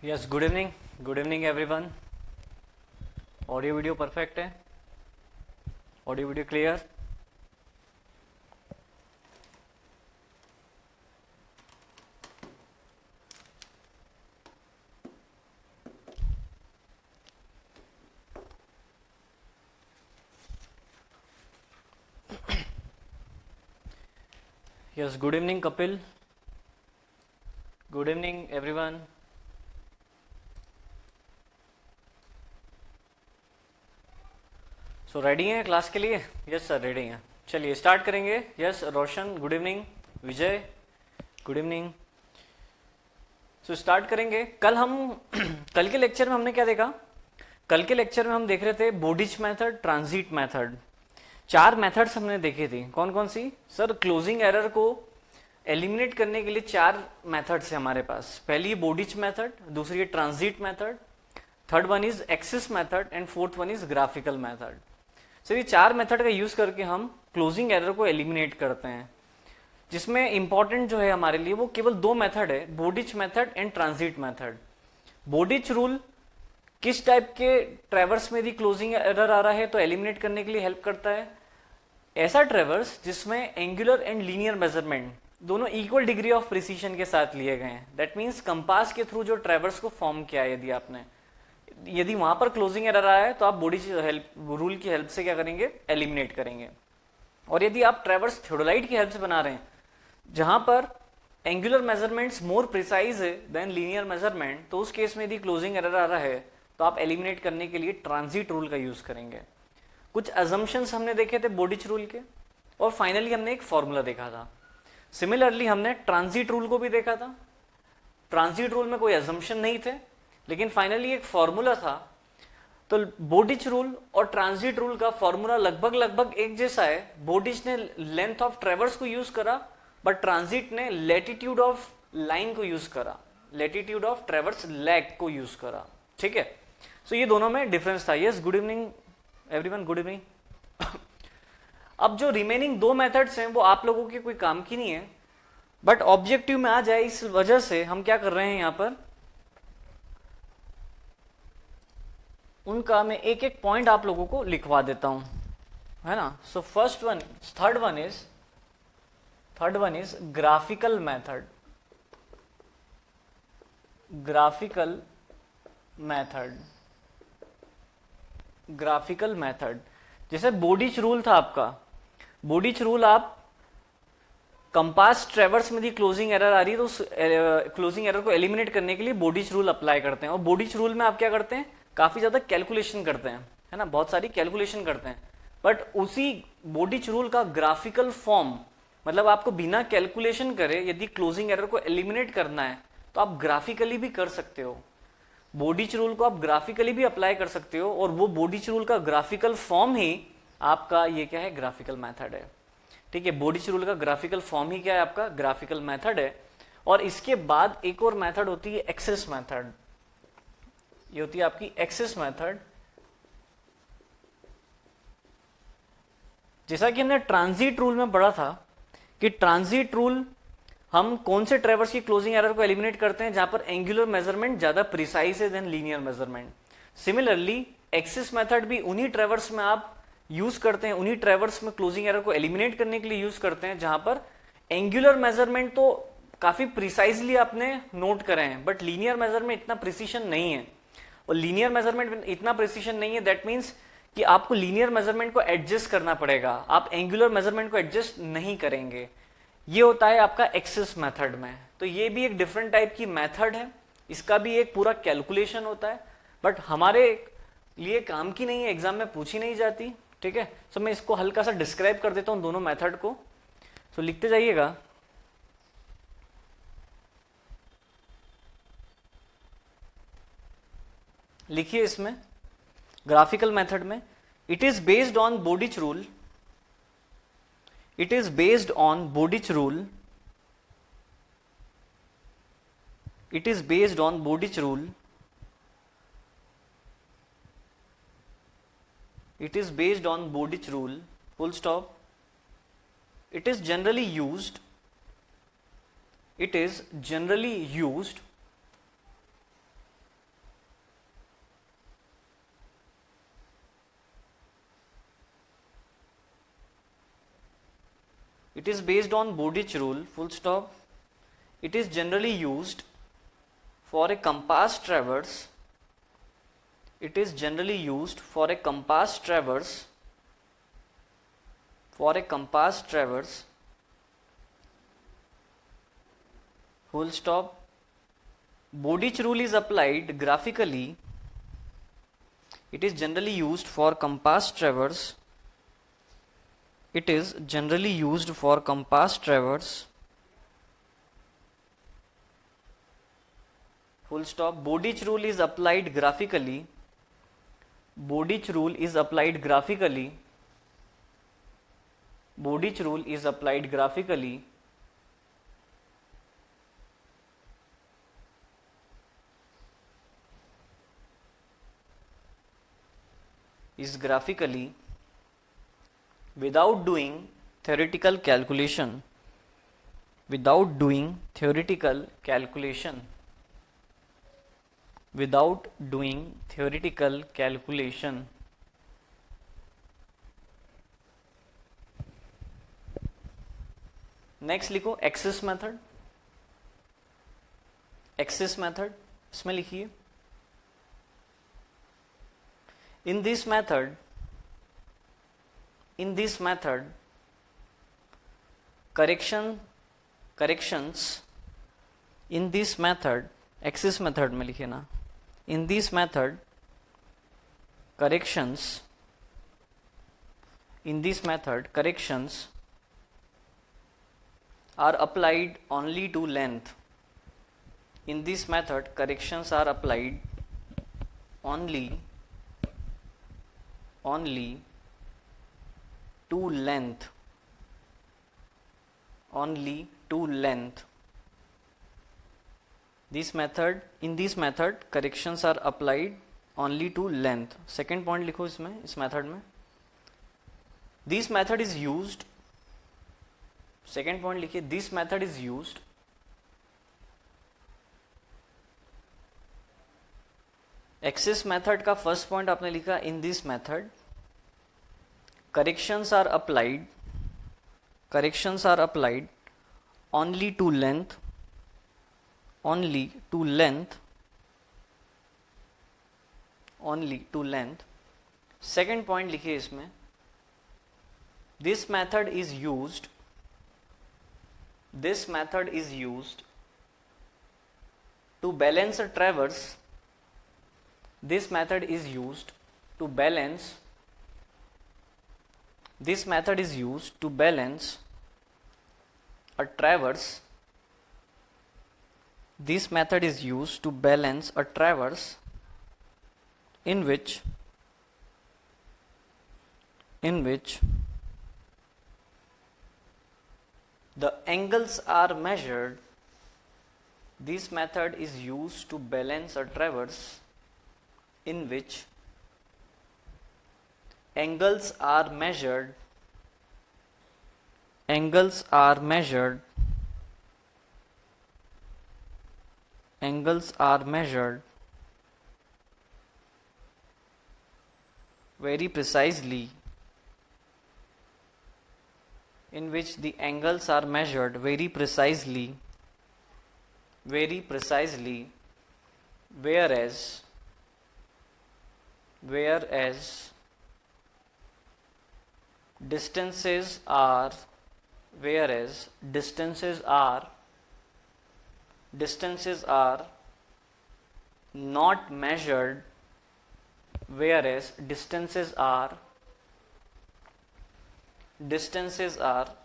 Yes, good evening everyone. Audio video perfect है? Audio video clear? Yes, good evening Kapil, good evening everyone. So ready हैं class के लिए? Yes sir, ready हैं। चलिए start करेंगे। Yes Roshan, good evening. Vijay, good evening. So start करेंगे। कल के लेक्चर में हमने क्या देखा? कल के लेक्चर में हम देख रहे थे बोडिच मेथड, ट्रांजिट मेथड। 4 मेथड्स हमने देखी थी। कौन कौन सी सर? क्लोजिंग एरर को एलिमिनेट करने के लिए 4 मेथड्स है हमारे पास। पहली बोडिच मेथड, दूसरी है transit method, third one is axis method and fourth one is graphical method. Sir ये 4 मेथड का यूज करके हम क्लोजिंग एरर को एलिमिनेट करते हैं, जिसमें इंपॉर्टेंट जो है हमारे लिए वो केवल 2 मेथड है, Bowditch method and transit method. Bowditch rule किस टाइप के ट्रेवर्स में यदि क्लोजिंग एरर आ रहा है तो एलिमिनेट करने के लिए हेल्प करता है। ऐसा ट्रेवर्स जिसमें एंगुलर एंड लीनियर मेजरमेंट दोनों इक्वल डिग्री ऑफ प्रिसीशन के साथ लिए गए हैं। दैट मीन्स कंपास के थ्रू जो ट्रेवर्स को फॉर्म किया है, यदि वहां पर क्लोजिंग एरर आया है तो आप बोडिच रूल की हेल्प से क्या करेंगे? एलिमिनेट करेंगे। और यदि आप ट्रेवर्स थियोडोलाइट की हेल्प से बना रहे हैं, जहां पर एंगुलर मेजरमेंट्स मोर प्रिसाइज है देन लीनियर मेजरमेंट, तो उस केस में यदि क्लोजिंग एरर आ रहा है तो आप एलिमिनेट करने के लिए ट्रांजिट रूल का यूज करेंगे। कुछ अजम्पशंस हमने देखे थे बोडिच रूल के, और फाइनली हमने एक फॉर्मूला देखा था। सिमिलरली हमने ट्रांजिट रूल को भी देखा था। ट्रांजिट रूल में कोई अजम्पशन नहीं थे, लेकिन फाइनली एक फॉर्मूला था। तो बोडिच रूल और ट्रांजिट रूल का फॉर्मूला लगभग एक जैसा है। बोडिच ने लेंथ ऑफ ट्रेवर्स को यूज करा, बट ट्रांजिट ने लैटिट्यूड ऑफ लाइन को यूज करा, लैटिट्यूड ऑफ ट्रेवर्स लैग को यूज करा। ठीक है, सो ये दोनों में डिफरेंस था। Yes, good evening everyone, good evening. अब जो रिमेनिंग 2 मेथड्स हैं वो आप लोगों के कोई काम की नहीं है, बट ऑब्जेक्टिव में आ जाए, इस वजह से हम क्या कर रहे हैं यहां पर, उनका मैं एक एक पॉइंट आप लोगों को लिखवा देता हूं, है ना। So third one is graphical method. Graphical method जैसे बोडिच रूल था आपका। बोडिच रूल आप कंपास ट्रेवर्स में यदि क्लोजिंग एरर आ रही है तो उस क्लोजिंग एरर को एलिमिनेट करने के लिए बोडिच रूल अप्लाई करते हैं। और बोडिच रूल में आप क्या करते हैं? काफी ज्यादा कैलकुलेशन करते हैं, है ना, बहुत सारी कैलकुलेशन करते हैं। बट उसी बोडिच रूल का ग्राफिकल फॉर्म, मतलब आपको बिना कैलकुलेशन करे यदि क्लोजिंग एरर को एलिमिनेट करना है तो आप ग्राफिकली भी कर सकते हो। बोडिच रूल को आप ग्राफिकली भी अप्लाई कर सकते हो, और वो बोडिच रूल का ग्राफिकल फॉर्म ही आपका ये क्या है? ग्राफिकल मेथड है। ठीक है, बोडिच रूल का ग्राफिकल फॉर्म ही क्या है? आपका ग्राफिकल मेथड है। और इसके बाद एक और मेथड होती है एक्सेस मेथड। ये होती है आपकी एक्सेस मेथड। जैसा कि हमने ट्रांजिट रूल में पढ़ा था कि ट्रांजिट रूल हम कौन से ट्रेवर्स की क्लोजिंग एरर को एलिमिनेट करते हैं? जहां पर एंगुलर मेजरमेंट ज्यादा प्रिसाइज है then linear measurement. Similarly axis method भी उन्हीं ट्रेवर्स में आप यूज करते हैं, उन्हीं ट्रेवर्स में क्लोजिंग एरर को एलिमिनेट करने के लिए यूज करते हैं जहां पर एंगुलर मेजरमेंट तो काफी प्रिसाइजली आपने नोट करे हैं, बट लीनियर मेजरमेंट इतना प्रिसीशन नहीं है। और लीनियर मेजरमेंट इतना प्रिसीशन नहीं है, दैट मीन्स कि आपको लीनियर मेजरमेंट को एडजस्ट करना पड़ेगा, आप एंगुलर मेजरमेंट को एडजस्ट नहीं करेंगे। ये होता है आपका एक्सेस मेथड में। तो ये भी एक डिफरेंट टाइप की मेथड है, इसका भी एक पूरा कैलकुलेशन होता है, बट हमारे लिए काम की नहीं है, एग्जाम में पूछी नहीं जाती। ठीक है, सो मैं इसको हल्का सा डिस्क्राइब कर देता हूं दोनों मेथड को। सो लिखते जाइएगा। लिखिए इसमें ग्राफिकल मेथड में, it is based on Bowditch rule. It is based on Bodich rule. It is based on Bodich rule. It is based on Bodich rule. Full stop. It is generally used. It is generally used It is based on Bowditch rule, full stop. It is generally used for a compass traverse. It is generally used for a compass traverse. For a compass traverse. Full stop. Bowditch rule is applied graphically. It is generally used for compass traverse. It is generally used for compass traverse. Full stop. Bowditch rule is applied graphically. Bowditch rule is applied graphically. Bowditch rule is applied graphically. Is graphically without doing theoretical calculation. Without doing theoretical calculation. Without doing theoretical calculation. Next लिखो axis method. Axis method इसमें लिखिए. In this method, corrections, in this method, axis method में लिखिए ना. In this method, corrections are applied only to length. In this method, corrections are applied only to length. Only to length. In this method corrections are applied only to length. Second point लिखो इसमें, इस method में. This method is used. Second point लिखिए, this method is used axis method का first point आपने लिखा in this method corrections are applied only to length. Second point लिखिए इसमें, this method is used to balance a traverse. This method is used to balance a traverse. This method is used to balance a traverse in which the angles are measured. This method is used to balance a traverse in which angles are measured very precisely. In which the angles are measured very precisely, whereas distances are not measured. Whereas distances are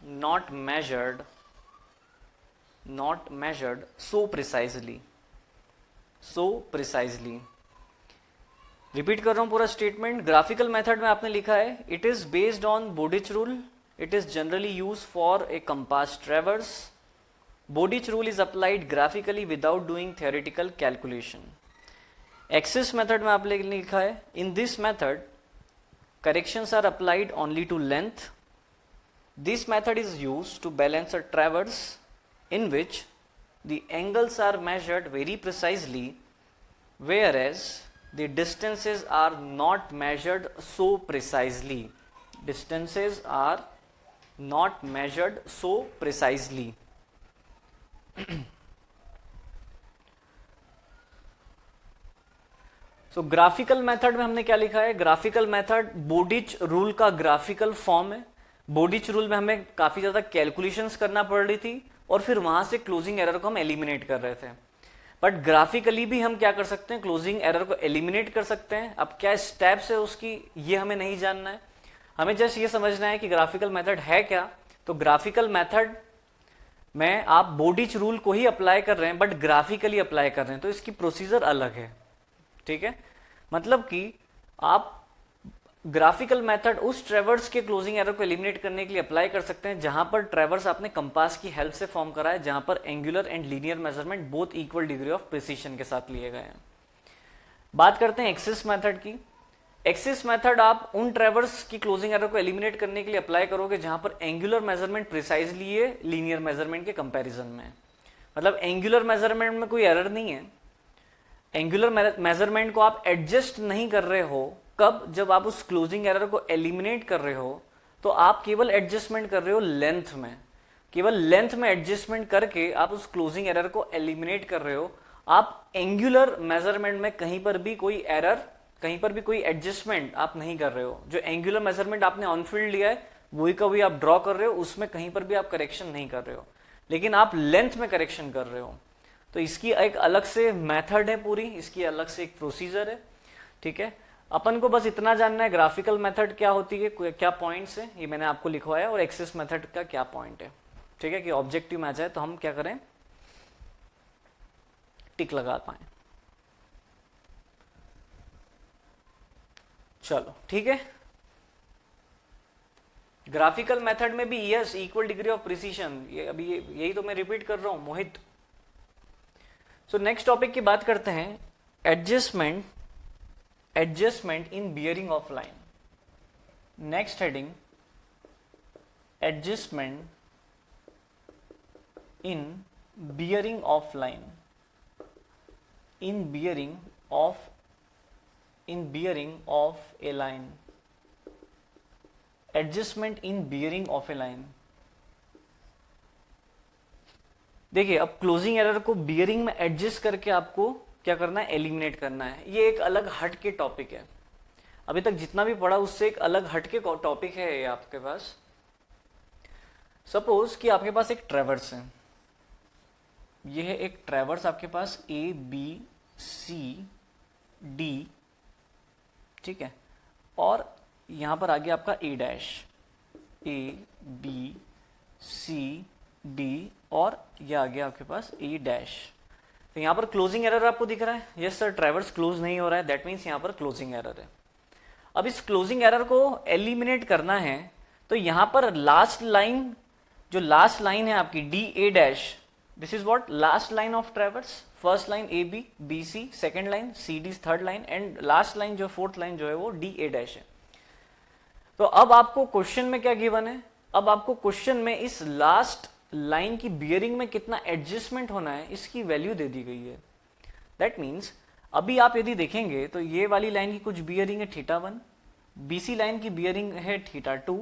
not measured so precisely. Repeat कर रहा हूं पूरा statement. Graphical method में आपने लिखा है it is based on Bowditch rule. It is generally use for a compass traverse. Bowditch rule is applied graphically without doing theoretical calculation. Axis method में आपने लिखा है in this method corrections are applied only to length. This method is use to balance a traverse in which the angles are measured very precisely, whereas the distances are not measured so precisely. Distances are not measured so precisely. So graphical method में हमने क्या लिखा है, graphical method Bowditch rule का graphical form है। बोडिच rule में हमें काफी ज्यादा कैलकुलेशंस करना पड़ रही थी और फिर वहां से क्लोजिंग एरर को हम एलिमिनेट कर रहे थे। बट ग्राफिकली भी हम क्या कर सकते हैं, क्लोजिंग एरर को एलिमिनेट कर सकते हैं। अब क्या स्टेप्स है उसकी, ये हमें नहीं जानना है, हमें जस्ट ये समझना है कि ग्राफिकल मेथड है क्या। तो ग्राफिकल मेथड में आप बोडिच रूल को ही अप्लाई कर रहे हैं बट ग्राफिकली अप्लाई कर रहे हैं, तो इसकी प्रोसीजर अलग है, ठीक है। मतलब कि आप ग्राफिकल मेथड उस ट्रेवर्स के क्लोजिंग एरर को एलिमिनेट करने के लिए अप्लाई कर सकते हैं जहां पर ट्रेवर्स आपने कंपास की हेल्प से फॉर्म करा है, जहां पर angular and linear measurement both equal degree of precision के साथ लिए गए हैं। बात करते हैं एक्सिस मेथड की। एक्सिस मेथड आप उन ट्रेवर्स की क्लोजिंग एरर को एलिमिनेट करने के लिए अप्लाई करोगे जहां पर एंगुलर मेजरमेंट प्रिसाइजली है लीनियर मेजरमेंट के कंपैरिजन में। मतलब एंगुलर मेजरमेंट में कोई एरर नहीं है, एंगुलर मेजरमेंट को आप एडजस्ट नहीं कर रहे हो। कब, जब आप उस क्लोजिंग एरर को एलिमिनेट कर रहे हो तो आप केवल एडजस्टमेंट कर रहे हो लेंथ में, केवल लेंथ में एडजस्टमेंट करके आप उस क्लोजिंग एरर को एलिमिनेट कर रहे हो। आप एंगुलर मेजरमेंट में कहीं पर भी कोई एरर, कहीं पर भी कोई एडजस्टमेंट आप नहीं कर रहे हो। जो एंगुलर मेजरमेंट आपने ऑन फील्ड लिया है वही का वही आप ड्रॉ कर रहे हो, उसमें कहीं पर भी आप करेक्शन नहीं कर रहे हो, लेकिन आप लेंथ में करेक्शन कर रहे हो। तो इसकी एक अलग से मेथड है पूरी, इसकी अलग से एक प्रोसीजर है, ठीक है। अपन को बस इतना जानना है ग्राफिकल मेथड क्या होती है, क्या पॉइंट्स है, ये मैंने आपको लिखवाया, और एक्सिस मेथड का क्या पॉइंट है, ठीक है, कि ऑब्जेक्टिव में आ जाए तो हम क्या करें, टिक लगा पाए। चलो ठीक है। ग्राफिकल मेथड में भी yes equal degree of precision, ये अभी यही तो मैं रिपीट कर रहा हूं मोहित। सो नेक्स्ट टॉपिक की बात करते हैं, adjustment in bearing of line. Next heading, adjustment in bearing of line, in bearing of A line, adjustment in bearing of A line. देखिए, अब क्लोजिंग एरर को बियरिंग में एडजस्ट करके आपको क्या करना है, एलिमिनेट करना है। ये एक अलग हट के टॉपिक है, अभी तक जितना भी पढ़ा उससे एक अलग हट के टॉपिक है ये आपके पास। सपोज कि आपके पास एक ट्रेवर्स है, ये है एक ट्रेवर्स आपके पास ABCD, ठीक है, और यहां पर आ गया आपका ABCD और यह आ गया आपके पास A'। तो यहां पर क्लोजिंग एरर आपको दिख रहा है, यस सर ट्रेवर्स क्लोज नहीं हो रहा है, दैट मीन्स यहां पर क्लोजिंग एरर है। अब इस क्लोजिंग एरर को एलिमिनेट करना है तो यहां पर लास्ट लाइन, जो लास्ट लाइन है आपकी DA', this is what last line of ट्रेवर्स। First line AB, BC second line, CD third line, and last line जो फोर्थ लाइन जो है वो DA' है। तो अब आपको क्वेश्चन में क्या गिवन है, अब आपको क्वेश्चन में इस लास्ट लाइन की बियरिंग में कितना एडजस्टमेंट होना है इसकी वैल्यू दे दी गई है। दैट मीन्स अभी आप यदि देखेंगे तो ये वाली लाइन की कुछ बियरिंग है θ1, BC लाइन की बियरिंग है θ2,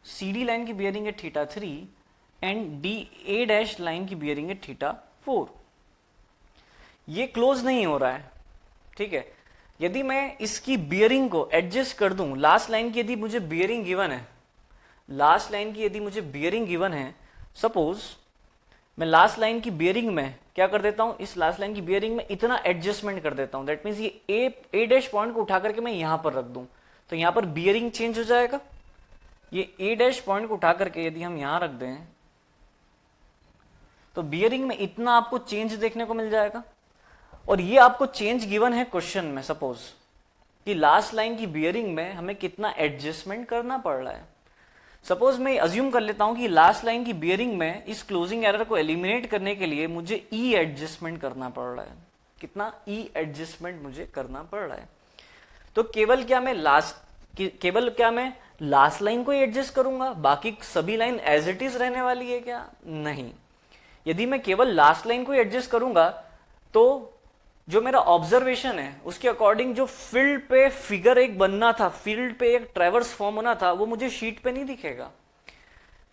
CD लाइन की बियरिंग है θ3 एंड DA' लाइन की बियरिंग है θ4। ये क्लोज नहीं हो रहा है, ठीक है। यदि मैं इसकी बियरिंग को एडजस्ट कर दूं, लास्ट लाइन की यदि मुझे बियरिंग गिवन है, लास्ट लाइन की यदि मुझे बियरिंग गिवन है, सपोज मैं लास्ट लाइन की बियरिंग में क्या कर देता हूं, इस लास्ट लाइन की बियरिंग में इतना एडजस्टमेंट कर देता हूं, दैट मीन्स ये A' पॉइंट को उठा करके मैं यहां पर रख दूं तो यहां पर बियरिंग चेंज हो जाएगा। ये A' पॉइंट को उठा करके यदि हम यहां रख दें तो बियरिंग में इतना आपको चेंज देखने को मिल जाएगा। और ये आपको चेंज गिवन है क्वेश्चन में, सपोज कि लास्ट लाइन की बियरिंग में हमें कितना एडजस्टमेंट करना पड़ रहा है। सपोज मैं अज्यूम कर लेता हूं कि लास्ट लाइन की बियरिंग में इस क्लोजिंग एरर को एलिमिनेट करने के लिए मुझे E एडजस्टमेंट करना पड़ रहा है। कितना E एडजस्टमेंट मुझे करना पड़ रहा है। तो केवल क्या मैं लास्ट लाइन को ही एडजस्ट करूंगा, बाकी सभी लाइन एज इट इज रहने वाली है क्या? नहीं। यदि मैं केवल लास्ट लाइन को ही एडजस्ट करूंगा तो जो मेरा ऑब्जर्वेशन है उसके अकॉर्डिंग जो फील्ड पे फिगर एक बनना था, फील्ड पे एक ट्रेवर्स फॉर्म होना था, वो मुझे शीट पे नहीं दिखेगा।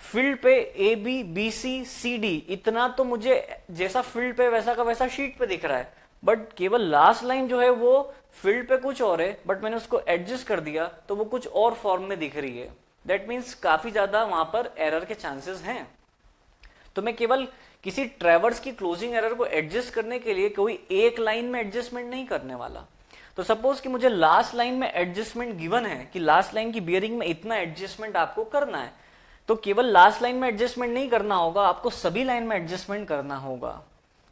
फील्ड पे A B B C C D, इतना तो मुझे जैसा फील्ड पे वैसा का वैसा शीट पे दिख रहा है, बट केवल लास्ट लाइन जो है वो फील्ड पे कुछ और है, बट मैंने उसको एडजस्ट कर दिया तो वो कुछ और फॉर्म में दिख रही है। दैट मीन्स काफी ज्यादा वहां पर एरर के चांसेस हैं। तो मैं केवल किसी ट्रैवर्स की क्लोजिंग एरर को एडजस्ट करने के लिए कोई एक लाइन में एडजस्टमेंट नहीं करने वाला। तो सपोज कि मुझे लास्ट लाइन में एडजस्टमेंट गिवन है कि लास्ट लाइन की बियरिंग में इतना एडजस्टमेंट आपको करना है, तो केवल लास्ट लाइन में एडजस्टमेंट नहीं करना होगा, आपको सभी लाइन में एडजस्टमेंट करना होगा।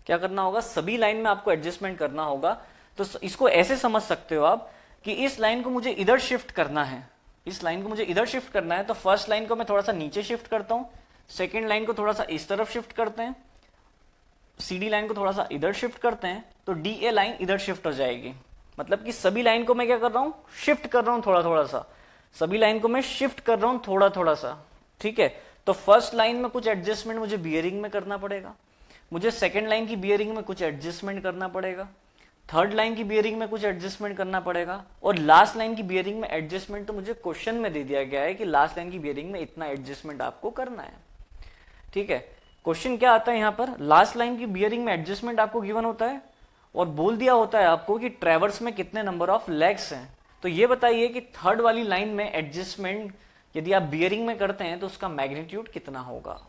क्या करना होगा? सभी लाइन में आपको एडजस्टमेंट करना होगा। तो इसको ऐसे समझ सकते हो आप कि इस लाइन को मुझे इधर शिफ्ट करना है, इस लाइन को मुझे इधर शिफ्ट करना है, तो फर्स्ट लाइन को मैं थोड़ा सा नीचे शिफ्ट करता हूं, सेकेंड लाइन को थोड़ा सा इस तरफ शिफ्ट करते हैं, सीडी लाइन को थोड़ा सा इधर शिफ्ट करते हैं, तो डी ए लाइन इधर शिफ्ट हो जाएगी। मतलब कि सभी लाइन को मैं क्या कर रहा हूं? शिफ्ट कर रहा हूं थोड़ा थोड़ा सा, सभी लाइन को मैं शिफ्ट कर रहा हूं थोड़ा थोड़ा सा। ठीक है, तो फर्स्ट लाइन में कुछ एडजस्टमेंट मुझे बियरिंग में करना पड़ेगा, मुझे सेकेंड लाइन की बियरिंग में कुछ एडजस्टमेंट करना पड़ेगा, थर्ड लाइन की बियरिंग में कुछ एडजस्टमेंट करना पड़ेगा, और लास्ट लाइन की बियरिंग में एडजस्टमेंट तो मुझे क्वेश्चन में दे दिया गया है कि लास्ट लाइन की बियरिंग में इतना एडजस्टमेंट आपको करना है। ठीक है, क्वेश्चन क्या आता है यहाँ पर? लास्ट लाइन की बियरिंग में एडजस्टमेंट आपको गिवन होता है और बोल दिया होता है आपको कि ट्रैवर्स में कितने नंबर ऑफ लेग्स हैं। तो ये बताइए कि थर्ड वाली लाइन में एडजस्टमेंट यदि आप बियरिंग में करते हैं तो उसका मैग्नीट्यूड कितना होगा।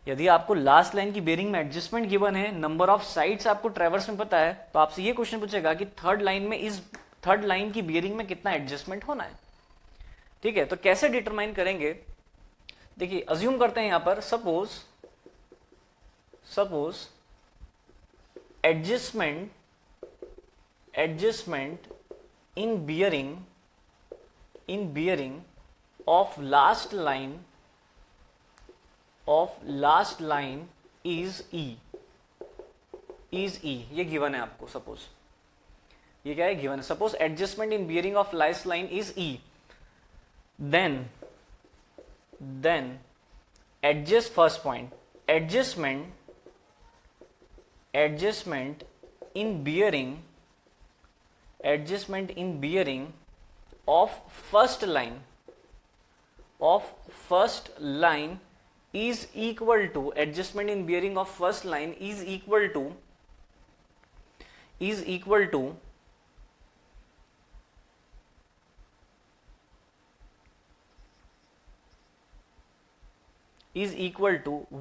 यदि आपको लास्ट लाइन की बियरिंग में एडजस्टमेंट गिवन है, नंबर ऑफ साइड्स आपको ट्रैवर्स में पता है, तो आपसे ये क्वेश्चन पूछेगा कि थर्ड लाइन में इस थर्ड लाइन की बियरिंग में कितना एडजस्टमेंट होना है। ठीक है, तो कैसे डिटरमाइन करेंगे? देखिए, अज्यूम करते हैं यहां पर suppose adjustment in bearing of last line is e, ये गिवन है आपको। सपोज ये क्या है? गिवन है। Suppose adjustment in bearing of last line is E, then adjust first point, adjustment in bearing of first line is equal to, adjustment in bearing of first line is equal to is equal to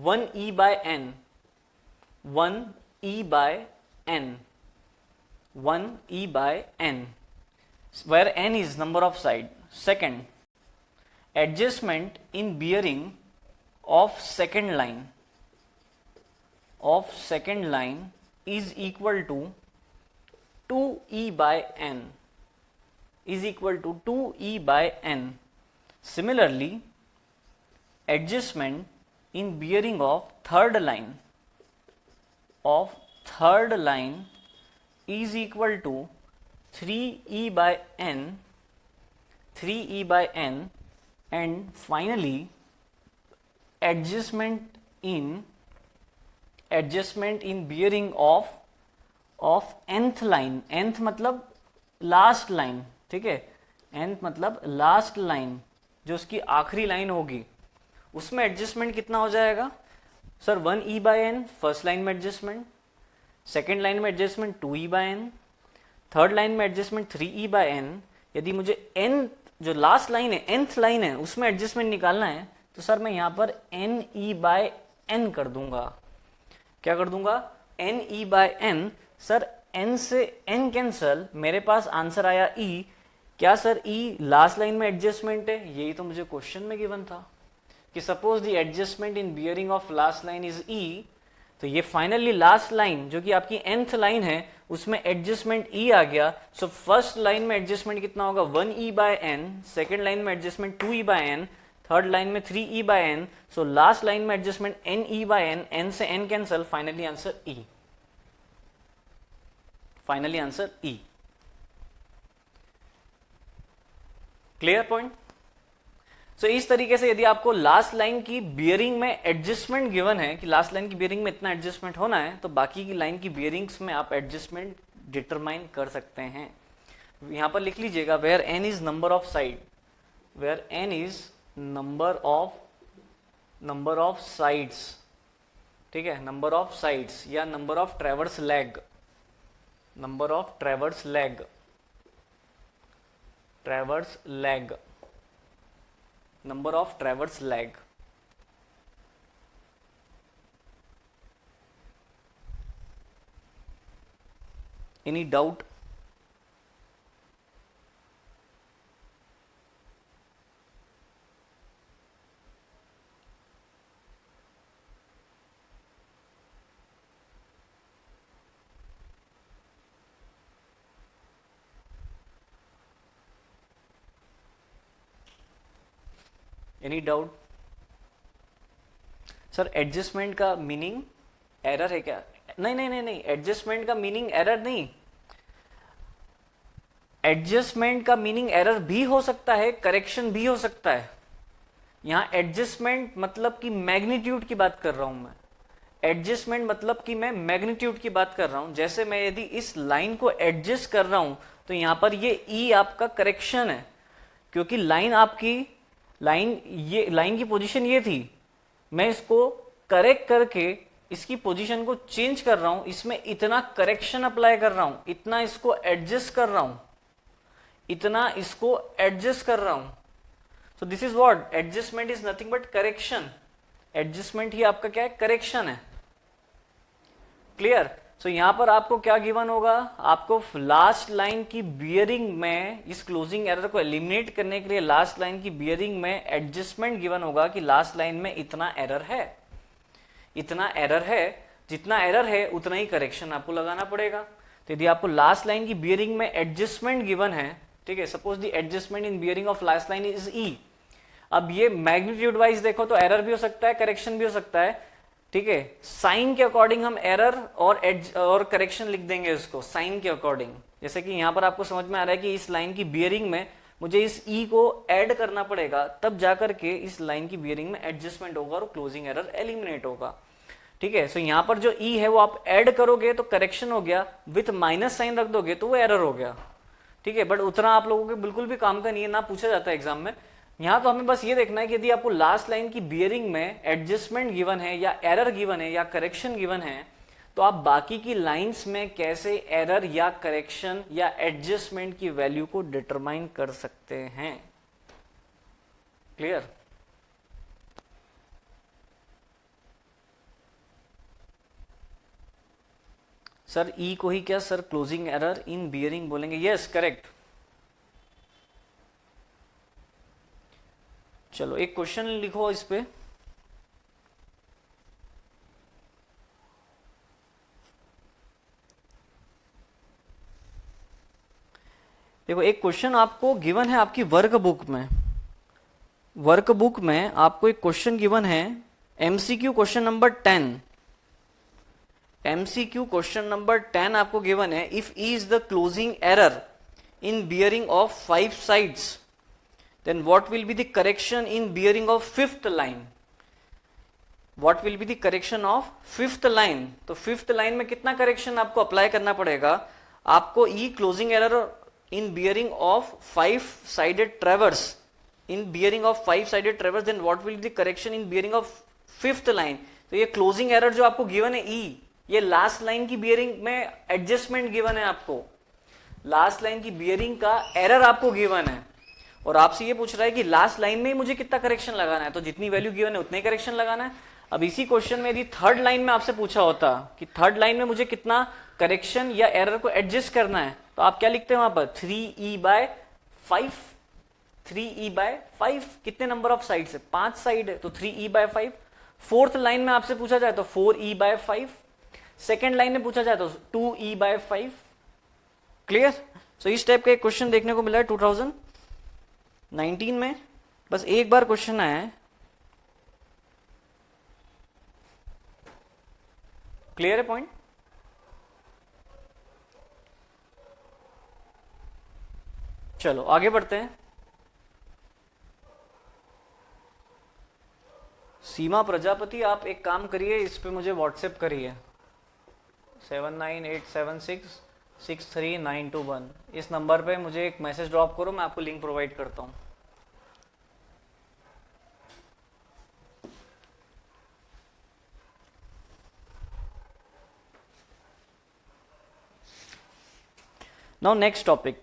1e by n, 1e by n, where n is number of side. Second, adjustment in bearing of second line is equal to 2e by n, Similarly, adjustment in bearing of third line is equal to 3e by n, and finally adjustment in bearing of nth line, nth मतलब last line. ठीक है, nth मतलब last line, जो उसकी आखिरी line होगी, उसमें adjustment कितना हो जाएगा? Sir 1e by n first line में एडजस्टमेंट, सेकेंड लाइन में adjustment 2e by n, third line में एडजस्टमेंट 3e by n। यदि मुझे n जो लास्ट लाइन है, nth लाइन है, उसमें एडजस्टमेंट निकालना है, तो सर मैं यहां पर ne by n कर दूंगा। क्या कर दूंगा? ne by n। Sir n से n कैंसल, मेरे पास आंसर आया e। क्या सर e लास्ट लाइन में एडजस्टमेंट है? यही तो मुझे क्वेश्चन में गिवन था कि suppose the adjustment in bearing of last line is e, तो ये फाइनली लास्ट लाइन जो कि आपकी nth लाइन है, उसमें एडजस्टमेंट ई आ गया। सो फर्स्ट लाइन में एडजस्टमेंट कितना होगा? 1e by n, second line में adjustment 2e by n, third line में 3e by n, so last line में adjustment ne by n, n से n cancel, finally answer e, clear point? So इस तरीके से यदि आपको लास्ट लाइन की बियरिंग में एडजस्टमेंट गिवन है कि लास्ट लाइन की बियरिंग में इतना एडजस्टमेंट होना है, तो बाकी की लाइन की बियरिंग्स में आप एडजस्टमेंट डिटरमाइन कर सकते हैं। यहां पर लिख लीजिएगा where n is number of side, where n is number of number of sides, ठीक है, नंबर ऑफ साइड्स या number of traverse leg, number of traverse leg, traverse leg, number of traverse leg. Any doubt? Any doubt? Sir adjustment का meaning error है क्या? नहीं नहीं नहीं नहीं, एडजस्टमेंट का मीनिंग एरर नहीं। एडजस्टमेंट का मीनिंग एरर भी हो सकता है, करेक्शन भी हो सकता है। यहां एडजस्टमेंट मतलब कि मैग्नीट्यूड की बात कर रहा हूं मैं। एडजस्टमेंट मतलब कि मैं मैग्नीट्यूड की बात कर रहा हूं। जैसे मैं यदि इस लाइन को एडजस्ट कर रहा हूं तो यहां पर ये ई आपका करेक्शन है, क्योंकि लाइन आपकी ये लाइन की पोजीशन ये थी, मैं इसको करेक्ट करके इसकी पोजीशन को चेंज कर रहा हूं, इसमें इतना करेक्शन अप्लाई कर रहा हूं, इतना इसको एडजस्ट कर रहा हूं, इतना इसको एडजस्ट कर रहा हूं। So this is what adjustment is nothing but correction. Adjustment ही आपका क्या है? करेक्शन है। क्लियर? सो यहां पर आपको क्या गिवन होगा? आपको लास्ट लाइन की बियरिंग में इस क्लोजिंग एरर को एलिमिनेट करने के लिए लास्ट लाइन की बियरिंग में एडजस्टमेंट गिवन होगा कि लास्ट लाइन में इतना एरर है, इतना एरर है, जितना एरर है उतना ही करेक्शन आपको लगाना पड़ेगा। तो यदि आपको लास्ट लाइन की बियरिंग में एडजस्टमेंट गिवन है, ठीक है, suppose the adjustment in bearing of last line is e. अब ये मैग्नीट्यूड वाइज देखो तो एरर भी हो सकता है, करेक्शन भी हो सकता है, ठीक है। साइन के अकॉर्डिंग हम एरर और करेक्शन लिख देंगे इसको, साइन के अकॉर्डिंग। जैसे कि यहां पर आपको समझ में आ रहा है कि इस लाइन की बियरिंग में मुझे इस ई को ऐड करना पड़ेगा, तब जाकर के इस लाइन की बियरिंग में एडजस्टमेंट होगा और क्लोजिंग एरर एलिमिनेट होगा, ठीक है। सो यहां पर जो ई है वो आप ऐड करोगे तो करेक्शन हो गया, विथ माइनस साइन रख दोगे तो वो एरर हो गया, ठीक है। बट उतना आप लोगों के बिल्कुल भी काम का नहीं है, ना पूछा जाता है एग्जाम में। यहां तो हमें बस ये देखना है कि यदि आपको लास्ट लाइन की बियरिंग में एडजस्टमेंट गिवन है या एरर गिवन है या करेक्शन गिवन है, तो आप बाकी की लाइंस में कैसे एरर या करेक्शन या एडजस्टमेंट की वैल्यू को डिटरमाइन कर सकते हैं। क्लियर? सर ई को ही क्या sir closing error in bearing बोलेंगे? Yes correct. चलो एक क्वेश्चन लिखो इस पे। देखो एक क्वेश्चन आपको गिवन है आपकी वर्कबुक में। वर्कबुक में आपको एक क्वेश्चन गिवन है, MCQ question number 10। MCQ question number 10 आपको गिवन है, if E is the closing error in bearing of 5 sides then what will be the correction in bearing of fifth line? What will be the correction of fifth line? तो fifth line में कितना correction आपको apply करना पड़ेगा? आपको E closing error in bearing of 5 sided traverse, in bearing of 5 sided traverse, then what will be the correction in bearing of fifth line? तो ये closing error जो आपको given है E, ये last line की bearing में adjustment given है आपको, last line की bearing का error आपको given है, और आपसे ये पूछ रहा है कि लास्ट लाइन में मुझे कितना करेक्शन लगाना है, तो जितनी वैल्यू गिवन है उतने करेक्शन लगाना है। अब इसी क्वेश्चन में यदि थर्ड लाइन में आपसे पूछा होता कि थर्ड लाइन में मुझे कितना करेक्शन या एरर को एडजस्ट करना है, तो आप क्या लिखते हैं वहां पर? 3e/5। 3e/5 कितने नंबर ऑफ साइड है? 5 साइड है, तो 3e/5। फोर्थ लाइन में आपसे पूछा जाए तो 4e/5। सेकेंड लाइन में पूछा जाए तो 2e/5। क्लियर? सो इस टाइप का एक क्वेश्चन देखने को मिला है 2019 में। बस एक बार क्वेश्चन आया है। क्लियर है पॉइंट? चलो आगे बढ़ते हैं। सीमा प्रजापति, आप एक काम करिए, इस पे मुझे व्हाट्सएप करिए 7987663921। इस नंबर पे मुझे एक मैसेज ड्रॉप करो, मैं आपको लिंक प्रोवाइड करता हूँ। Now next topic,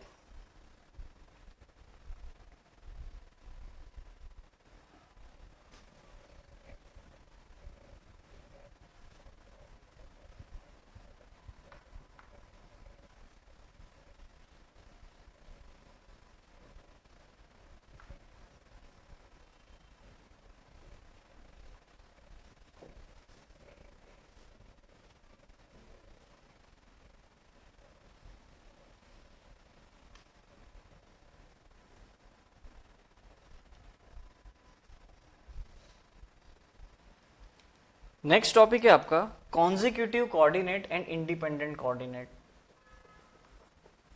next topic है आपका consecutive coordinate and independent coordinate.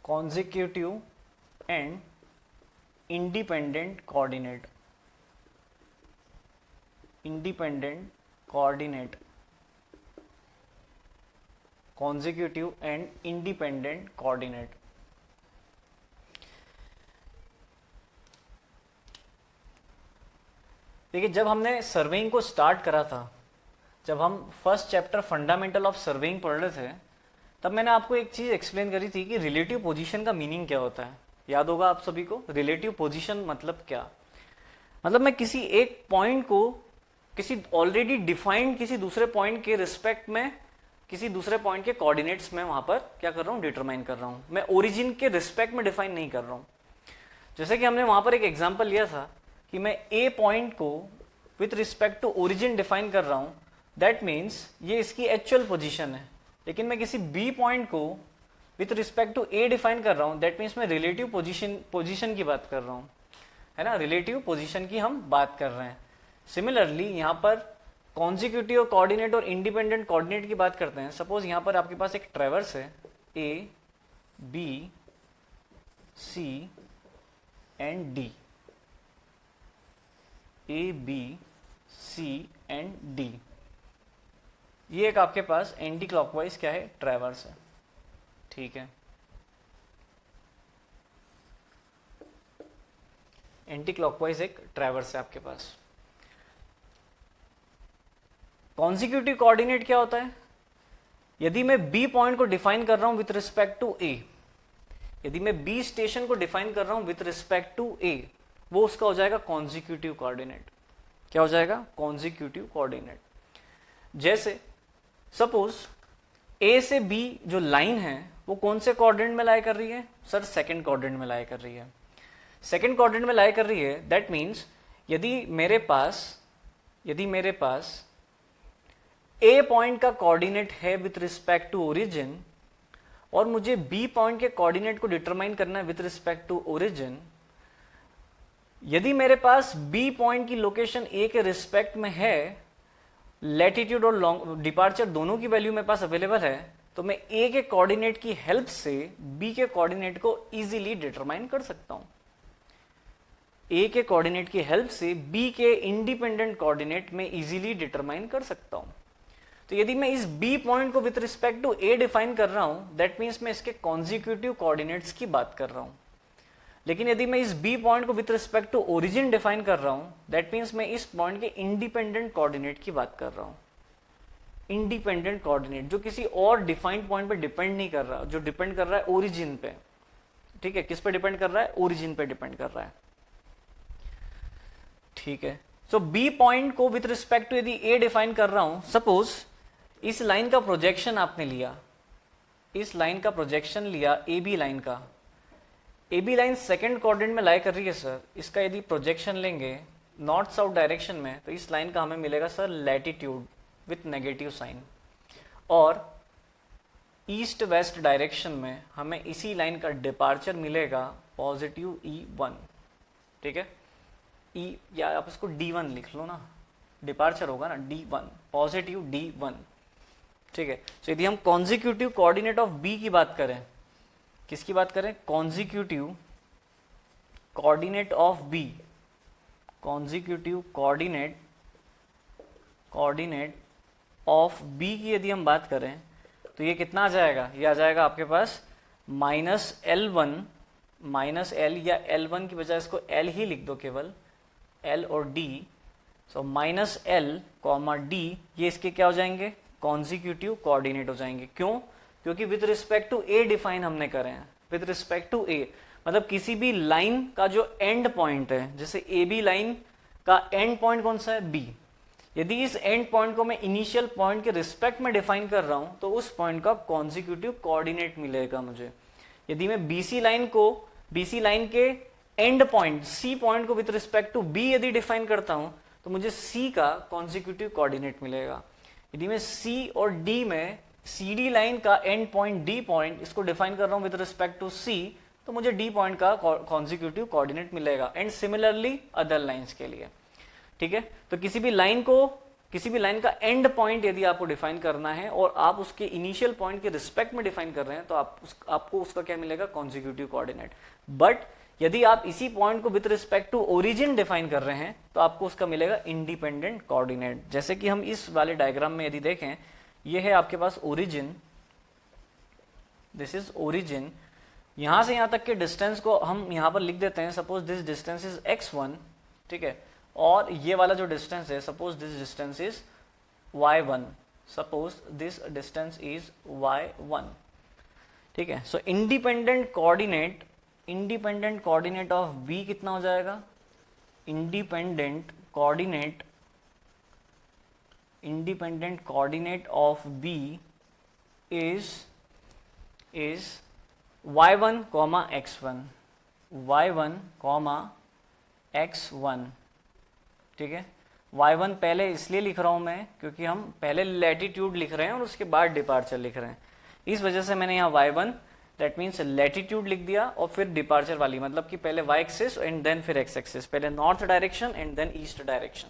Consecutive and independent coordinate, independent coordinate, consecutive and independent coordinate. देखिए, जब हमने सर्वेइंग को स्टार्ट करा था, जब हम first chapter fundamental of surveying पढ़ रहे थे, तब मैंने आपको एक चीज एक्सप्लेन करी थी कि रिलेटिव पोजीशन का मीनिंग क्या होता है। याद होगा आप सभी को, रिलेटिव पोजीशन मतलब क्या? मतलब मैं किसी एक पॉइंट को किसी ऑलरेडी डिफाइंड किसी दूसरे पॉइंट के रिस्पेक्ट में किसी दूसरे पॉइंट के कोऑर्डिनेट्स में वहां पर क्या कर रहा हूं, डिटरमाइन कर रहा हूं। मैं ओरिजिन के रिस्पेक्ट में डिफाइन नहीं कर रहा हूं। जैसे कि हमने वहां पर एक एग्जांपल लिया था कि मैं ए पॉइंट को with respect to origin define कर रहा हूं, दैट मीन्स ये इसकी एक्चुअल पोजीशन है। लेकिन मैं किसी बी पॉइंट को with respect to A define कर रहा हूं, दैट मीन्स मैं रिलेटिव पोजीशन की बात कर रहा हूं, है ना, रिलेटिव पोजीशन की हम बात कर रहे हैं। सिमिलरली यहां पर कॉन्जिक्यूटिव कोऑर्डिनेट और इंडिपेंडेंट कोऑर्डिनेट की बात करते हैं। सपोज यहां पर आपके पास एक ट्रैवर्स है A B C and D, A B C and D. ये एक आपके पास एंटी क्लॉकवाइज क्या है, ट्रैवर्स है, ठीक है। एंटी क्लॉकवाइज एक ट्रैवर्स है आपके पास। कॉन्जिक्यूटिव कोऑर्डिनेट क्या होता है? यदि मैं बी पॉइंट को डिफाइन कर रहा हूं विथ रिस्पेक्ट टू ए, यदि मैं बी स्टेशन को डिफाइन कर रहा हूं विथ रिस्पेक्ट टू ए, वो उसका हो जाएगा कॉन्जिक्यूटिव कोऑर्डिनेट। क्या हो जाएगा? Consecutive coordinate. जैसे सपोज ए से बी जो लाइन है वो कौन से क्वाड्रेंट में लाई कर रही है? सर सेकंड क्वाड्रेंट में लाई कर रही है। सेकंड क्वाड्रेंट में लाई कर रही है, दैट मीन्स यदि मेरे पास ए पॉइंट का कोऑर्डिनेट है विथ रिस्पेक्ट टू ओरिजिन और मुझे बी पॉइंट के कोऑर्डिनेट को डिटरमाइन करना है विथ रिस्पेक्ट टू ओरिजिन, यदि मेरे पास बी पॉइंट की लोकेशन ए के रिस्पेक्ट में है, लैटिट्यूड और लॉन्ग डिपार्चर दोनों की वैल्यू मेरे पास अवेलेबल है, तो मैं ए के कोऑर्डिनेट की हेल्प से बी के कोऑर्डिनेट को इजीली डिटरमाइन कर सकता हूं। ए के कोऑर्डिनेट की हेल्प से बी के इंडिपेंडेंट कोऑर्डिनेट में इजीली डिटरमाइन कर सकता हूं। तो यदि मैं इस बी पॉइंट को with respect to A define कर रहा हूं, दैट मीन्स मैं इसके कॉन्जिक्यूटिव कोऑर्डिनेट्स की बात कर रहा हूं। लेकिन यदि मैं इस बी पॉइंट को with respect to origin define कर रहा हूं, दैट मीन्स मैं इस पॉइंट के इंडिपेंडेंट कोऑर्डिनेट की बात कर रहा हूं। इंडिपेंडेंट कोऑर्डिनेट जो किसी और डिफाइंड पॉइंट पे डिपेंड नहीं कर रहा, जो डिपेंड कर रहा है ओरिजिन पे। ठीक है, किस पे डिपेंड कर रहा है? ओरिजिन पे डिपेंड कर रहा है। ठीक है, सो बी पॉइंट को विथ रिस्पेक्ट टू यदि ए डिफाइन कर रहा हूं, सपोज इस लाइन का प्रोजेक्शन आपने लिया, इस लाइन का प्रोजेक्शन लिया ए बी लाइन का, A B line second quadrant में लाई कर रही है सर, इसका यदि प्रोजेक्शन लेंगे नॉर्थ साउथ डायरेक्शन में, तो इस लाइन का हमें मिलेगा sir latitude with negative sign, और ईस्ट वेस्ट डायरेक्शन में हमें इसी लाइन का डिपार्चर मिलेगा पॉजिटिव E1। ठीक है, ई या आप इसको D1 लिख लो ना, डिपार्चर होगा ना D1, पॉजिटिव D1। ठीक है, तो यदि हम कॉन्जिक्यूटिव कोऑर्डिनेट ऑफ बी की बात करें, किसकी बात करें? Consecutive coordinate of B, consecutive coordinate of B की यदि हम बात करें, तो ये कितना आ जाएगा? ये आ जाएगा आपके पास -L1 -L, या L1 की बजाय इसको L ही लिख दो, केवल L और D। सो -L, D, ये इसके क्या हो जाएंगे? कॉन्जिक्यूटिव कोऑर्डिनेट हो जाएंगे। क्यों? क्योंकि with respect to A define हमने करे हैं, विद रिस्पेक्ट टू ए, मतलब किसी भी लाइन का जो एंड पॉइंट है, जैसे ए बी लाइन का एंड पॉइंट कौन सा है, बी, यदि इस एंड पॉइंट को मैं इनिशियल पॉइंट के रिस्पेक्ट में डिफाइन कर रहा हूं तो उस पॉइंट का कॉन्जिक्यूटिव कोऑर्डिनेट मिलेगा मुझे। यदि मैं बीसी लाइन के एंड पॉइंट सी पॉइंट को विद रिस्पेक्ट टू बी यदि डिफाइन करता हूं तो मुझे सी का कॉन्जिक्यूटिव कोऑर्डिनेट मिलेगा। यदि मैं सी और डी में सी डी लाइन का एंड पॉइंट डी पॉइंट इसको डिफाइन कर रहा हूं विद रिस्पेक्ट टू सी तो मुझे डी पॉइंट का कॉन्जिक्यूटिव कोऑर्डिनेट मिलेगा, एंड सिमिलरली अदर लाइंस के लिए। ठीक है, तो किसी भी लाइन का एंड पॉइंट यदि आपको डिफाइन करना है और आप उसके इनिशियल पॉइंट के रिस्पेक्ट में डिफाइन कर रहे हैं तो आपको उसका क्या मिलेगा, कॉन्जिक्यूटिव कोऑर्डिनेट। बट यदि आप इसी पॉइंट को with respect to origin define कर रहे हैं तो आपको उसका मिलेगा इंडिपेंडेंट कोऑर्डिनेट। जैसे कि हम इस वाले डायग्राम में यदि देखें, ये है आपके पास ओरिजिन, दिस इज ओरिजिन, यहां से यहां तक के डिस्टेंस को हम यहां पर लिख देते हैं, suppose this distance is x1, ठीक है, और ये वाला जो डिस्टेंस है, suppose this distance is y1, suppose this distance is y1, ठीक है। सो इंडिपेंडेंट कोऑर्डिनेट ऑफ b कितना हो जाएगा, independent coordinate of b is y1, x1, ठीक है। y1 पहले इसलिए लिख रहा हूं मैं क्योंकि हम पहले लैटिट्यूड लिख रहे हैं और उसके बाद डिपार्चर लिख रहे हैं, इस वजह से मैंने यहाँ y1 दैट मीन्स लैटिट्यूड लिख दिया और फिर डिपार्चर वाली, मतलब कि पहले y एक्सिस एंड देन फिर x एक्सिस, पहले north direction and then east direction.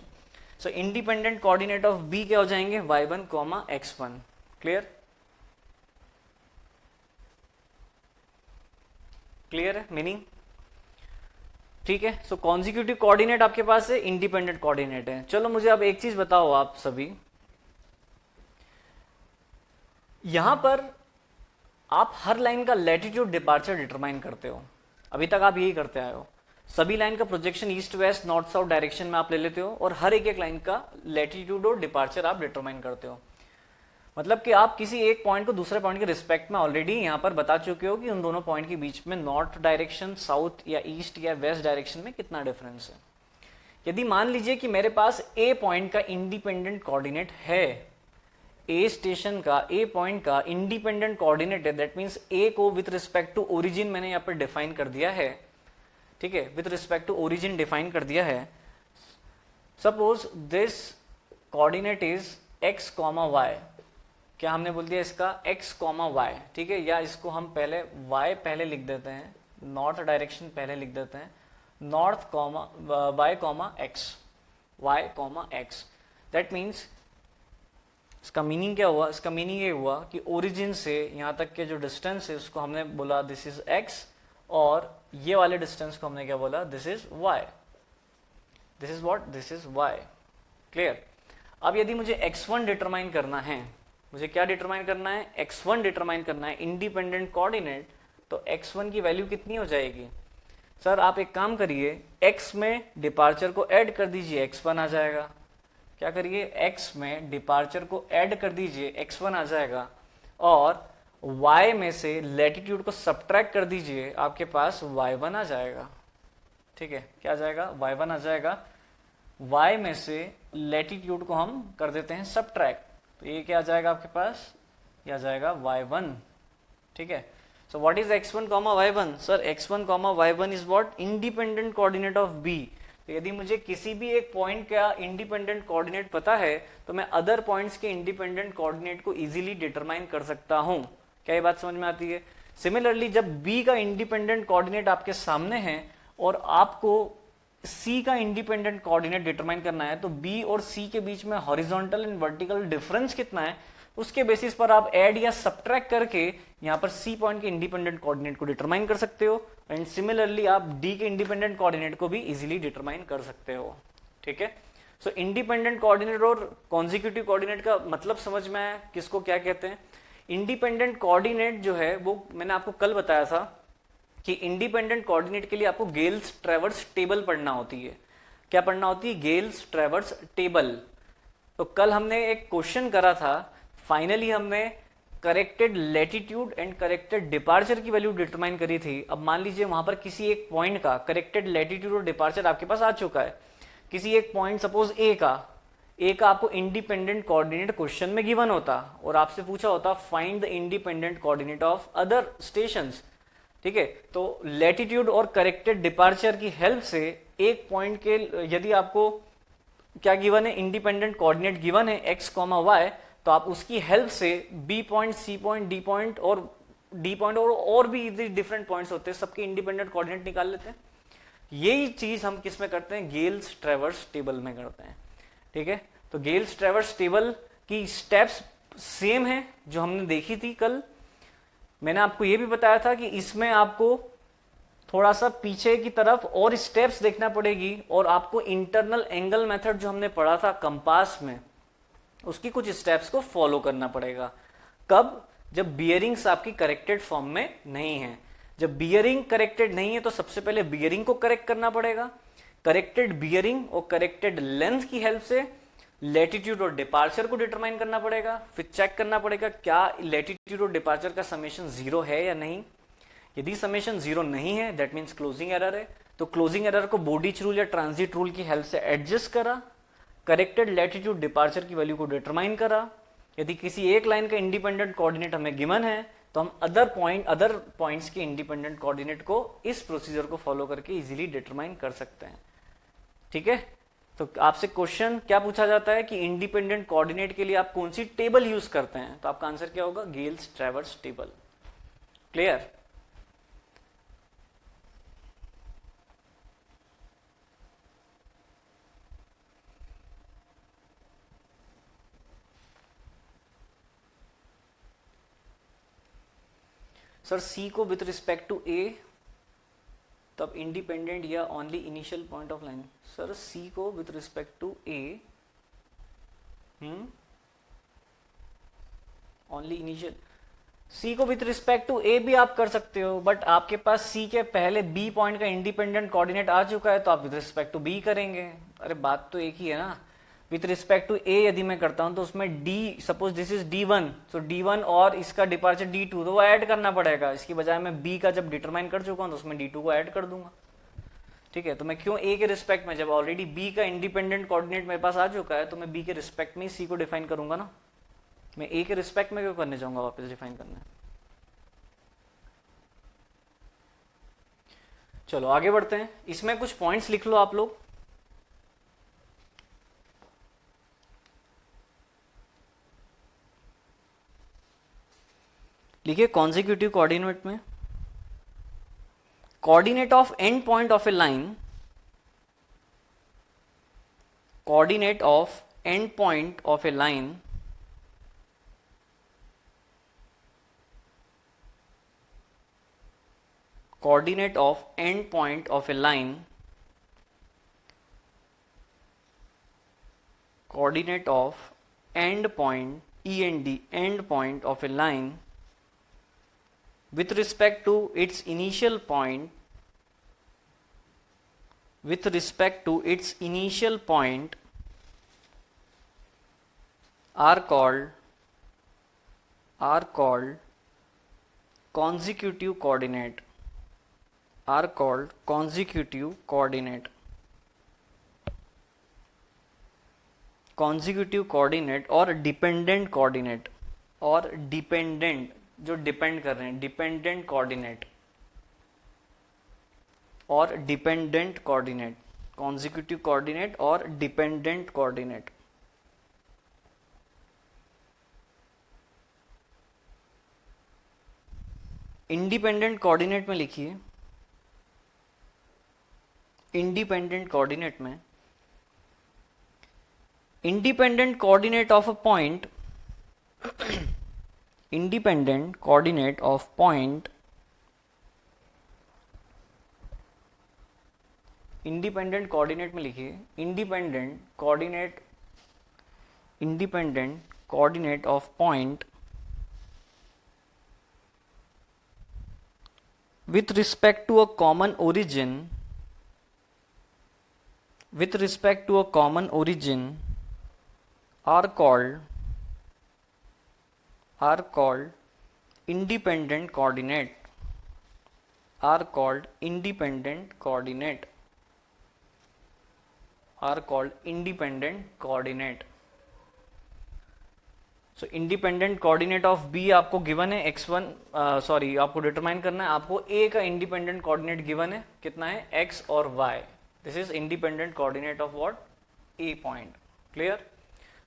So independent coordinate of b क्या हो जाएंगे, y1, x1। क्लियर है मीनिंग, ठीक है। सो कॉन्जिक्यूटिव कोऑर्डिनेट आपके पास है, इंडिपेंडेंट कोऑर्डिनेट है। चलो मुझे अब एक चीज बताओ आप सभी, यहां पर आप हर लाइन का लैटिट्यूड डिपार्चर डिटरमाइन करते हो, अभी तक आप यही करते आए हो, सभी लाइन का projection east west north south direction में आप ले लेते हो और हर एक लाइन का लैटिट्यूड और डिपार्चर आप डिटरमाइन करते हो। मतलब कि आप किसी एक पॉइंट को दूसरे पॉइंट के रिस्पेक्ट में ऑलरेडी यहां पर बता चुके हो कि उन दोनों पॉइंट के बीच में नॉर्थ डायरेक्शन, साउथ या ईस्ट या वेस्ट डायरेक्शन में कितना डिफरेंस है। यदि मान लीजिए कि मेरे पास ए पॉइंट का इंडिपेंडेंट कोऑर्डिनेट है, ए स्टेशन का, ए पॉइंट का इंडिपेंडेंट कोऑर्डिनेट है, दैट मींस ए को विथ रिस्पेक्ट टू ओरिजिन मैंने यहाँ पर डिफाइन कर दिया है, ठीक है, with respect to origin define कर दिया है। Suppose this coordinate is x, y, क्या हमने बोल दिया इसका x, y, ठीक है, या इसको हम पहले y पहले लिख देते हैं, नॉर्थ डायरेक्शन पहले लिख देते हैं, north y, x, that means इसका मीनिंग क्या हुआ, इसका मीनिंग ये हुआ कि ओरिजिन से यहां तक के जो डिस्टेंस है उसको हमने बोला दिस इज x, और ये वाले डिस्टेंस को हमने क्या बोला, this is y, this is what, this is y। Clear. अब यदि मुझे x1 डिटरमाइन करना है, मुझे क्या डिटरमाइन करना है, x1 डिटरमाइन करना है, इंडिपेंडेंट कोऑर्डिनेट, तो x1 की वैल्यू कितनी हो जाएगी, सर आप एक काम करिए, x में डिपार्चर को ऐड कर दीजिए, x1 आ जाएगा। क्या करिए, x में डिपार्चर को ऐड कर दीजिए, x1 आ जाएगा, और y में से लैटिट्यूड को सब्ट्रैक्ट कर दीजिए, आपके पास y1 आ जाएगा। ठीक है, क्या आ जाएगा, y1 आ जाएगा। y में से लैटिट्यूड को हम कर देते हैं सब्ट्रैक्ट, तो ये क्या आ जाएगा आपके पास, ये आ जाएगा y1। ठीक है, सो what is x1, y1, sir x1, y1 is what, independent coordinate of b। तो यदि मुझे किसी भी एक पॉइंट का इंडिपेंडेंट कोऑर्डिनेट पता है तो मैं अदर पॉइंट्स के इंडिपेंडेंट कोऑर्डिनेट को इजीली डिटरमाइन कर सकता हूं। क्या ये बात समझ में आती है। सिमिलरली जब b का इंडिपेंडेंट कोऑर्डिनेट आपके सामने है और आपको c का इंडिपेंडेंट कोऑर्डिनेट डिटरमाइन करना है, तो b और c के बीच में हॉरिजॉन्टल एंड वर्टिकल डिफरेंस कितना है, उसके बेसिस पर आप ऐड या सब्ट्रैक्ट करके यहां पर c पॉइंट के इंडिपेंडेंट कोऑर्डिनेट को डिटरमाइन कर सकते हो, एंड सिमिलरली आप d के इंडिपेंडेंट कोऑर्डिनेट को भी इजीली डिटरमाइन कर सकते हो। ठीक है, सो इंडिपेंडेंट कोऑर्डिनेट और कॉन्जिक्यूटिव कोऑर्डिनेट का मतलब समझ में आया, किसको क्या कहते हैं। इंडिपेंडेंट कोऑर्डिनेट जो है वो मैंने आपको कल बताया था कि इंडिपेंडेंट कोऑर्डिनेट के लिए आपको गेल्स ट्रैवर्स टेबल पढ़ना होती है। क्या पढ़ना होती है, गेल्स ट्रैवर्स टेबल। तो कल हमने एक क्वेश्चन करा था, फाइनली हमने corrected latitude and corrected departure की वैल्यू डिटरमाइन करी थी। अब मान लीजिए वहां पर किसी एक पॉइंट का करेक्टेड लेटीट्यूड और डिपार्चर आपके पास आ चुका है। किसी एक पॉइंट सपोज ए का आपको इंडिपेंडेंट कोऑर्डिनेट क्वेश्चन में गिवन होता और आपसे पूछा होता find the independent coordinate of other stations. ठीक है, तो लेटीट्यूड और करेक्टेड डिपार्चर की हेल्प से एक पॉइंट के यदि आपको क्या गिवन है, इंडिपेंडेंट कोऑर्डिनेट गिवन है x, y, तो आप उसकी हेल्प से B point, C point, D point और डी पॉइंट और भी डिफरेंट पॉइंट्स होते हैं, सबके इंडिपेंडेंट कोऑर्डिनेट निकाल लेते हैं। यही चीज हम किस में करते हैं, गेल्स ट्रेवर्स टेबल में करते हैं। ठीक है, तो गेल्स ट्रेवर्स टेबल की स्टेप्स सेम है जो हमने देखी थी कल। मैंने आपको यह भी बताया था कि इसमें आपको थोड़ा सा पीछे की तरफ और स्टेप्स देखना पड़ेगी और आपको इंटरनल एंगल मेथड जो हमने पढ़ा था कंपास में, उसकी कुछ स्टेप्स को फॉलो करना पड़ेगा। कब? जब बियरिंग्स आपकी करेक्टेड फॉर्म में नहीं है। जब बियरिंग करेक्टेड नहीं है तो सबसे पहले बियरिंग को करेक्ट करना पड़ेगा। करेक्टेड बियरिंग और करेक्टेड लेंथ की हेल्प से लेटीट्यूड और डिपार्चर को डिटरमाइन करना पड़ेगा। फिर चेक करना पड़ेगा क्या लेटीट्यूड और डिपार्चर का समेशन 0 है या नहीं। यदि समेशन 0 नहीं है दैट मीन्स क्लोजिंग एरर है, तो क्लोजिंग एरर को बोडिच रूल या ट्रांजिट रूल की हेल्प से एडजस्ट करा, करेक्टेड लेटीट्यूड डिपार्चर की वैल्यू को डिटरमाइन करा। यदि किसी एक लाइन का इंडिपेंडेंट कोऑर्डिनेट हमें गिवन है तो हम अदर पॉइंट्स के इंडिपेंडेंट कोऑर्डिनेट को इस प्रोसीजर को फॉलो करके इजीली डिटरमाइन कर सकते हैं। ठीक है, तो आपसे क्वेश्चन क्या पूछा जाता है कि इंडिपेंडेंट कोऑर्डिनेट के लिए आप कौन सी टेबल यूज करते हैं, तो आपका आंसर क्या होगा, gale's traverse table. Clear? Sir C को विथ रिस्पेक्ट टू ए तब इंडिपेंडेंट या only initial point of line. Sir C को with respect to A only initial, C को विथ रिस्पेक्ट टू ए भी आप कर सकते हो, बट आपके पास सी के पहले बी पॉइंट का इंडिपेंडेंट कोऑर्डिनेट आ चुका है तो आप विथ रिस्पेक्ट टू बी करेंगे। अरे बात तो एक ही है ना। विथ रिस्पेक्ट टू ए यदि मैं करता हूं तो उसमें D, suppose this is D1, तो D1 और इसका डिपार्चर D2, तो वो ऐड करना पड़ेगा। इसकी बजाय मैं बी का जब डिटरमाइन कर चुका हूं तो उसमें D2 को ऐड कर दूंगा। ठीक है, तो मैं क्यों ए के रिस्पेक्ट में, जब ऑलरेडी बी का इंडिपेंडेंट कोऑर्डिनेट मेरे पास आ चुका है तो मैं बी के रिस्पेक्ट में सी को डिफाइन करूंगा ना। मैं ए के रिस्पेक्ट में क्यों करने जाऊंगा वापस डिफाइन करना। चलो आगे बढ़ते हैं, इसमें कुछ पॉइंट्स लिख लो आप लोग। लिखिए कॉन्जिक्यूटिव कोऑर्डिनेट में coordinate of and point of A line, coordinate of and point of A line coordinate of end point of a line, coordinate of end point end point of a line with respect to its initial point, with respect to its initial point are called consecutive coordinate, are called consecutive coordinate। consecutive coordinate और dependent coordinate, और dependent जो depend कर रहे हैं, dependent coordinate और dependent coordinate, consecutive coordinate और dependent coordinate. Independent coordinate में लिखिए, इंडिपेंडेंट कोऑर्डिनेट में independent coordinate of a point, independent coordinate of point, independent coordinate में लिखिए independent coordinate of point with respect to a common origin, with respect to a common origin are are called independent coordinate, are called independent coordinate, are called independent coordinate. So independent coordinate of B आपको given है x1, sorry आपको determine करना है, आपको ए का independent coordinate given है, कितना है x और y. This is independent coordinate of what, A point. Clear?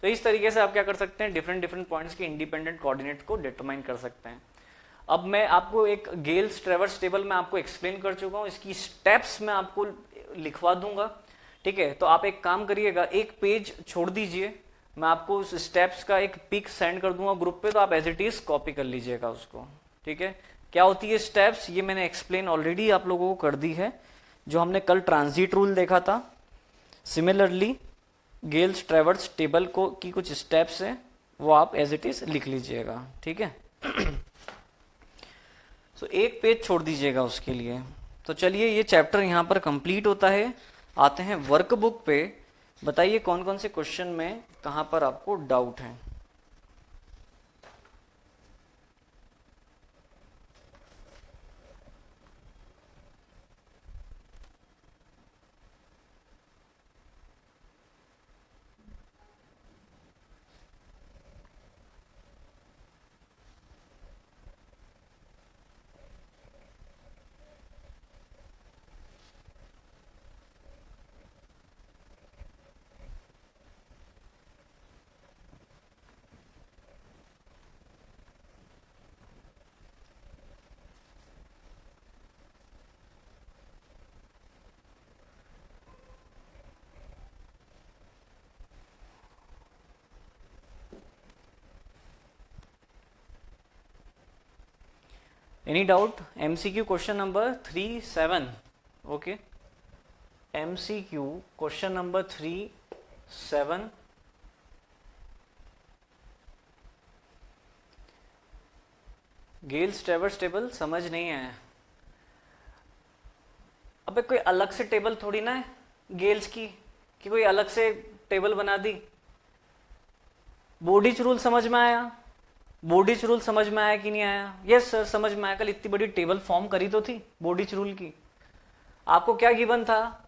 तो इस तरीके से आप क्या कर सकते हैं, डिफरेंट पॉइंट्स के इंडिपेंडेंट कोऑर्डिनेट को डिटरमाइन कर सकते हैं. अब मैं आपको एक गेल्स ट्रेवर्स टेबल में आपको एक्सप्लेन कर चुका हूं, इसकी स्टेप्स मैं आपको लिखवा दूंगा. ठीक है, तो आप एक काम करिएगा, एक पेज छोड़ दीजिए, मैं आपको उस स्टेप्स का एक पिक सेंड कर दूंगा ग्रुप पे, तो आप एज इट इज कॉपी कर लीजिएगा उसको. ठीक है, क्या होती है स्टेप्स, ये मैंने एक्सप्लेन ऑलरेडी आप लोगों को कर दी है, जो हमने कल ट्रांजिट रूल देखा था. सिमिलरली गेल्स ट्रेवर्स टेबल को की कुछ स्टेप्स है, वो आप एज इट इज लिख लीजिएगा. ठीक है, सो एक पेज छोड़ दीजिएगा उसके लिए. तो चलिए ये चैप्टर यहां पर कंप्लीट होता है. आते हैं वर्कबुक पे. बताइए कौन कौन से क्वेश्चन में कहां पर आपको डाउट है. Any doubt? MCQ question number 37. Okay. MCQ question number 37. Gales traverse table समझ नहीं आया. अबे कोई अलग से टेबल थोड़ी ना है गेल्स की, कि कोई अलग से टेबल बना दी. बोर्डिच रूल समझ में आया? बोर्डिच रूल समझ में आया कि नहीं आया? यस सर समझ में आया. कल इतनी बड़ी टेबल फॉर्म करी तो थी बोर्डिच रूल की. आपको क्या गिवन था,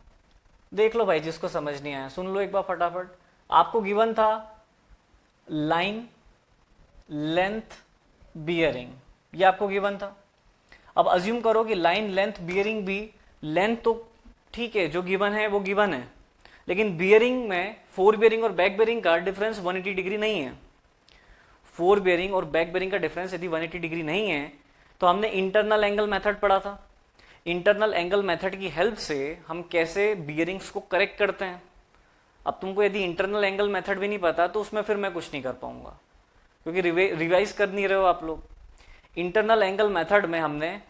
देख लो भाई, जिसको समझ नहीं आया सुन लो एक बार फटाफट. आपको गिवन था लाइन, लेंथ, बियरिंग, ये आपको गिवन था. अब अज्यूम करो कि लाइन, लेंथ, बियरिंग भी, लेंथ तो ठीक है जो गिवन है वो गिवन है, लेकिन बियरिंग में फोर बियरिंग और बैक बियरिंग का डिफरेंस 180 डिग्री नहीं है. फोर बियरिंग और बैक बियरिंग का डिफरेंस यदि 180 डिग्री नहीं है तो हमने इंटरनल एंगल मेथड पढ़ा था. इंटरनल एंगल मेथड की हेल्प से हम कैसे बियरिंग्स को करेक्ट करते हैं. अब तुमको यदि इंटरनल एंगल मेथड भी नहीं पता तो उसमें फिर मैं कुछ नहीं कर पाऊंगा, क्योंकि रिवाइज कर नहीं रहे हो आप लोग. इंटरनल एंगल मेथड में हमने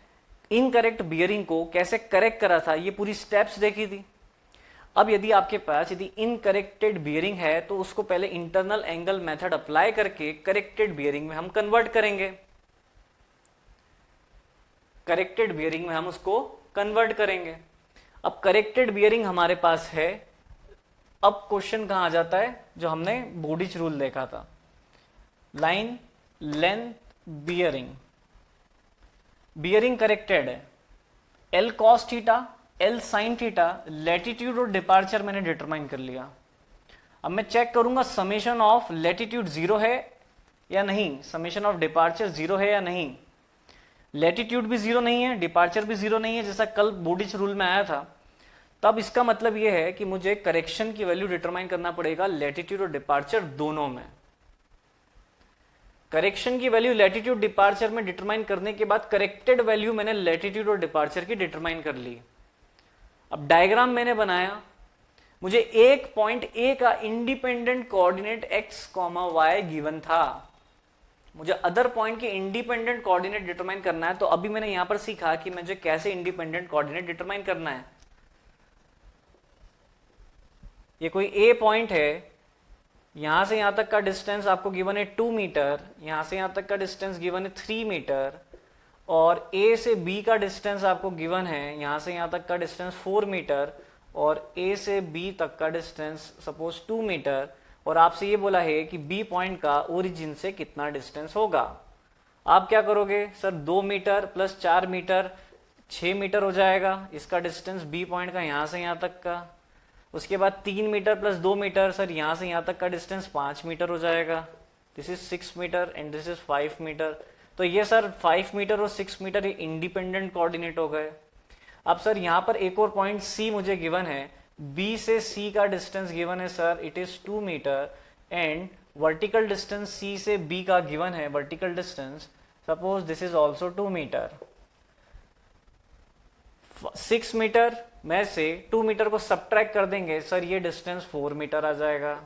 इनकरेक्ट बियरिंग को कैसे करेक्ट करा था, ये पूरी स्टेप्स देखी थी. अब यदि आपके पास यदि इनकरेक्टेड बियरिंग है तो उसको पहले इंटरनल एंगल मेथड अप्लाई करके करेक्टेड बियरिंग में हम कन्वर्ट करेंगे. करेक्टेड बियरिंग में हम उसको कन्वर्ट करेंगे. अब करेक्टेड बियरिंग हमारे पास है. अब क्वेश्चन कहां आ जाता है, जो हमने बोर्डिच रूल देखा था, line, length, bearing. Bearing corrected है, L cos theta, L sine theta, latitude और डिपार्चर मैंने डिटरमाइन कर लिया. अब मैं चेक करूंगा समेशन ऑफ लैटिट्यूड 0 है या नहीं, समेशन ऑफ डिपार्चर 0 है या नहीं. लैटिट्यूड भी 0 नहीं है, डिपार्चर भी 0 नहीं है, जैसा कल बोर्डिच रूल में आया था. तब इसका मतलब यह है कि मुझे करेक्शन की वैल्यू डिटरमाइन करना पड़ेगा लैटिट्यूड और डिपार्चर दोनों में. करेक्शन की वैल्यू लैटिट्यूड डिपार्चर में डिटरमाइन करने के बाद करेक्टेड वैल्यू मैंने लैटिट्यूड और डिपार्चर की डिटरमाइन कर ली. अब डायग्राम मैंने बनाया, मुझे एक पॉइंट ए का independent coordinate x, y given था. मुझे अदर पॉइंट के इंडिपेंडेंट कोऑर्डिनेट डिटरमाइन करना है. तो अभी मैंने यहां पर सीखा कि मुझे कैसे इंडिपेंडेंट कोऑर्डिनेट डिटरमाइन करना है. ये कोई ए पॉइंट है, यहां से यहां तक का डिस्टेंस आपको गिवन है 2 मीटर, यहां से यहां तक का डिस्टेंस गिवन है 3 मीटर, और ए से बी का डिस्टेंस आपको गिवन है, यहां से यहां तक का डिस्टेंस 4 मीटर, और ए से बी तक का डिस्टेंस सपोज 2 मीटर, और आपसे ये बोला है कि बी पॉइंट का ओरिजिन से कितना डिस्टेंस होगा। आप क्या करोगे sir, 2 metre plus 4 metre 6 metre हो जाएगा इसका डिस्टेंस बी पॉइंट का यहां से यहां तक का। उसके बाद 3 मीटर प्लस 2 मीटर सर यहां से यहां तक का डिस्टेंस 5 मीटर हो जाएगा। This is 6 metre and this is 5 metre. तो ये सर 5 मीटर और 6 मीटर ये इंडिपेंडेंट कोऑर्डिनेट हो गए। अब सर यहां पर एक और पॉइंट सी मुझे गिवन है, बी से सी का डिस्टेंस गिवन है sir it is 2 metre and vertical distance C से बी का गिवन है, vertical distance suppose this is also 2 metre. 6 metre में से 2 मीटर को सब्ट्रैक्ट कर देंगे सर ये डिस्टेंस 4 मीटर आ जाएगा।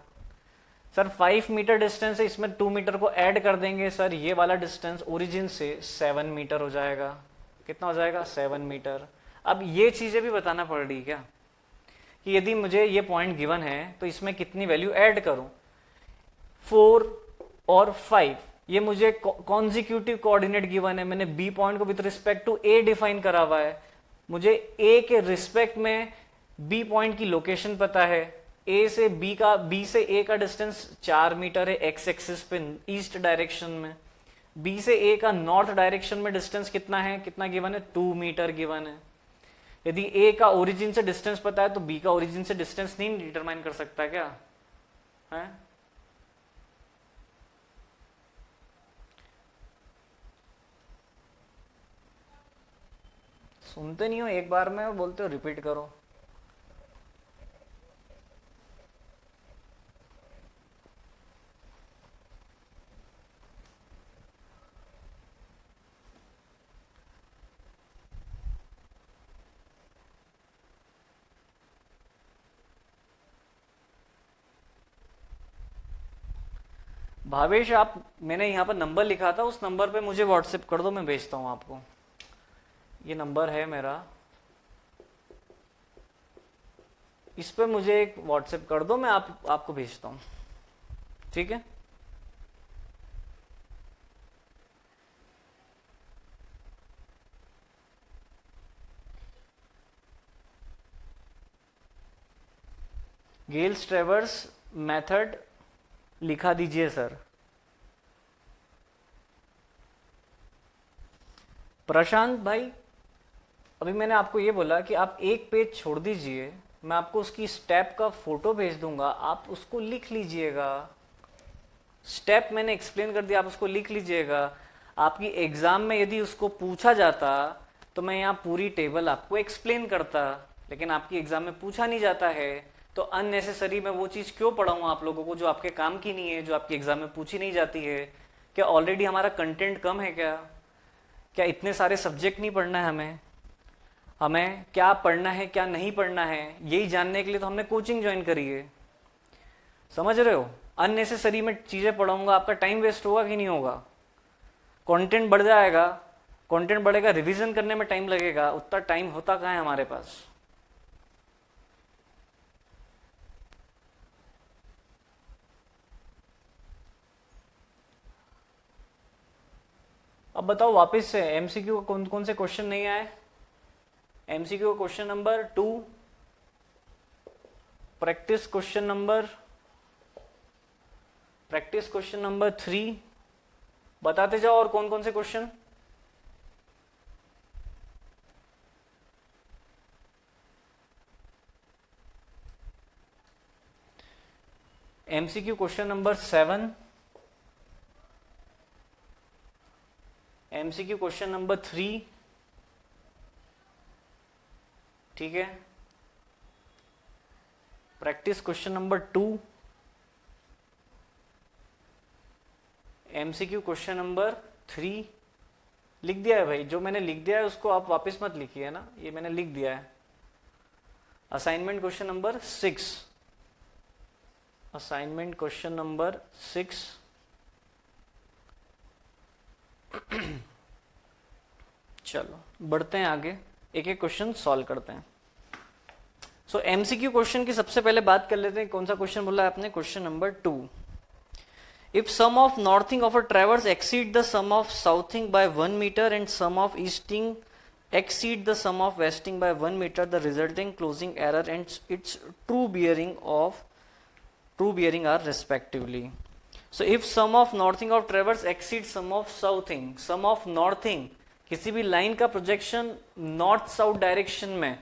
सर 5 मीटर डिस्टेंस है, इसमें 2 मीटर को ऐड कर देंगे सर ये वाला डिस्टेंस ओरिजिन से 7 मीटर हो जाएगा। कितना हो जाएगा, 7 मीटर। अब ये चीजें भी बताना पड़ रही क्या कि यदि मुझे ये पॉइंट गिवन है तो इसमें कितनी वैल्यू ऐड करूं। 4 और 5 ये मुझे कॉन्जिक्यूटिव कोऑर्डिनेट गिवन है, मैंने बी पॉइंट को with respect to A define करा हुआ है, मुझे ए के रिस्पेक्ट में बी पॉइंट की लोकेशन पता है। ए से बी का, बी से ए का डिस्टेंस 4 मीटर है एक्स एक्सिस पे ईस्ट डायरेक्शन में। बी से ए का नॉर्थ डायरेक्शन में डिस्टेंस कितना है, कितना गिवन है, 2 मीटर गिवन है। यदि ए का ओरिजिन से डिस्टेंस पता है तो बी का ओरिजिन से डिस्टेंस नहीं डिटरमाइन कर सकता क्या है? सुनते नहीं हो, एक बार में बोलते हो रिपीट करो। भावेश आप, मैंने यहाँ पर नंबर लिखा था, उस नंबर पे मुझे व्हाट्सएप कर दो, मैं भेजता हूँ आपको। ये नंबर है मेरा, इस पे मुझे एक व्हाट्सएप कर दो, मैं आपको भेजता हूँ, ठीक है? गेल्स ट्रेवर्स मेथड लिखा दीजिए सर। प्रशांत भाई, अभी मैंने आपको ये बोला कि आप एक पेज छोड़ दीजिए, मैं आपको उसकी स्टेप का फोटो भेज दूंगा, आप उसको लिख लीजिएगा। स्टेप मैंने एक्सप्लेन कर दिया, आप उसको लिख लीजिएगा। आपकी एग्जाम में यदि उसको पूछा जाता तो मैं यहाँ पूरी टेबल आपको एक्सप्लेन करता, लेकिन आपकी एग्जाम में पूछा नहीं जाता है, तो अननेसेसरी मैं वो चीज क्यों पढ़ाऊँ आप लोगों को जो आपके काम की नहीं है, जो आपकी एग्जाम में पूछी नहीं जाती है। क्या ऑलरेडी हमारा कंटेंट कम है क्या इतने सारे सब्जेक्ट नहीं पढ़ना है हमें क्या पढ़ना है क्या नहीं पढ़ना है, यही जानने के लिए तो हमने कोचिंग ज्वाइन करी है। समझ रहे हो? अननेसेसरी में चीजें पढ़ाऊंगा, आपका टाइम वेस्ट होगा कि नहीं होगा? कंटेंट बढ़ जाएगा, कंटेंट बढ़ेगा, रिवीजन करने में टाइम लगेगा, उतना टाइम होता कहाँ है हमारे पास। अब बताओ वापस से एमसीक्यू कौन कौन से क्वेश्चन नहीं आए। MCQ question number 2, practice question number 3, बताते जाओ और कौन कौन से question. MCQ question number 7, MCQ question number 3, ठीक है। Practice question number 2, MCQ question number 3 लिख दिया है भाई, जो मैंने लिख दिया है उसको आप वापस मत लिखिए ना, ये मैंने लिख दिया है। Assignment question number 6, assignment question number 6, चलो बढ़ते हैं आगे, एक एक क्वेश्चन सॉल्व करते हैं। सो एमसीक्यू क्वेश्चन की सबसे पहले बात कर लेते हैं। कौन सा क्वेश्चन बोला है आपने? Question number 2, if sum of northing of a traverse exceed the sum of southing by 1 metre and sum of easting exceed the sum of westing by 1 meter, the resulting closing error and its true bearing of true bearing are respectively. So if sum of northing of traverse exceeds sum of southing, sum of northing किसी भी line का projection north south direction में,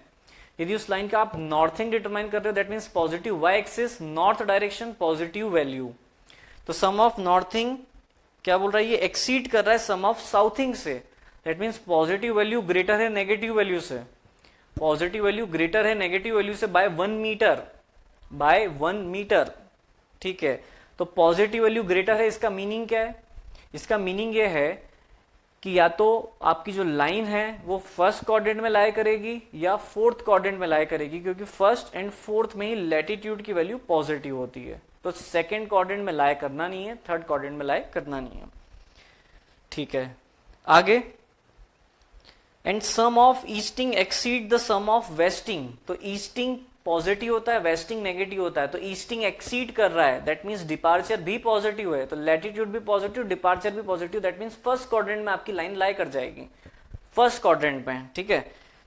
यदि उस line का आप northing determine कर रहे हो, that means positive Y axis north direction positive value, तो सम ऑफ नॉर्थिंग क्या बोल रहा है, ये एक्सीड कर रहा है सम ऑफ साउथिंग से, that means positive value greater है नेगेटिव वैल्यू से, पॉजिटिव वैल्यू ग्रेटर है नेगेटिव वैल्यू से बाय 1 मीटर, बाय 1 मीटर, ठीक है। तो पॉजिटिव वैल्यू ग्रेटर है, इसका मीनिंग क्या है, इसका मीनिंग ये है कि या तो आपकी जो लाइन है वो फर्स्ट क्वाड्रेंट में लाया करेगी या फोर्थ क्वाड्रेंट में लाया करेगी, क्योंकि फर्स्ट एंड फोर्थ में ही लैटिट्यूड की वैल्यू पॉजिटिव होती है, तो सेकंड क्वाड्रेंट में लाया करना नहीं है, थर्ड क्वाड्रेंट में लाया करना नहीं है, ठीक है। आगे, and sum of easting exceed the sum of westing, तो ईस्टिंग पॉजिटिव होता है, वेस्टिंग नेगेटिव होता है, तो ईस्टिंग एक्सीड कर रहा है, दैट मींस डिपार्चर भी पॉजिटिव है, तो लैटिट्यूड भी पॉजिटिव, डिपार्चर भी positive, that means first quadrant में आपकी लाइन लाई कर जाएगी, फर्स्ट क्वाड्रेंट में, ठीक है।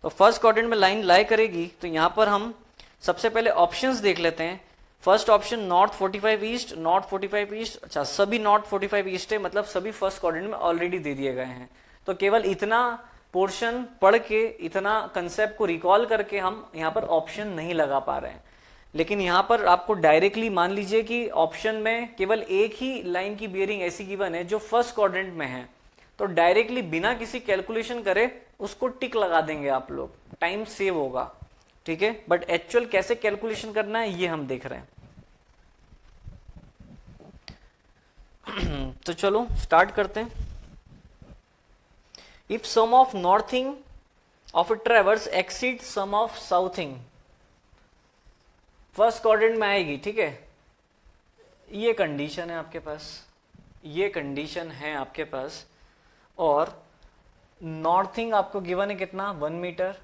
तो फर्स्ट क्वाड्रेंट में लाइन लाई करेगी, तो यहां पर हम सबसे पहले ऑप्शंस देख लेते हैं। First option north 45 east, north 45 east, अच्छा सभी नॉर्थ 45 ईस्ट है, मतलब सभी फर्स्ट क्वाड्रेंट में ऑलरेडी दे दिए गए हैं, तो केवल इतना पोर्शन पढ़ के, इतना कंसेप्ट को रिकॉल करके हम यहाँ पर ऑप्शन नहीं लगा पा रहे हैं। लेकिन यहाँ पर आपको डायरेक्टली मान लीजिए कि ऑप्शन में केवल एक ही लाइन की बियरिंग ऐसी गिवन है जो फर्स्ट क्वाड्रेंट में है, तो डायरेक्टली बिना किसी कैलकुलेशन करे उसको टिक लगा देंगे आप लोग, टाइम सेव होगा, ठीक है। बट एक्चुअल कैसे कैलकुलेशन करना है ये हम देख रहे हैं। तो चलो स्टार्ट करते हैं। If sum of northing of a traverse exceeds sum of southing, first quadrant में आएगी, ठीक है। ये कंडीशन है आपके पास, ये कंडीशन है आपके पास, और नॉर्थिंग आपको गिवन है कितना, 1 मीटर,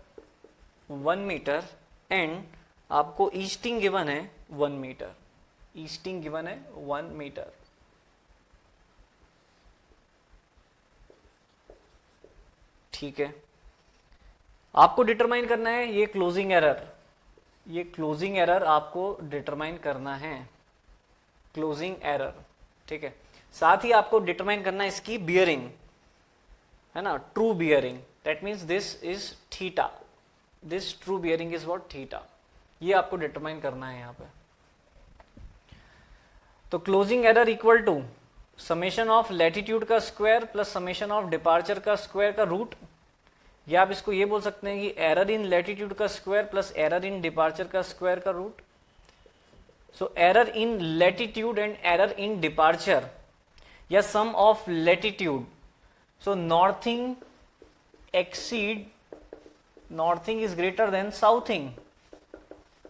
1 मीटर, एंड आपको ईस्टिंग गिवन है 1 मीटर, ईस्टिंग गिवन है 1 मीटर, ठीक है। आपको डिटरमाइन करना है ये क्लोजिंग एरर, ये क्लोजिंग एरर आपको डिटरमाइन करना है, क्लोजिंग एरर, ठीक है। साथ ही आपको डिटरमाइन करना है इसकी बियरिंग, है ना, true bearing, that means this is theta, this true bearing is what, theta, ये आपको डिटरमाइन करना है यहाँ पे। तो closing error equal to summation of latitude का square plus summation of departure का स्क्वायर का रूट, या आप इसको ये बोल सकते हैं कि एरर इन लैटिट्यूड का square plus error in departure का स्क्वायर का root. So error in latitude and error in departure या sum of latitude, so northing exceed, northing is greater than southing,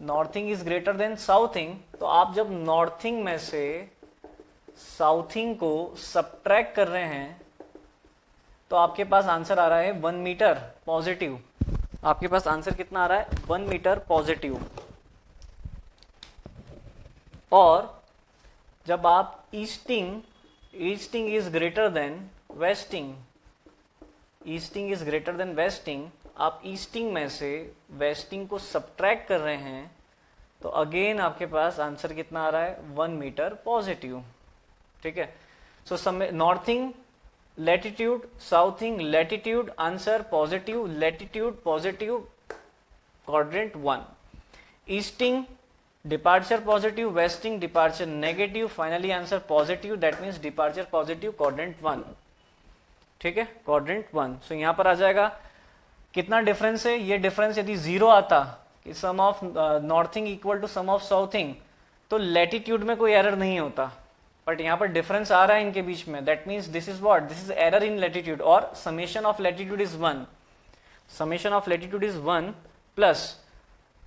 northing is greater than southing, तो आप जब northing में से southing को subtract कर रहे हैं तो आपके पास आंसर आ रहा है 1 मीटर पॉजिटिव, आपके पास आंसर कितना आ रहा है, 1 मीटर पॉजिटिव। और जब आप easting, easting is greater then wasting, easting is greater then wasting, आप ईस्टिंग में से वेस्टिंग को सबट्रैक्ट कर रहे हैं, तो अगेन आपके पास आंसर कितना आ रहा है, 1 मीटर पॉजिटिव, ठीक है। So northing latitude, southing latitude, answer positive, latitude positive, quadrant 1, easting departure positive, westing departure negative, finally answer positive, that means departure positive, quadrant 1, ठीक है, क्वाड्रेंट 1। सो यहां पर आ जाएगा कितना डिफरेंस है, ये डिफरेंस यदि 0 आता कि sum of northing equal to sum of southing, तो लैटिट्यूड में कोई एरर नहीं होता, बट यहाँ पर डिफरेंस आ रहा है इनके बीच में, that means this is what, this is error in latitude, और summation of latitude is 1, summation of latitude is 1 plus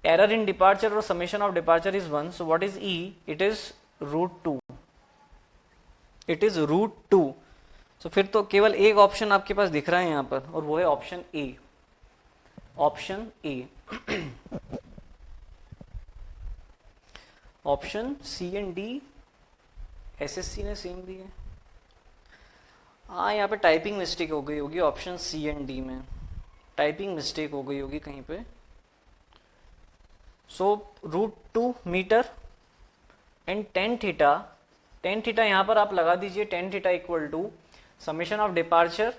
error in departure और summation of departure is 1, so what is E, it is √2, it is √2। So फिर तो केवल एक option आपके पास दिख रहा है यहाँ पर, और वो है option A, option A. Option C and D SSC ने सेम दी है, हाँ यहाँ पे टाइपिंग मिस्टेक हो गई होगी, ऑप्शन सी एंड डी में टाइपिंग मिस्टेक हो गई होगी कहीं पे। So √2 metre and tan theta यहाँ पर आप लगा दीजिए, tan theta equal to summation of departure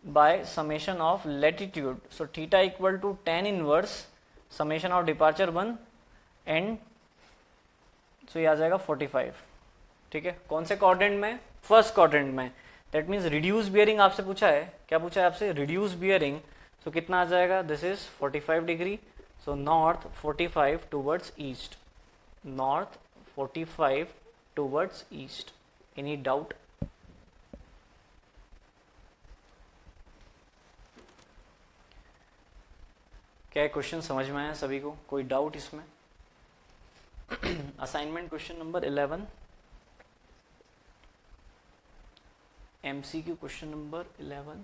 by summation of latitude. So theta equal to tan inverse summation of departure 1 and so ये आ जाएगा 45. ठीक है, कौन से क्वाड्रेंट में? फर्स्ट क्वाड्रेंट में. दैट मीन्स रिड्यूस बियरिंग आपसे पूछा है. क्या पूछा है आपसे? Reduce bearing. सो कितना आ जाएगा? This is 45 degree. So north 45 towards east. North 45 towards east. Any doubt? क्या क्वेश्चन समझ में आया सभी को? कोई डाउट इसमें? Assignment question number 11, MCQ question number 11,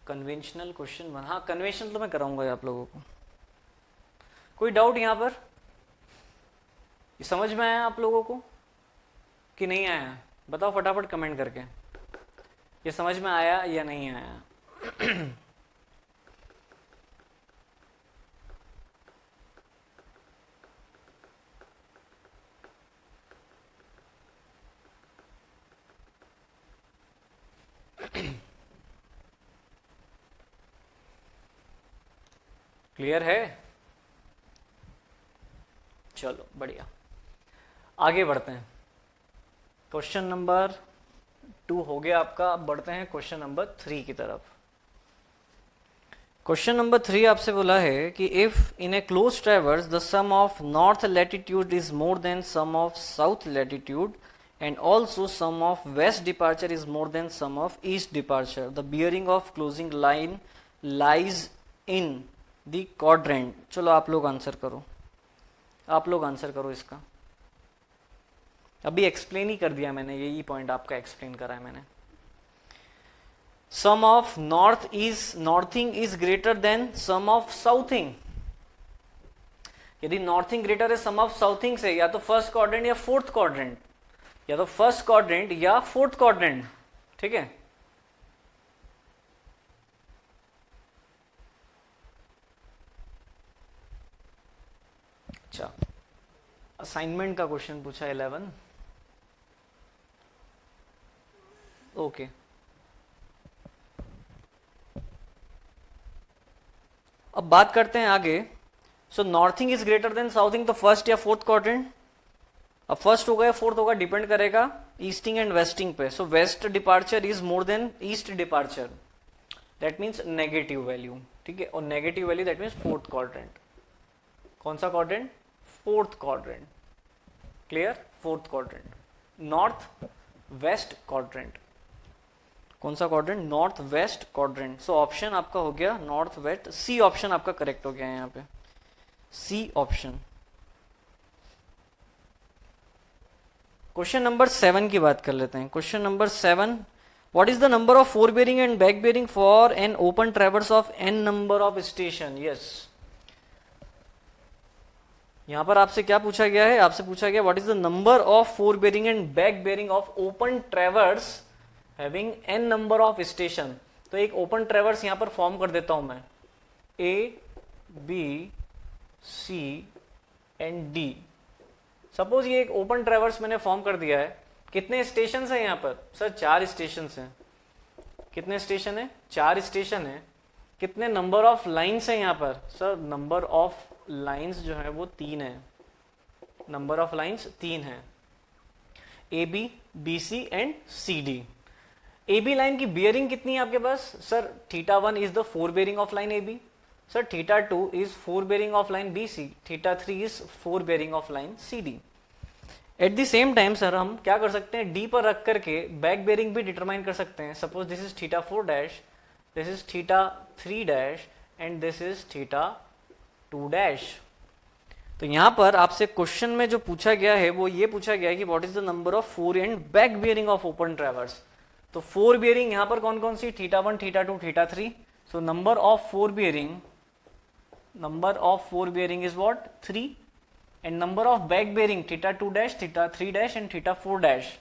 conventional question 1. हाँ, कन्वेंशनल तो मैं कराऊंगा आप लोगों को. कोई डाउट यहाँ पर? ये समझ में आया आप लोगों को कि नहीं आया? बताओ फटाफट कमेंट करके, ये समझ में आया या नहीं आया? क्लियर है? चलो बढ़िया, आगे बढ़ते हैं. क्वेश्चन नंबर 2 हो गया आपका. अब बढ़ते हैं क्वेश्चन नंबर 3 की तरफ. क्वेश्चन नंबर 3 आपसे बोला है कि if in a close traverse the sum of north latitude is more than sum of south latitude and also sum of west departure is more than sum of east departure, the bearing of closing line lies in the quadrant. चलो आप लोग answer करो, आप लोग answer करो इसका. अभी explain ही कर दिया मैंने, यही पॉइंट आपका एक्सप्लेन करा है मैंने. Sum of northing is greater than sum of southing. यदि नॉर्थिंग ग्रेटर है सम ऑफ साउथिंग से, या तो फर्स्ट क्वाड्रेंट या फोर्थ क्वाड्रेंट, या तो फर्स्ट क्वाड्रेंट या फोर्थ क्वाड्रेंट. ठीक है, अच्छा असाइनमेंट का क्वेश्चन पूछा 11. ओके, अब बात करते हैं आगे. So northing is greater than southing, तो फर्स्ट या फोर्थ क्वाड्रेंट. अब फर्स्ट होगा या फोर्थ होगा, डिपेंड करेगा ईस्टिंग एंड वेस्टिंग पे. So west departure is more than east departure, that means negative value. ठीक है, और negative value that means fourth quadrant. कौन सा quadrant? Fourth quadrant. Clear? Fourth quadrant, north west quadrant. कौन सा quadrant? North west quadrant. So option आपका हो गया नॉर्थ वेस्ट. सी ऑप्शन आपका करेक्ट हो गया यहाँ पे, सी ऑप्शन. क्वेश्चन नंबर 7 की बात कर लेते हैं. Question number 7, what is the number of fore bearing and back bearing for an open traverse of N number of station. Yes, यहां पर आपसे क्या पूछा गया है? आपसे पूछा गया what is the number of fore bearing and back bearing of open traverse having N number of station. तो एक ओपन ट्रैवर्स यहां पर फॉर्म कर देता हूं मैं, A B C and D. Suppose ये एक ओपन ट्रैवर्स मैंने फॉर्म कर दिया है. कितने स्टेशन हैं यहाँ पर? सर 4 स्टेशन हैं. कितने स्टेशन है? 4 स्टेशन है. कितने नंबर ऑफ लाइन्स हैं यहाँ पर? सर नंबर ऑफ लाइन्स जो है वो 3 है. नंबर ऑफ लाइन्स 3 है, A B, B C and C D. A B line की बियरिंग कितनी है आपके पास? Sir θ1 is the fore bearing of line A B. Sir θ2 is fore bearing of line B C. θ3 is fore bearing of line C D. At the same time sir हम क्या कर सकते हैं? डी पर रख करके बैक बेरिंग भी determine कर सकते हैं. Suppose this is θ4 dash, this is θ3 dash and this is θ2 dash. तो यहां पर आपसे क्वेश्चन में जो पूछा गया है वो ये पूछा गया है कि what is the number of fore and back bearing of open traverse. तो फोर बेरिंग यहां पर कौन कौन सी? θ1, θ2, θ3. So number of fore bearing, number of four bearing is what? 3. and number of back bearing θ2 dash, θ3 dash and θ4 dash.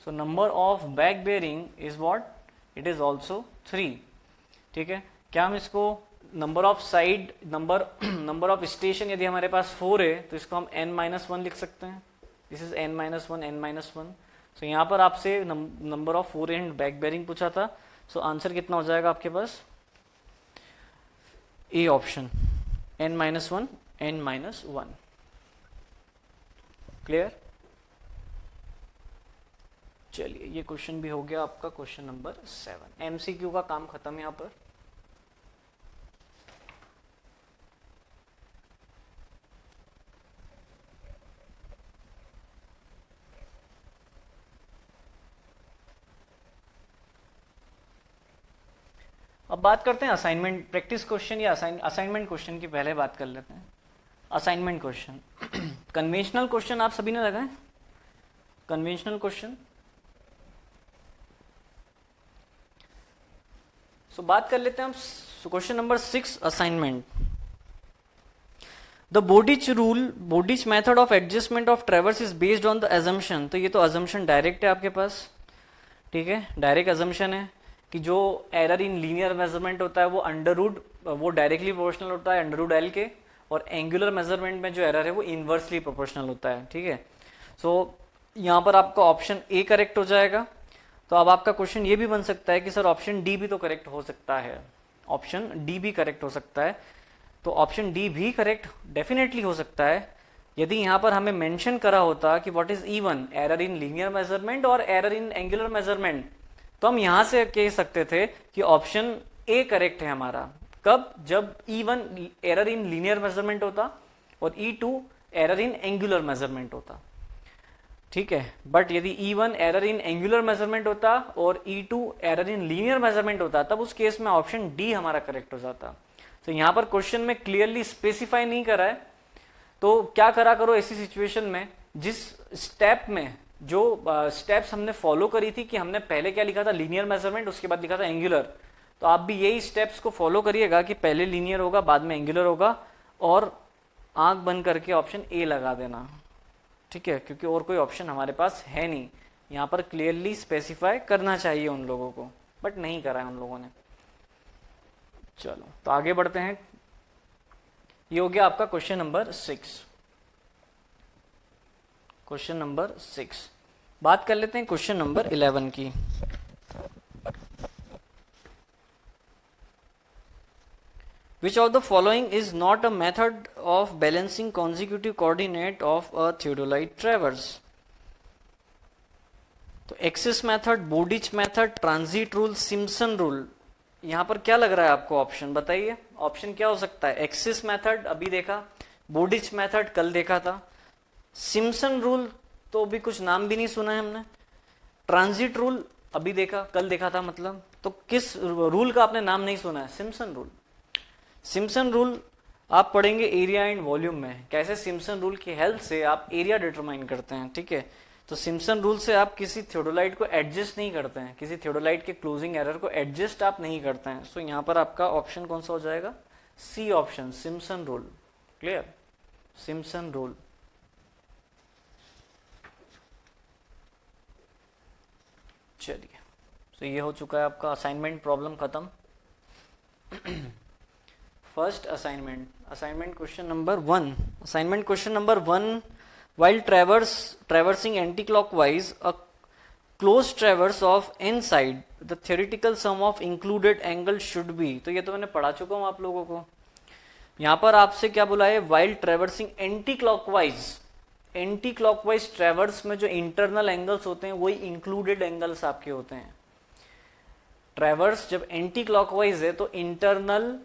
so number of back bearing is what? it is also 3. ठीक है, क्या हम इसको number of side, number of station यदि हमारे पास 4 है तो इसको हम n-1 लिख सकते हैं. This is n-1 n-1. सो यहाँ पर आपसे number of fore and back bearing पूछा था. सो आंसर कितना हो जाएगा आपके पास? A option, n-1 n-1. Clear? चलिए ये क्वेश्चन भी हो गया आपका. क्वेश्चन नंबर 7 एमसीक्यू का काम खत्म है यहाँ पर. अब बात करते हैं असाइनमेंट प्रैक्टिस क्वेश्चन या असाइनमेंट क्वेश्चन की. पहले बात कर लेते हैं असाइनमेंट क्वेश्चन. कन्वेंशनल क्वेश्चन आप सभी ने लगाए. Conventional question. सो बात कर लेते हैं हम question number 6 assignment. The Bowditch rule, Bowditch method of adjustment of traverse is based on the assumption. तो ये तो अजम्पशन डायरेक्ट है आपके पास. ठीक है, डायरेक्ट अजम्पशन है कि जो एरर इन लीनियर मेजरमेंट होता है वो अंडर रूट, वो डायरेक्टली प्रोपोर्शनल होता है अंडर रूट एल के, और एंगुलर मेजरमेंट में जो एरर है वो इनवर्सली प्रोपोर्शनल होता है. ठीक है, सो यहाँ पर आपका ऑप्शन ए करेक्ट हो जाएगा. तो अब आपका क्वेश्चन ये भी बन सकता है कि सर ऑप्शन डी भी तो करेक्ट हो सकता है. ऑप्शन डी भी करेक्ट हो सकता है. तो ऑप्शन डी भी करेक्ट डेफिनेटली हो सकता है यदि यहाँ पर हमें मेंशन करा होता कि what is even error in linear measurement और एरर इन एंगुलर मेजरमेंट. तो हम यहां से कह सकते थे कि ऑप्शन ए करेक्ट है हमारा. कब? जब E1 error in linear measurement होता और E2 error in angular measurement होता. ठीक है, बट यदि E1 error in angular measurement होता और E2 error in linear measurement होता, तब उस केस में ऑप्शन डी हमारा करेक्ट हो जाता. तो यहां पर क्वेश्चन में क्लियरली स्पेसिफाई नहीं करा है. तो क्या करा करो ऐसी सिचुएशन में, जिस स्टेप में जो स्टेप्स हमने फॉलो करी थी कि हमने पहले क्या लिखा था, लीनियर मेजरमेंट, उसके बाद लिखा था एंगुलर. तो आप भी यही स्टेप्स को फॉलो करिएगा कि पहले लीनियर होगा बाद में एंगुलर होगा, और आंख बंद करके ऑप्शन ए लगा देना. ठीक है, क्योंकि और कोई ऑप्शन हमारे पास है नहीं. यहाँ पर क्लियरली स्पेसिफाई करना चाहिए उन लोगों को, बट नहीं करा है उन लोगों ने. चलो तो आगे बढ़ते हैं. ये हो गया आपका क्वेश्चन नंबर 6. Question number 6. बात कर लेते हैं क्वेश्चन नंबर 11 की. Which of the following is not a method of balancing consecutive coordinate of a theodolite traverse? तो axis method, Bowditch method, transit rule, Simpson rule. यहां पर क्या लग रहा है आपको ऑप्शन? बताइए ऑप्शन क्या हो सकता है. एक्सिस मेथड अभी देखा, बोडिच मेथड कल देखा था, सिम्पसन रूल तो अभी कुछ नाम भी नहीं सुना है हमने, ट्रांजिट रूल अभी देखा, कल देखा था मतलब. तो किस रूल का आपने नाम नहीं सुना है? Simpson rule. सिम्पसन रूल आप पढ़ेंगे एरिया एंड वॉल्यूम में, कैसे सिम्पसन रूल की हेल्प से आप एरिया डिटरमाइन करते हैं. ठीक है, तो सिम्पसन रूल से आप किसी थियोडोलाइट को एडजस्ट नहीं करते हैं, किसी थियोडोलाइट के क्लोजिंग एरर को एडजस्ट आप नहीं करते हैं. सो यहाँ पर आपका ऑप्शन कौन सा हो जाएगा? C option, Simpson rule. Clear? Simpson rule. चलिए, तो ये हो चुका है आपका असाइनमेंट प्रॉब्लम खत्म. First assignment, assignment question number 1. Assignment question number 1. while traversing anti-clockwise a closed traverse of n side, the theoretical sum of included angle should be. तो ये तो मैंने पढ़ा चुका हूं आप लोगों को. यहां पर आपसे क्या बोला है? while traversing anti-clockwise, एंटी-क्लॉकवाइज ट्रेवर्स में जो इंटरनल एंगल्स होते हैं वही इंक्लूडेड एंगल्स आपके होते हैं. ट्रेवर्स जब एंटी क्लॉकवाइज है तो इंटरनल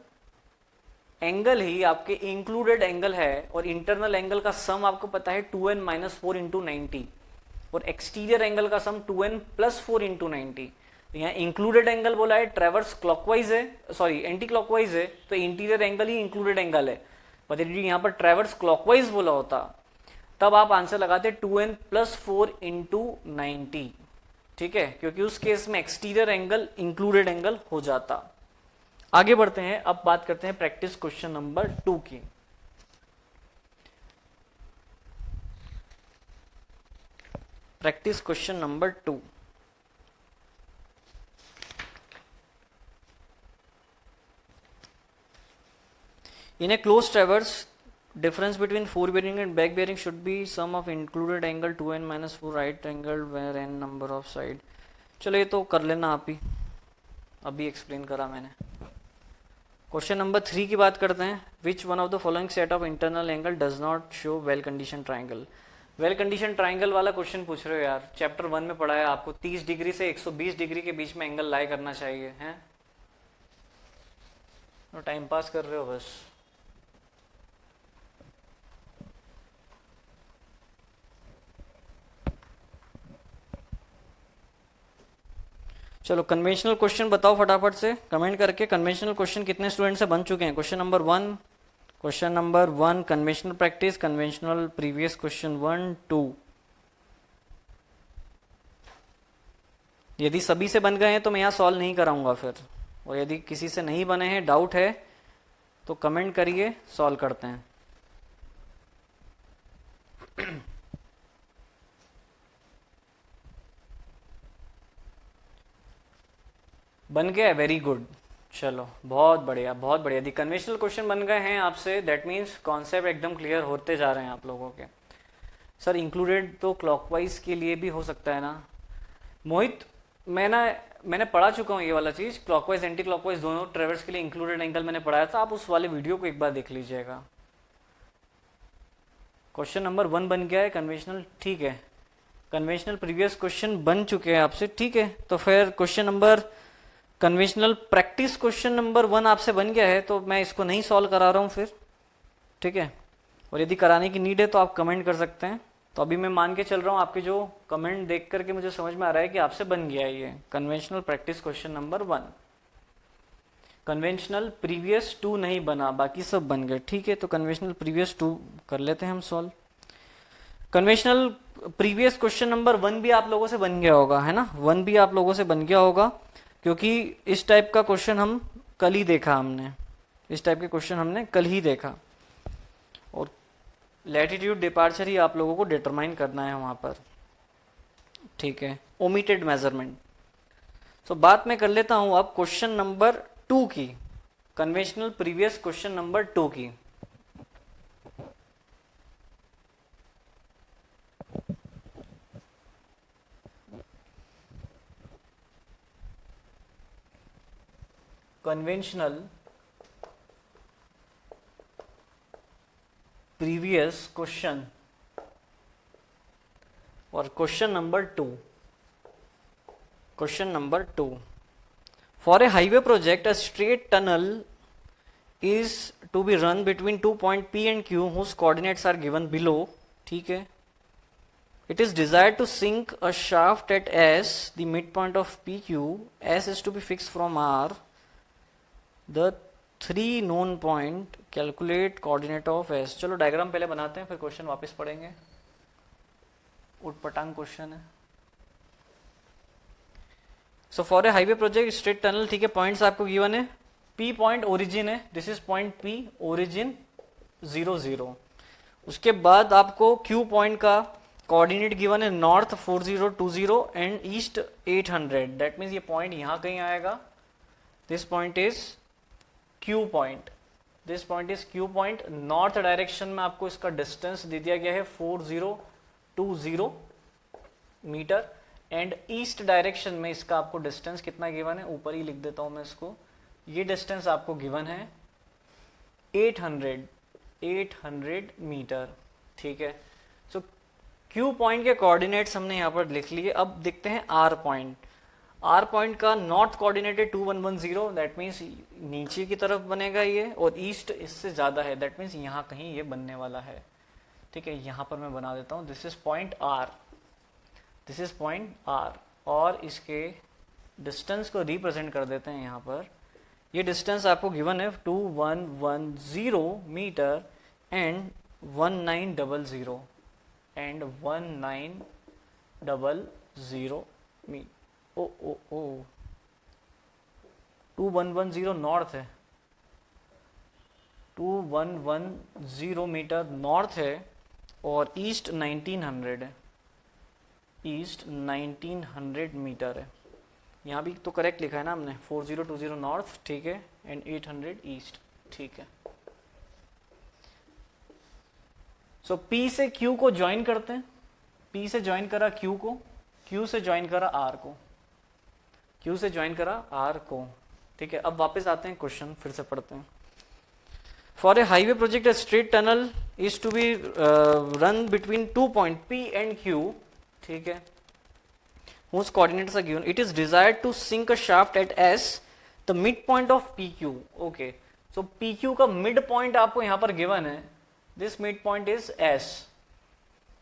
एंगल ही आपके इंक्लूडेड एंगल है, और इंटरनल एंगल का सम आपको पता है 2n-4 इंटू 90, और एक्सटीरियर एंगल का सम 2n+4 इंटू 90. तो यहाँ इंक्लूडेड एंगल बोला है, ट्रेवर्स क्लॉकवाइज है, सॉरी एंटी क्लॉकवाइज है, तो इंटीरियर एंगल ही इंक्लूडेड एंगल है. पर यदि यहाँ पर ट्रेवर्स क्लॉकवाइज बोला होता तब आप आंसर लगाते 2n+4 इंटू 90. ठीक है, क्योंकि उस केस में एक्सटीरियर एंगल इंक्लूडेड एंगल हो जाता. आगे बढ़ते हैं, अब बात करते हैं प्रैक्टिस क्वेश्चन नंबर 2 की. Practice question number 2. In a closed traverse, difference between forward bearing and back bearing should be sum of included angle 2n minus 4 right angle where n number of side. चलो ये तो कर लेना आप ही, अभी explain करा मैंने. क्वेश्चन नंबर 3 की बात करते हैं. Which one of the following set of internal angle does not show well condition triangle. Well condition triangle वाला क्वेश्चन पूछ रहे हो यार. चैप्टर 1 में पढ़ा है आपको 30 डिग्री से 120 डिग्री के बीच में एंगल लाई करना चाहिए हैं. तो टाइम पास कर रहे हो बस. चलो कन्वेंशनल क्वेश्चन बताओ फटाफट से कमेंट करके. कन्वेंशनल क्वेश्चन कितने स्टूडेंट से बन चुके हैं? Question number 1 conventional practice, conventional previous question 1 2. यदि सभी से बन गए हैं तो मैं यहाँ सॉल्व नहीं कराऊंगा फिर, और यदि किसी से नहीं बने हैं, डाउट है, तो कमेंट करिए, सॉल्व करते हैं. बन गया है, वेरी गुड. चलो बहुत बढ़िया बहुत बढ़िया. यदि कन्वेंशनल क्वेश्चन बन गए हैं आपसे, दैट मीन्स कॉन्सेप्ट एकदम क्लियर होते जा रहे हैं आप लोगों के. सर इंक्लूडेड तो क्लॉकवाइज के लिए भी हो सकता है ना मोहित? मैंने पढ़ा चुका हूँ ये वाला चीज. क्लॉकवाइज एंटी क्लॉकवाइज दोनों ट्रेवर्स के लिए इंक्लूडेड एंगल मैंने पढ़ाया था. आप उस वाले वीडियो को एक बार देख लीजिएगा. क्वेश्चन नंबर 1 बन गया है कन्वेंशनल, ठीक है. कन्वेंशनल प्रीवियस क्वेश्चन बन चुके हैं आपसे, ठीक है. तो फिर question number conventional practice question number 1 आपसे बन गया है, तो मैं इसको नहीं सॉल्व करा रहा हूँ फिर, ठीक है. और यदि कराने की नीड है तो आप कमेंट कर सकते हैं. तो अभी मैं मान के चल रहा हूँ, आपके जो कमेंट देख करके मुझे समझ में आ रहा है कि आपसे बन गया है ये conventional practice question number 1. Conventional previous 2 नहीं बना, बाकी सब बन गए, ठीक है. तो कन्वेंशनल प्रीवियस 2 कर लेते हैं हम solve. Conventional previous question number 1 भी आप लोगों से बन गया होगा, है ना. 1 भी आप लोगों से बन गया होगा, क्योंकि इस टाइप का क्वेश्चन हम कल ही देखा. इस टाइप के क्वेश्चन हमने कल ही देखा. और लैटिट्यूड डिपार्चर ही आप लोगों को डिटरमाइन करना है वहां पर, ठीक है. Omitted measurement. सो बात मैं कर लेता हूं अब क्वेश्चन नंबर 2 की, कन्वेंशनल प्रीवियस क्वेश्चन नंबर 2 की. कन्वेंशनल प्रीवियस क्वेश्चन और question number 2. Question number 2. For a highway project a straight tunnel is to be run between 2 point P and Q whose coordinates are given below, ठीक है. It is desired to sink a shaft at S, the midpoint of PQ. S is to be fixed from R. The 3 known point, calculate coordinate of S. चलो diagram पहले बनाते हैं, फिर question वापस पढ़ेंगे. उटपटांग question है. So for a highway project straight tunnel, ठीक है. पॉइंट्स आपको गिवन है. P पॉइंट ओरिजिन है, this is point P origin 0 0. उसके बाद आपको Q पॉइंट का कोऑर्डिनेट गिवन है north 4020 and east 800. That means ये पॉइंट यहां कहीं आएगा. This point is Q point. This point is Q point. North direction में आपको इसका डिस्टेंस दे दिया गया है 4020 मीटर एंड ईस्ट डायरेक्शन में इसका आपको डिस्टेंस कितना गिवन है, ऊपर ही लिख देता हूं मैं इसको. ये डिस्टेंस आपको गिवन है 800 मीटर, ठीक है. सो Q पॉइंट के कोऑर्डिनेट्स हमने यहां पर लिख लिए. अब देखते हैं R पॉइंट. R पॉइंट का नॉर्थ कोऑर्डिनेट है 2110, दैट मीन्स नीचे की तरफ बनेगा ये, और ईस्ट इससे ज्यादा है, दैट मीन्स यहां कहीं ये बनने वाला है, ठीक है. यहां पर मैं बना देता हूं, this is point R. This is point R, और इसके डिस्टेंस को रिप्रेजेंट कर देते हैं यहां पर. ये डिस्टेंस आपको गिवन है 2110 metre and 1900 and 1900 metre. O 2110 north है, 2110 मीटर नॉर्थ है, और ईस्ट 1900 है. ईस्ट 1900 मीटर है. यहाँ भी तो करेक्ट लिखा है ना हमने, 4020 नॉर्थ, ठीक है, एंड 800 ईस्ट, ठीक है. सो P से Q को ज्वाइन करते हैं, P से ज्वाइन करा Q को, Q से ज्वाइन करा R को, Q से ज्वाइन करा R को। ठीक है, अब वापस आते हैं क्वेश्चन, फिर से पढ़ते हैं। For a highway project a straight tunnel is to be run between 2 points P and Q, ठीक है, whose coordinates are given. It is desired to sink a shaft at S, the midpoint of PQ. Okay, so PQ का midpoint आपको यहाँ पर given है, this midpoint is S,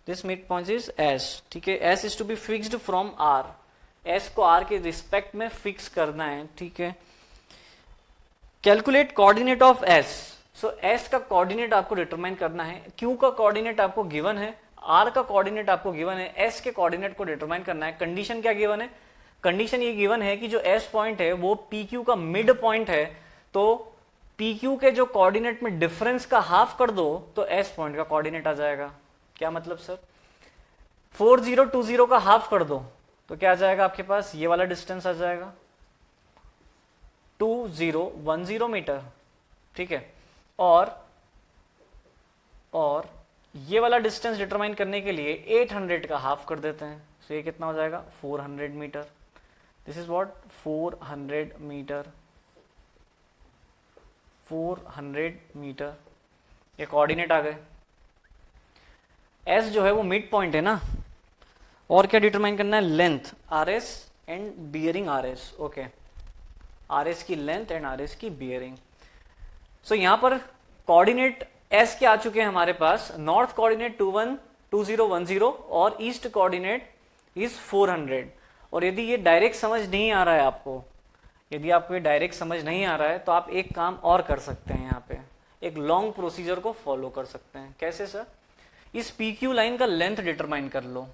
this midpoint is S, ठीक है, S is to be fixed from R, S को R के respect में फिक्स करना है, ठीक है। Calculate coordinate of S, so S का कोऑर्डिनेट आपको डिटरमाइन करना है, Q का कोऑर्डिनेट आपको गिवन है, R का कोऑर्डिनेट आपको गिवन है, S के कोऑर्डिनेट को डिटरमाइन करना है। कंडीशन क्या गिवन है? कंडीशन ये गिवन है कि जो S पॉइंट है वो PQ का मिड पॉइंट है, तो PQ के जो कोऑर्डिनेट में डिफरेंस का हाफ कर दो तो S पॉइंट का कोऑर्डिनेट आ जाएगा। क्या मतलब सर? 4020 का हाफ कर दो तो क्या आ जाएगा आपके पास? ये वाला डिस्टेंस आ जाएगा 2010 मीटर, ठीक है। और ये वाला डिस्टेंस डिटरमाइन करने के लिए 800 का हाफ कर देते हैं, तो ये कितना हो जाएगा? 400 metre. This is what? 400 metre, 400 metre. ये कोऑर्डिनेट आ गए। एस जो है वो मिड पॉइंट है ना, और क्या डिटरमाइन करना है? Length R S and bearing R S. Okay, R S की लेंथ एंड आर एस की बियरिंग। सो यहां पर कोऑर्डिनेट एस के आ चुके हैं हमारे पास। नॉर्थ कोऑर्डिनेट 2010 और ईस्ट कोऑर्डिनेट इज 400। और यदि ये डायरेक्ट समझ नहीं आ रहा है आपको, यदि आपको ये डायरेक्ट समझ नहीं आ रहा है तो आप एक काम और कर सकते हैं, यहाँ पे एक लॉन्ग प्रोसीजर को फॉलो कर सकते हैं। कैसे सर? इस PQ लाइन का लेंथ डिटरमाइन कर लो।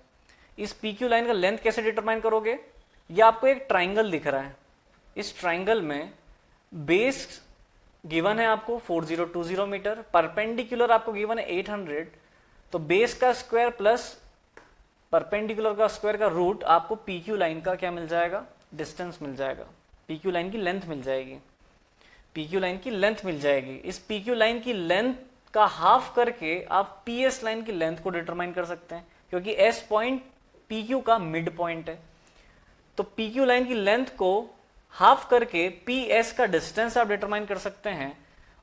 इस PQ लाइन का लेंथ कैसे डिटरमाइन करोगे? ये आपको एक ट्राइंगल दिख रहा है, इस ट्राइंगल में बेस गिवन है आपको 4020 मीटर, परपेंडिकुलर आपको गिवन है 800, तो बेस का स्क्वायर प्लस परपेंडिकुलर का स्क्वायर का रूट आपको PQ लाइन का क्या मिल जाएगा? डिस्टेंस मिल जाएगा, PQ लाइन की लेंथ मिल जाएगी, PQ लाइन की लेंथ मिल जाएगी। इस PQ लाइन की लेंथ का हाफ करके आप PS लाइन की लेंथ को डिटरमाइन कर सकते हैं, क्योंकि S पॉइंट PQ का मिड पॉइंट है। तो PQ लाइन की लेंथ को हाफ करके PS का डिस्टेंस आप डिटरमाइन कर सकते हैं।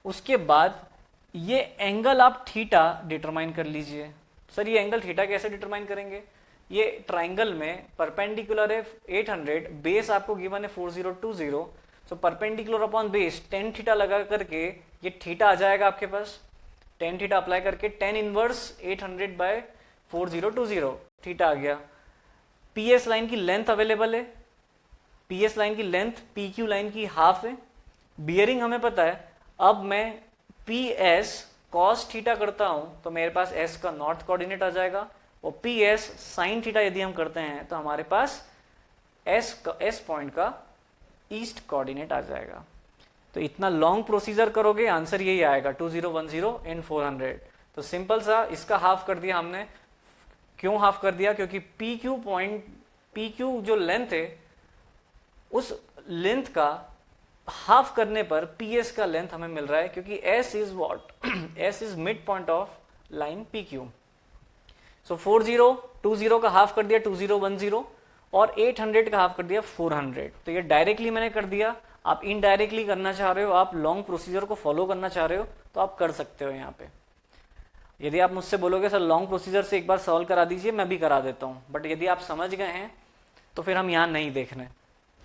उसके बाद ये एंगल आप थीटा डिटरमाइन कर लीजिए। सर ये एंगल थीटा कैसे डिटरमाइन करेंगे? ये ट्राइंगल में परपेंडिकुलर है 800, बेस आपको गिवन है 4020, so perpendicular upon base tan theta लगा करके ये थीटा आ जाएगा आपके पास। tan थीटा अप्लाई करके tan इनवर्स 800/4020 थीटा आ गया। PS लाइन की लेंथ अवेलेबल है, PS लाइन की लेंथ PQ लाइन की हाफ है। बियरिंग हमें पता है। अब मैं PS cos थीटा करता हूं तो मेरे पास S का नॉर्थ कोऑर्डिनेट आ जाएगा, और PS sin थीटा यदि हम करते हैं तो हमारे पास S पॉइंट का ईस्ट कोऑर्डिनेट आ जाएगा। तो इतना लॉन्ग प्रोसीजर करोगे, आंसर यही आएगा 2010 एंड 400। तो सिंपल सा इसका हाफ कर दिया हमने। क्यों हाफ कर दिया? क्योंकि PQ जो लेंथ है उस लेंथ का हाफ करने पर PS का लेंथ हमें मिल रहा है, क्योंकि S is what? S is mid point of line PQ। सो 4020 का हाफ कर दिया 2010 और 800 का हाफ कर दिया 400। तो ये डायरेक्टली मैंने कर दिया। आप इनडायरेक्टली करना चाह रहे हो, आप लॉन्ग प्रोसीजर को फॉलो करना चाह रहे हो तो आप कर सकते हो। यहाँ पे यदि आप मुझसे बोलोगे सर लॉन्ग प्रोसीजर से एक बार सॉल्व करा दीजिए, मैं भी करा देता हूँ, बट यदि आप समझ गए हैं तो फिर हम यहाँ नहीं देख रहे।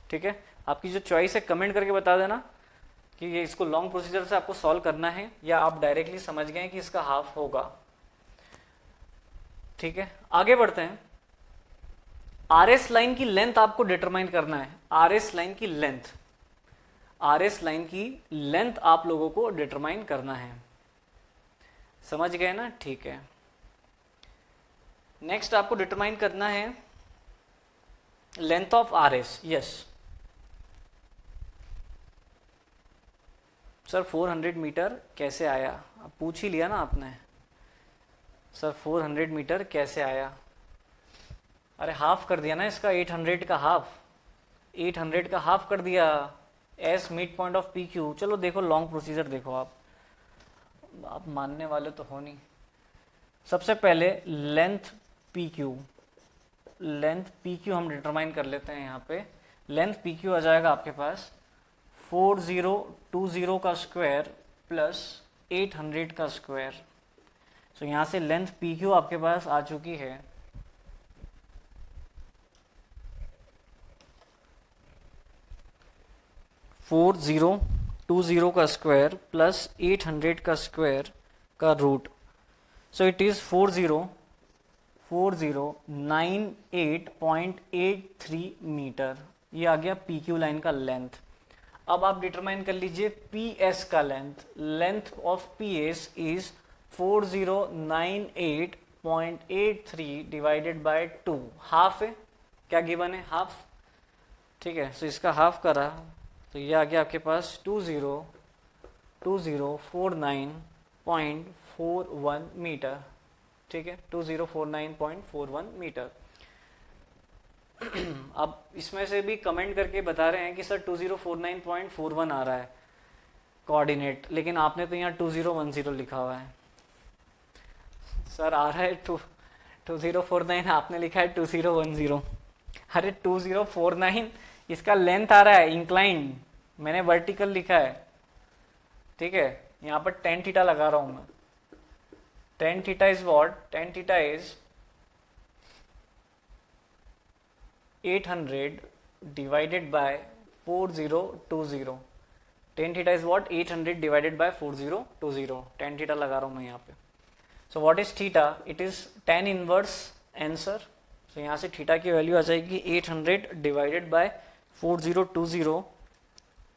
ठीक है, आपकी जो चॉइस है कमेंट करके बता देना कि ये इसको लॉन्ग प्रोसीजर से आपको सॉल्व करना है या आप डायरेक्टली समझ गए कि इसका हाफ होगा। ठीक है, आगे बढ़ते हैं। RS लाइन की लेंथ आपको डिटरमाइन करना है। RS लाइन की लेंथ, RS लाइन की लेंथ आप लोगों को डिटरमाइन करना है। समझ गए ना? ठीक है, नेक्स्ट आपको डिटरमाइन करना है length of RS। Yes sir 400 metre कैसे आया? अब पूछ ही लिया ना आपने सर 400 मीटर कैसे आया। अरे हाफ कर दिया ना इसका, 800 का हाफ, 800 का हाफ कर दिया। S mid point of PQ। चलो देखो लॉन्ग प्रोसीजर देखो, आप मानने वाले तो हो नहीं। सबसे पहले length P Q, length P Q हम डिटरमाइन कर लेते हैं। यहाँ पे लेंथ पी क्यू आ जाएगा आपके पास 4020 का स्क्वायर प्लस 800 का स्क्वायर। सो यहाँ से लेंथ पी क्यू आपके पास आ चुकी है 4020 का स्क्वायर प्लस 800 का स्क्वायर का root. So it is 4098.83 metre. ये आ गया पी क्यू लाइन का लेंथ। अब आप डिटरमाइन कर लीजिए पी एस का length. Length of P S is 4098.83 divided by 2। Half है, क्या गिवन है? हाफ। ठीक है, सो इसका हाफ करा तो ये आ गया आपके पास 2049.41 मीटर। ठीक है, 2049.41 मीटर। अब इसमें से भी कमेंट करके बता रहे हैं कि सर 2049.41 आ रहा है कोऑर्डिनेट, लेकिन आपने तो यहाँ 2010 लिखा हुआ है। सर आ रहा है 2049, आपने लिखा है 2010। अरे 2049 इसका लेंथ आ रहा है इंक्लाइंड, मैंने वर्टिकल लिखा है। ठीक है, यहाँ पर tan थीटा लगा रहा हूं मैं। tan theta is what? tan theta is 800 divided by 4020। tan theta is what? 800 divided by 4020। tan theta लगा रहा हूं मैं यहाँ पे। So what is theta? It is tan inverse answer. So यहाँ से थीटा की वैल्यू आ जाएगी 800 divided by 4020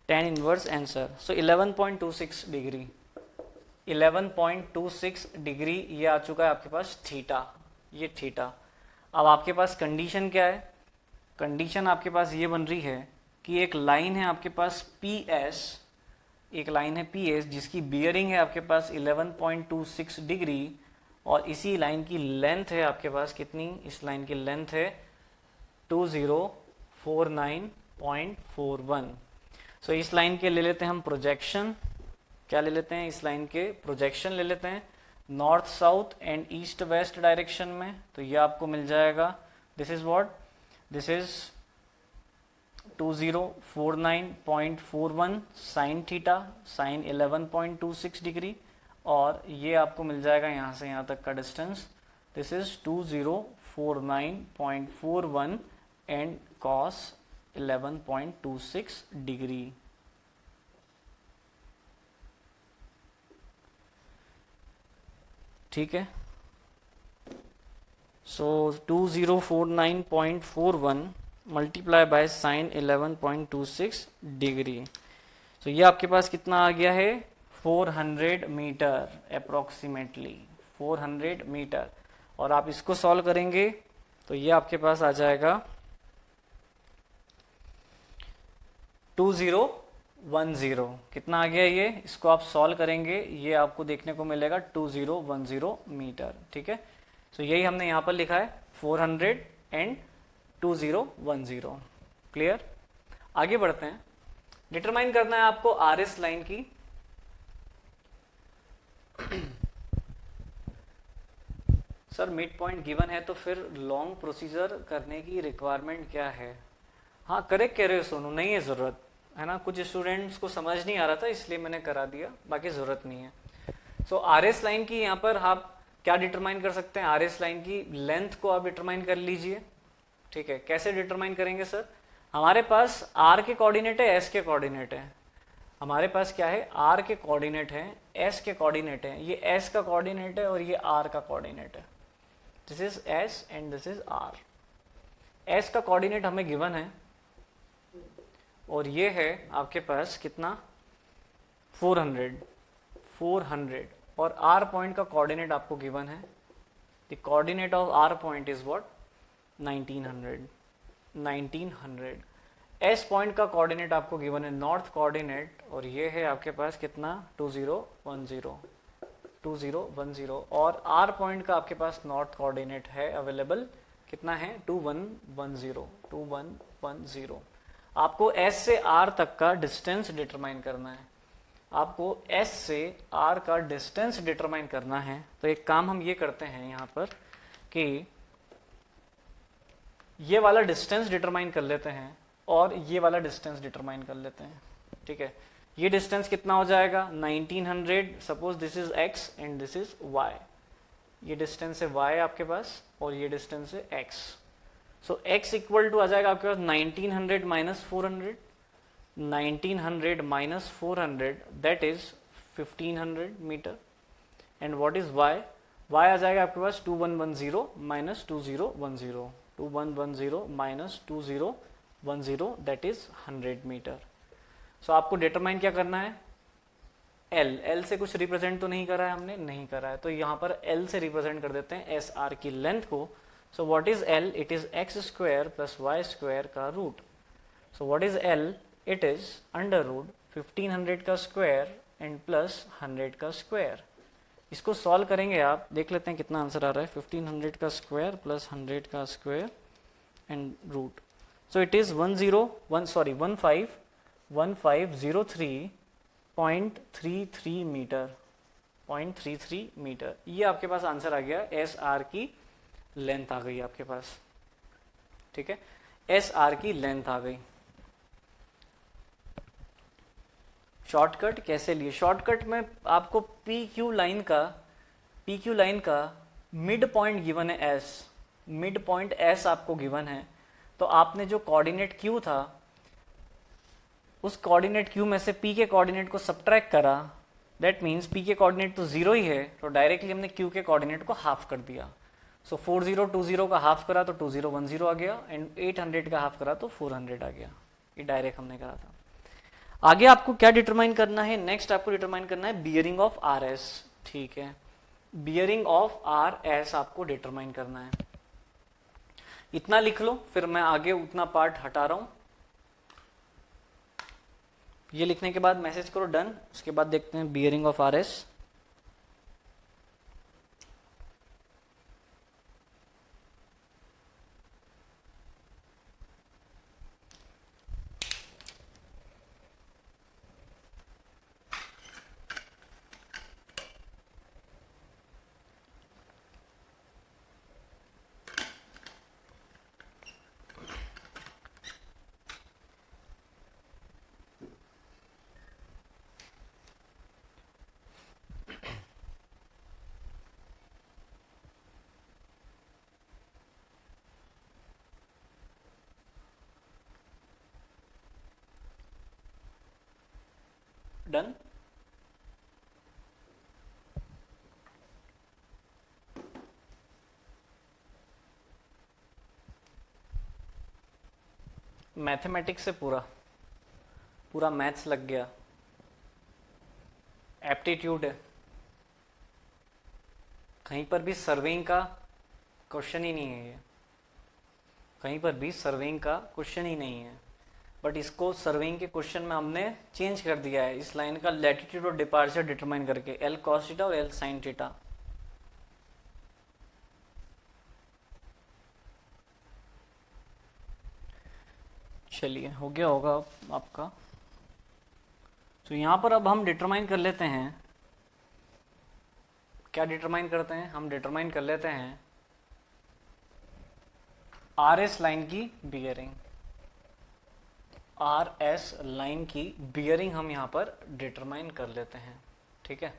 tan inverse answer. So 11.26 degree, 11.26 degree ये आ चुका है आपके पास थीटा, ये थीटा। अब आपके पास कंडीशन क्या है? कंडीशन आपके पास ये बन रही है कि एक लाइन है आपके पास पी एस, एक लाइन है पी एस जिसकी बियरिंग है आपके पास 11.26 डिग्री, और इसी लाइन की लेंथ है आपके पास कितनी? इस लाइन की लेंथ है 2049.41। सो इस लाइन के ले लेते हैं हम प्रोजेक्शन। क्या ले लेते हैं? इस लाइन के प्रोजेक्शन ले लेते हैं north south and east west direction में। तो ये आपको मिल जाएगा, this is what? This is 2049.41 sine theta, sine 11.26 degree, और ये आपको मिल जाएगा यहाँ से यहाँ तक का distance, this is 2049.41 and cos 11.26 degree. ठीक है, सो 2049.41 मल्टीप्लाई बाय साइन 11.26 डिग्री। तो ये आपके पास कितना आ गया है? 400 मीटर अप्रोक्सीमेटली, 400 मीटर। और आप इसको सॉल्व करेंगे तो ये आपके पास आ जाएगा 2010। कितना आ गया ये? इसको आप सॉल्व करेंगे, ये आपको देखने को मिलेगा 2010 मीटर। ठीक है, सो यही हमने यहाँ पर लिखा है 400 एंड 2010। क्लियर? आगे बढ़ते हैं। डिटरमाइन करना है आपको आर एस लाइन की। सर मिड पॉइंट गिवन है तो फिर लॉन्ग प्रोसीजर करने की रिक्वायरमेंट क्या है? हाँ करेक्ट कह रहे हो सोनू, नहीं है जरूरत, है ना। कुछ स्टूडेंट्स को समझ नहीं आ रहा था इसलिए मैंने करा दिया, बाकी जरूरत नहीं है। सो आर एस लाइन की यहाँ पर आप क्या डिटरमाइन कर सकते हैं? आर एस लाइन की लेंथ को आप डिटरमाइन कर लीजिए। ठीक है, कैसे डिटरमाइन करेंगे सर? हमारे पास आर के कोऑर्डिनेट है, एस के कोऑर्डिनेट है। हमारे पास क्या है? आर के कोऑर्डिनेट है, एस के कोऑर्डिनेट है। ये एस का कोऑर्डिनेट है और ये आर का कोऑर्डिनेट है। This is S and this is R. S का कोऑर्डिनेट हमें गिवन है और ये है आपके पास कितना? 400 और आर पॉइंट का कोऑर्डिनेट आपको गिवन है। The coordinate of R point is what? 1900। S point का कोऑर्डिनेट आपको गिवन है नॉर्थ कोऑर्डिनेट, और ये है आपके पास कितना? 2010। और आर पॉइंट का आपके पास नॉर्थ कोऑर्डिनेट है अवेलेबल, कितना है? 2110। आपको एस से आर तक का डिस्टेंस डिटरमाइन करना है। आपको S से R का डिस्टेंस डिटरमाइन करना है। तो एक काम हम ये करते हैं यहाँ पर कि ये वाला डिस्टेंस डिटरमाइन कर लेते हैं और ये वाला डिस्टेंस डिटरमाइन कर लेते हैं। ठीक है, ये डिस्टेंस कितना हो जाएगा 1900, suppose this is x and this is y। ये डिस्टेंस है y आपके पास और ये डिस्टेंस है x। So x equal to आ जाएगा आपके पास 1900 minus 400, 1900 minus 400 that is 1500 metre. And what is y? y आ जाएगा आपके पास 2110 minus 2010, 2110 minus 2010 that is 100 metre. So आपको डिटरमाइन क्या करना है? l से कुछ रिप्रेजेंट तो नहीं करा है हमने, नहीं करा है, तो यहाँ पर l से रिप्रेजेंट कर देते हैं एस आर की लेंथ को। So what is l? It is X square plus Y square का root. So what is l? It is under root 1500 का स्क्वायर एंड प्लस 100 का स्क्वायर। इसको सॉल्व करेंगे आप, देख लेते हैं कितना आंसर आ रहा है। 1500 का स्क्वायर प्लस 100 का square and root. So it is 1503.33 metre, 0.33 metre. ये आपके पास आंसर आ गया, एस आर की लेंथ आ गई आपके पास। ठीक है, एस आर की लेंथ आ गई। शॉर्टकट कैसे लिए? शॉर्टकट में आपको पी क्यू लाइन का मिड पॉइंट गिवन है एस, मिड पॉइंट एस आपको गिवन है। तो आपने जो कोऑर्डिनेट क्यू था उस कोऑर्डिनेट क्यू में से पी के कोऑर्डिनेट को सब्ट्रैक्ट करा, दैट मीन्स पी के कोऑर्डिनेट तो 0 ही है, तो डायरेक्टली हमने क्यू के कोऑर्डिनेट को हाफ कर दिया। सो 4020 का हाफ करा तो 2010 आ गया एंड 800 का हाफ करा तो 400 आ गया। ये डायरेक्ट हमने करा था। आगे आपको क्या डिटरमाइन करना है? नेक्स्ट आपको डिटरमाइन करना है बियरिंग ऑफ आर एस। ठीक है, बियरिंग ऑफ आर एस आपको डिटरमाइन करना है। इतना लिख लो, फिर मैं आगे उतना पार्ट हटा रहा हूं। ये लिखने के बाद मैसेज करो डन। उसके बाद देखते हैं bearing of R S. Done. Mathematics से पूरा मैथ्स लग गया, एप्टीट्यूड है, कहीं पर भी सर्वेइंग का क्वेश्चन ही नहीं है। ये कहीं पर भी सर्वेइंग का क्वेश्चन ही नहीं है, बट इसको सर्वेइंग के क्वेश्चन में हमने चेंज कर दिया है। इस लाइन का लैटिट्यूड और डिपार्चर डिटरमाइन करके एल कॉस थीटा और एल साइन थीटा। चलिए, हो गया होगा आपका। तो यहां पर अब हम डिटरमाइन कर लेते हैं, क्या डिटरमाइन करते हैं? हम डिटरमाइन कर लेते हैं आर एस लाइन की बियरिंग। आर एस लाइन की बियरिंग हम यहां पर डिटरमाइन कर लेते हैं। ठीक है,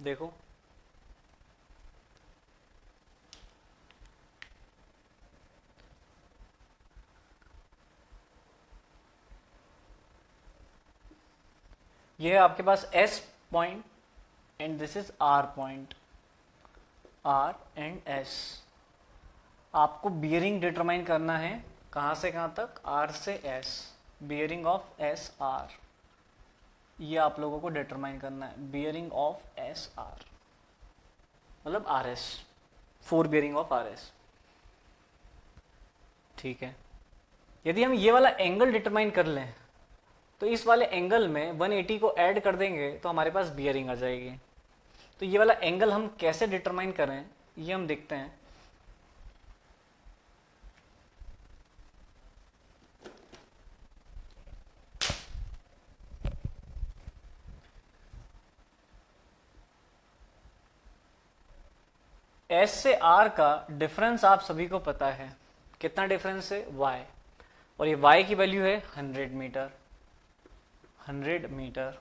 देखो ये है आपके पास S point and this is R point, R and S। आपको बियरिंग डिटरमाइन करना है कहां से कहां तक? R से S, bearing of S R। ये आप लोगों को डिटरमाइन करना है, बियरिंग ऑफ S R मतलब RS, 4 बियरिंग ऑफ RS। ठीक है, यदि हम ये वाला एंगल डिटरमाइन कर लें तो इस वाले एंगल में 180 को ऐड कर देंगे तो हमारे पास बियरिंग आ जाएगी। तो ये वाला एंगल हम कैसे डिटरमाइन करें ये हम देखते हैं। एस से आर का डिफरेंस आप सभी को पता है, कितना डिफरेंस है, y, और ये y की वैल्यू है 100 मीटर, 100 मीटर।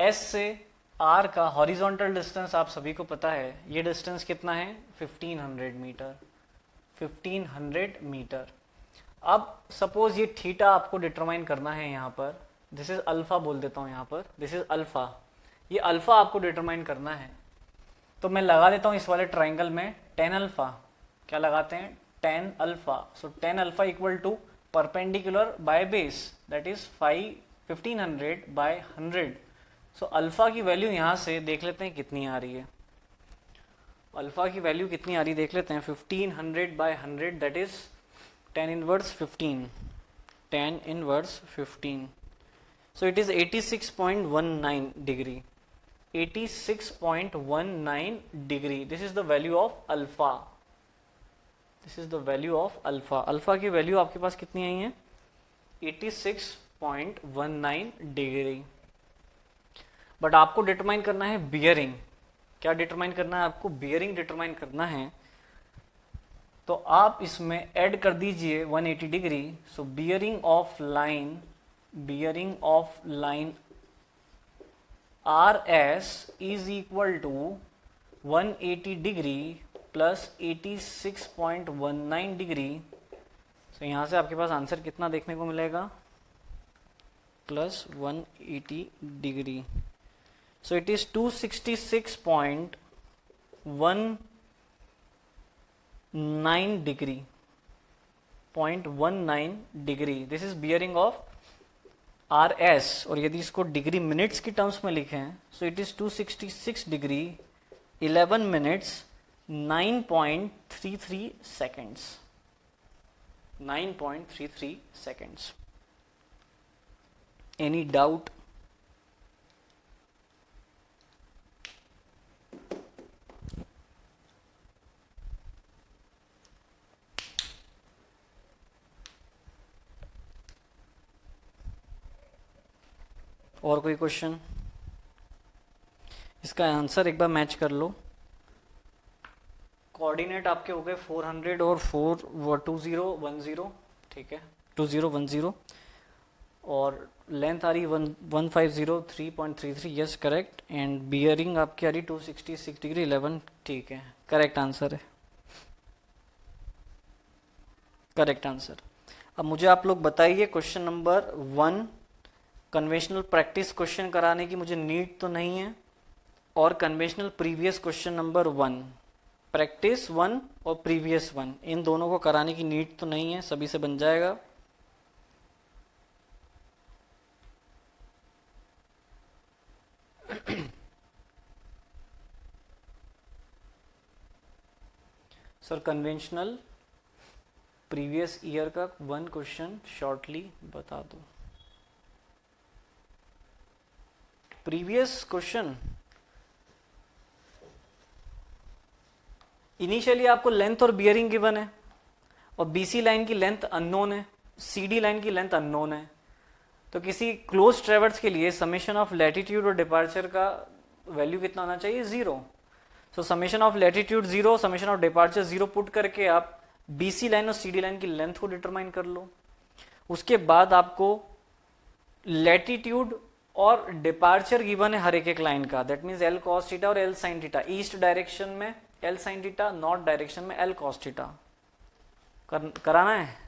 S से R का हॉरिजॉन्टल डिस्टेंस आप सभी को पता है, ये डिस्टेंस कितना है, 1500 मीटर, 1500 मीटर। अब सपोज ये थीटा आपको डिटरमाइन करना है, यहाँ पर दिस इज अल्फा बोल देता हूँ, यहाँ पर दिस इज अल्फा, ये अल्फा आपको डिटरमाइन करना है। तो मैं लगा देता हूँ इस वाले ट्राइंगल में tan अल्फा, क्या लगाते हैं, tan alpha. So tan alpha equal to perpendicular by base, that is 1500 by 100। सो अल्फा की वैल्यू यहाँ से देख लेते हैं कितनी आ रही है, अल्फा की वैल्यू कितनी आ रही देख लेते हैं, 1500 by 100 that is tan inverse 15, tan inverse 15। So it is 86.19 degree, 86.19 degree. This is the value of alpha, this is the value of alpha. Alpha की वैल्यू आपके पास कितनी आई है, 86.19 डिग्री। बट आपको डिटरमाइन करना है बियरिंग, क्या डिटरमाइन करना है आपको, बियरिंग डिटरमाइन करना है। तो आप इसमें ऐड कर दीजिए 180 degree. So bearing of line, bearing of line RS is equal to 180 degree plus 86.19 degree. So यहां से आपके पास आंसर कितना देखने को मिलेगा, plus 180 degree. So it is 266.19 degree, 0.19 degree. This is bearing of RS, और यदि इसको डिग्री मिनट्स की टर्म्स में लिखें, सो it is 266 degree 11 minutes 9.33 seconds, 9.33 seconds. Any doubt? और कोई क्वेश्चन? इसका आंसर एक बार मैच कर लो। कोऑर्डिनेट आपके हो गए 400 और 2010, ठीक है, 2010, और लेंथ आ रही 1150 यस करेक्ट, एंड बियरिंग आपकी आ रही 266 डिग्री 11, ठीक है, करेक्ट आंसर है, करेक्ट आंसर। अब मुझे आप लोग बताइए question number 1, conventional practice question कराने की मुझे नीड तो नहीं है, और conventional previous question number 1, practice 1 और प्रीवियस 1, इन दोनों को कराने की नीड तो नहीं है, सभी से बन जाएगा। सर कन्वेंशनल प्रीवियस ईयर का 1 क्वेश्चन शॉर्टली बता दो। प्रीवियस क्वेश्चन इनिशियली आपको लेंथ और बियरिंग गिवन है, और बीसी लाइन की लेंथ अननोन है, सीडी लाइन की लेंथ अननोन है। तो किसी क्लोज ट्रेवर्स के लिए समेशन ऑफ लैटिट्यूड और डिपार्चर का वैल्यू कितना होना चाहिए, 0। सो summation of latitude 0, summation of departure 0 put करके आप बीसी लाइन और सीडी लाइन की लेंथ को डिटरमाइन कर लो। उसके बाद आपको लैटिट्यूड और डिपार्चर गिवन है हर एक लाइन का, that means L cos theta और L sin theta. East direction में L sin theta, north direction में L cos थीटा कराना है।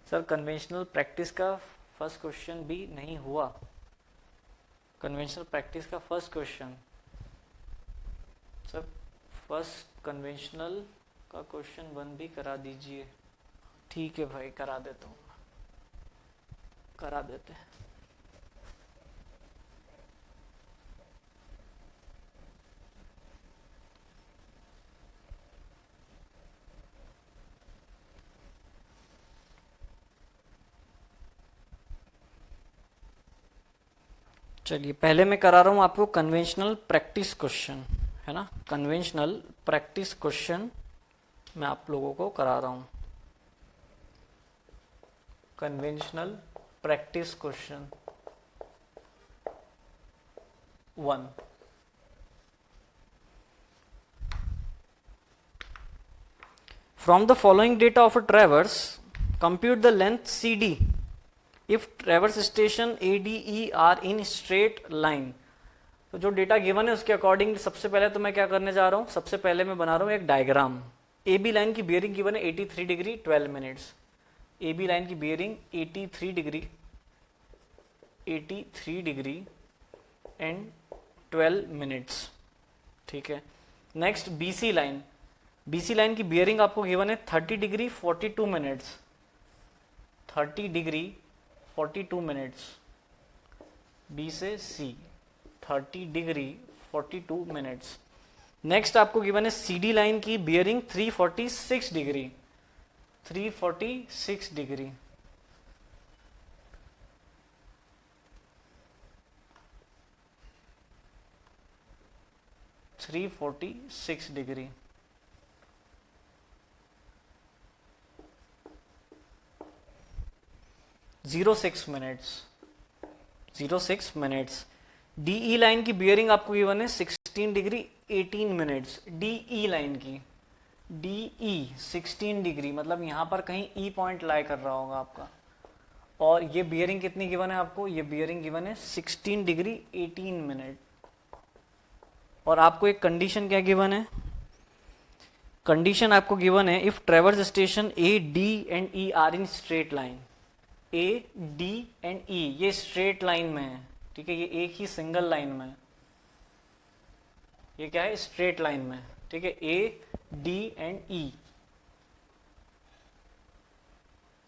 सर कन्वेंशनल प्रैक्टिस का फर्स्ट क्वेश्चन भी नहीं हुआ, कन्वेंशनल प्रैक्टिस का first question, sir first conventional का क्वेश्चन 1 भी करा दीजिए। ठीक है भाई, करा देता हूँ, करा देते हैं। चलिए पहले मैं करा रहा हूं आपको कन्वेंशनल प्रैक्टिस क्वेश्चन, है ना, कन्वेंशनल प्रैक्टिस क्वेश्चन मैं आप लोगों को करा रहा हूं। Conventional practice question 1, From the following data of a traverse, compute the length CD if traverse station ADE are in straight line. तो जो डेटा गिवन है उसके अकॉर्डिंग सबसे पहले तो मैं क्या करने जा रहा हूँ, सबसे पहले मैं बना रहा हूँ एक डायग्राम. AB लाइन की बियरिंग गिवन है 83 डिग्री 12 मिनट्स. AB लाइन की बियरिंग 83 डिग्री एंड 12 मिनट्स. ठीक है. नेक्स्ट BC लाइन की बियरिंग आपको गिवन है 30 degree 42 minutes. 30 degree 42 minutes. B से C 30 डिग्री 42 मिनट्स. नेक्स्ट आपको गिवन है CD लाइन की bearing 346 degree. 346 degree. Degree. Zero six minutes. DE line की बियरिंग आपको गिवन है 16 डिग्री 18 मिनट्स. DE लाइन की DE 16 डिग्री, मतलब यहां पर कहीं E पॉइंट लाई कर रहा होगा आपका. और ये बियरिंग कितनी गिवन है आपको, ये बियरिंग गिवन है 16 डिग्री 18 मिनट. और आपको एक कंडीशन क्या गिवन है, कंडीशन आपको गिवन है if traverse station A, D and E are in straight line. A, D and E ये स्ट्रेट लाइन में है. ठीक है, ये एक ही सिंगल लाइन में है. ये क्या है, स्ट्रेट लाइन में. ठीक है, A, D and E.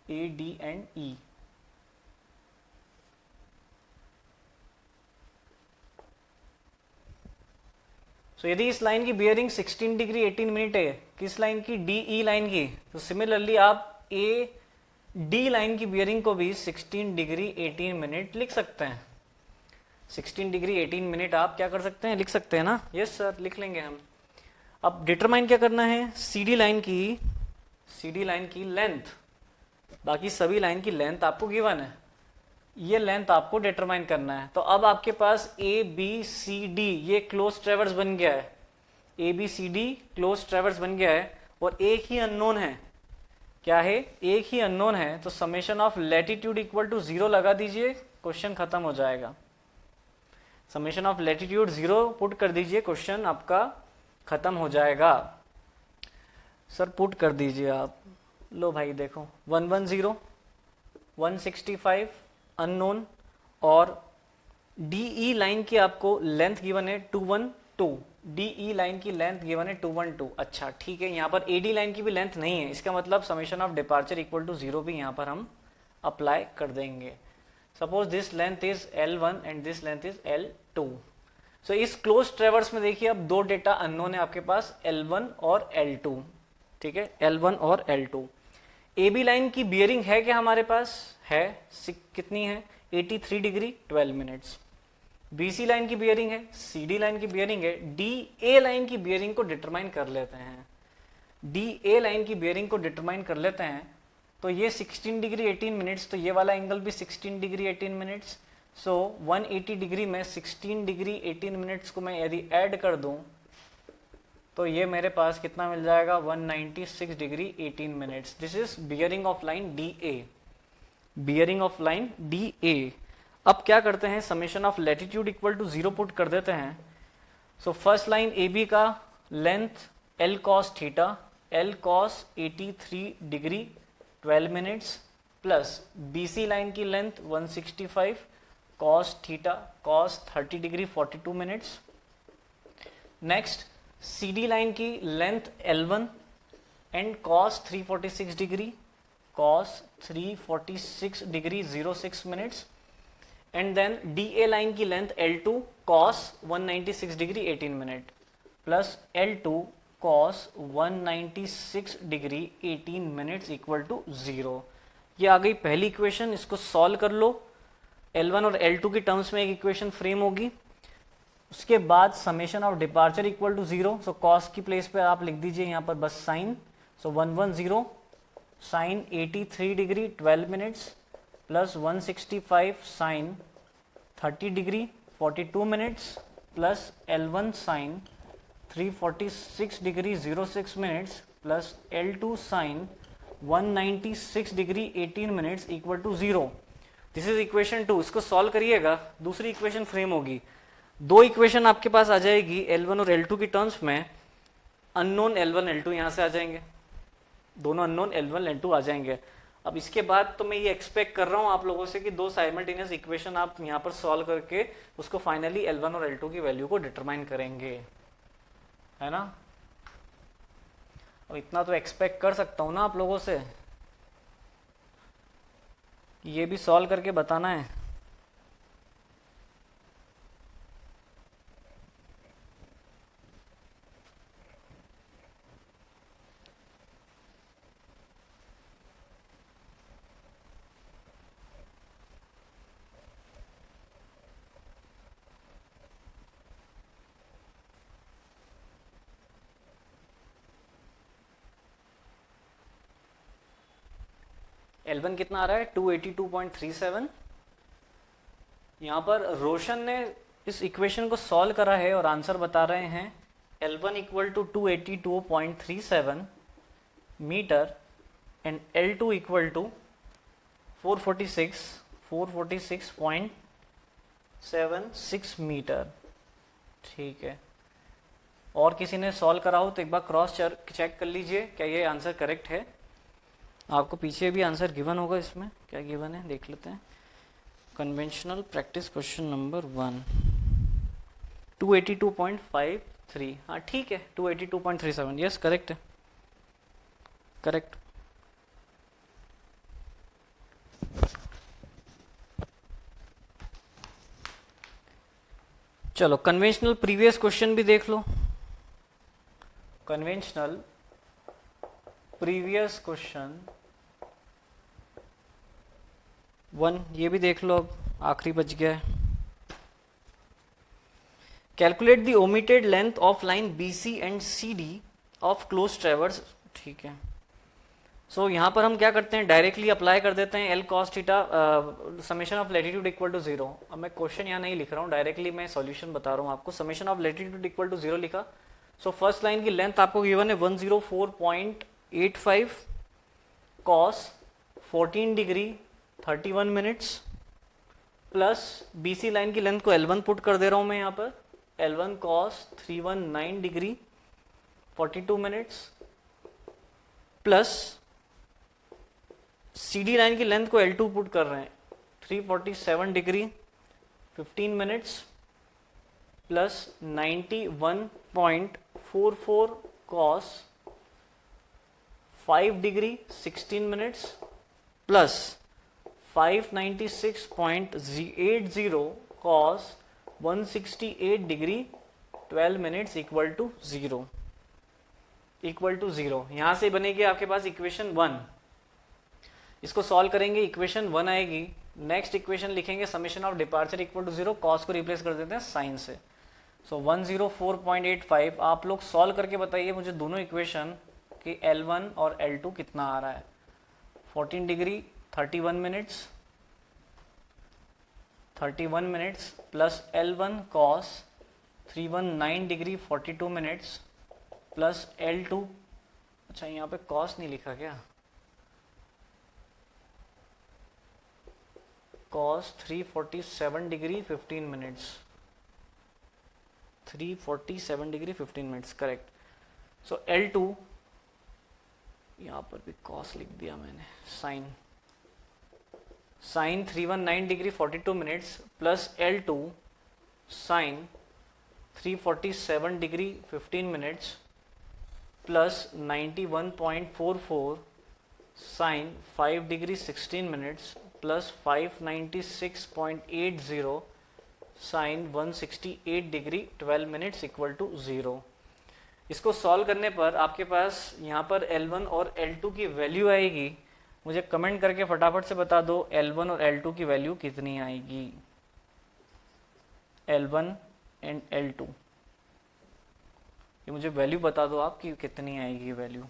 A, D and E. तो यदि इस लाइन की बियरिंग 16 डिग्री 18 मिनट है, किस लाइन की, DE लाइन की, तो सिमिलरली आप A, D लाइन की बियरिंग को भी 16 डिग्री 18 मिनट लिख सकते हैं. 16 डिग्री 18 मिनट आप क्या कर सकते हैं, लिख सकते हैं ना. यस सर, लिख लेंगे हम. अब डिटरमाइन क्या करना है, CD लाइन की लेंथ. बाकी सभी लाइन की लेंथ आपको गिवन है, ये लेंथ आपको डिटरमाइन करना है. तो अब आपके पास ABCD ये क्लोज ट्रेवर्स बन गया है. ABCD क्लोज ट्रेवर्स बन गया है और एक ही अननोन है. क्या है, एक ही अननोन है. तो summation of latitude equal to 0 लगा दीजिए, क्वेश्चन खत्म हो जाएगा. समेशन ऑफ लैटिट्यूड 0 पुट कर दीजिए, क्वेश्चन आपका खत्म हो जाएगा. सर पुट कर दीजिए आप. लो भाई देखो, 110 165 अननोन और DE लाइन की आपको लेंथ गिवन है 212. DE लाइन की लेंथ गिवन है 212. अच्छा ठीक है, यहाँ पर AD लाइन की भी लेंथ नहीं है, इसका मतलब summation of departure equal to 0 भी यहाँ पर हम अप्लाई कर देंगे. Suppose this length is L1 and this length is L2. So इस क्लोज ट्रेवर्स में देखिए अब दो डेटा अननोन है आपके पास, L1 और L2. ठीक है, L1 और L2. AB लाइन की बियरिंग है क्या हमारे पास, है. कितनी है, 83 डिग्री 12 मिनट्स. BC लाइन की बियरिंग है, CD लाइन की बियरिंग है. DA लाइन की बियरिंग को डिटरमाइन कर लेते हैं. DA लाइन की बियरिंग को डिटरमाइन कर लेते हैं. तो ये 16 डिग्री 18 मिनट्स, तो ये वाला एंगल भी 16 डिग्री 18 मिनट्स. सो 180 डिग्री में 16 डिग्री 18 मिनट्स को मैं यदि ऐड कर दूं तो ये मेरे पास कितना मिल जाएगा, 196 degree 18 minutes. This is bearing of line DA. Bearing of line DA. अब क्या करते हैं, summation of latitude equal to 0 put कर देते हैं. सो फर्स्ट लाइन AB का length L cos theta, L cos 83 degree 12 minutes plus BC line की length 165 cos theta cos 30 degree 42 minutes. Next CD line की length L1 and cos 346 degree cos 346 degree 06 minutes. And then DA line की length L2 cos 196 degree 18 minute plus L2 cos 196 degree 18 minutes equal to 0. ये आ गई पहली equation, इसको solve कर लो. L1 और L2 की terms में एक इक्वेशन फ्रेम होगी. उसके बाद summation of departure equal to 0. So cos की प्लेस पे आप लिख दीजिए यहाँ पर बस sine. So 110 sine 83 degree 12 minutes plus 165 sine 30 degree 42 minutes plus L1 sine 346 degree 06 minutes plus L2 sine 196 degree 18 minutes equal to 0। This is equation 2। इसको solve करिएगा, दूसरी इक्वेशन फ्रेम होगी। दो इक्वेशन आपके पास आ जाएगी L1 और L2 की टर्म्स में। अननोन L1 L2 यहां से आ जाएंगे, दोनों अननोन L1 L2 आ जाएंगे। अब इसके बाद तो मैं ये एक्सपेक्ट कर रहा हूं आप लोगों से कि दो साइमल्टेनियस इक्वेशन आप यहां पर सॉल्व करके उसको फाइनली L1 और L2 की वैल्यू को डिटरमाइन करेंगे, है ना। अब इतना तो एक्सपेक्ट कर सकता हूं ना आप लोगों से, ये भी सॉल्व करके बताना है। L1 कितना आ रहा है 282.37। यहां पर रोशन ने इस इक्वेशन को सॉल्व करा है और आंसर बता रहे हैं L1 equal to 282.37 metre and L2 equal to 446.76 metre. ठीक है, और किसी ने सॉल्व करा हो तो एक बार क्रॉस चेक कर लीजिए क्या ये आंसर करेक्ट है। आपको पीछे भी आंसर गिवन होगा, इसमें क्या गिवन है देख लेते हैं। Conventional practice question number 1 282.53। हाँ ठीक है, 282.37 यस करेक्ट है, करेक्ट। चलो कन्वेंशनल प्रीवियस क्वेश्चन भी देख लो। कन्वेंशनल प्रीवियस क्वेश्चन 1 ये भी देख लो, अब आखिरी बच गया है। Calculate the omitted length of line BC and CD of close ट्रेवर्स। ठीक है, सो यहां पर हम क्या करते हैं, डायरेक्टली अप्लाई कर देते हैं L cos theta summation of latitude equal to 0। अब मैं क्वेश्चन यहाँ नहीं लिख रहा हूँ, डायरेक्टली मैं सॉल्यूशन बता रहा हूँ आपको। Summation of latitude equal to 0 लिखा। सो फर्स्ट लाइन की लेंथ आपको गिवन है 104.85 cos 14 degree 31 minutes plus BC line की लेंथ को L1 पुट कर दे रहा हूं मैं यहाँ पर, L1 cos 319 degree 42 minutes plus CD line की लेंथ को L2 पुट कर रहे हैं 347 degree 15 minutes plus 91.44 cos 5 degree 16 minutes plus 596.80 cos 168 degree 12 minutes equal to 0। यहां से बनेगी आपके पास इक्वेशन 1। इसको सॉल्व करेंगे, इक्वेशन 1 आएगी। नेक्स्ट इक्वेशन लिखेंगे summation of departure equal to 0, cos को रिप्लेस कर देते हैं साइन से। सो 104.85 आप लोग सॉल्व करके बताइए मुझे दोनों इक्वेशन कि L1 और L2 कितना आ रहा है। 14 degree 31 minutes plus L1 cos 319 degree 42 minutes plus L2, अच्छा यहाँ पे cos नहीं लिखा क्या, cos 347 degree 15 minutes, 347 degree 15 minutes correct. So L2 यहाँ पर भी cos लिख दिया मैंने, sine 319 degree 42 minutes plus L2 sine 347 degree 15 minutes plus 91.44 sine 5 degree 16 minutes plus 596.80 sine 168 degree 12 minutes equal to 0। इसको सॉल्व करने पर आपके पास यहाँ पर L1 और L2 की वैल्यू आएगी। मुझे कमेंट करके फटाफट से बता दो L1 और L2 की वैल्यू कितनी आएगी। L1 एंड L2 ये मुझे वैल्यू बता दो आप कि कितनी आएगी value.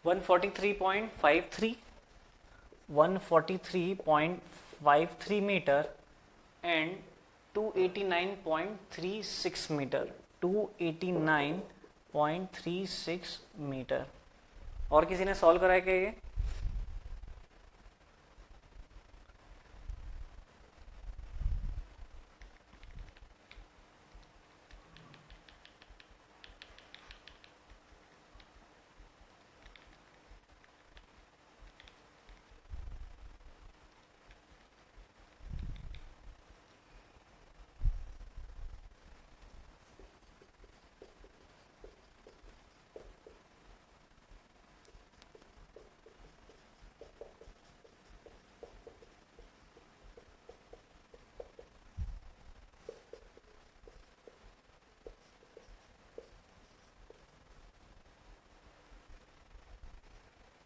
143.53 143.53 metre and 289.36 metre 289.36 metre. और किसी ने सॉल्व कराया क्या ये?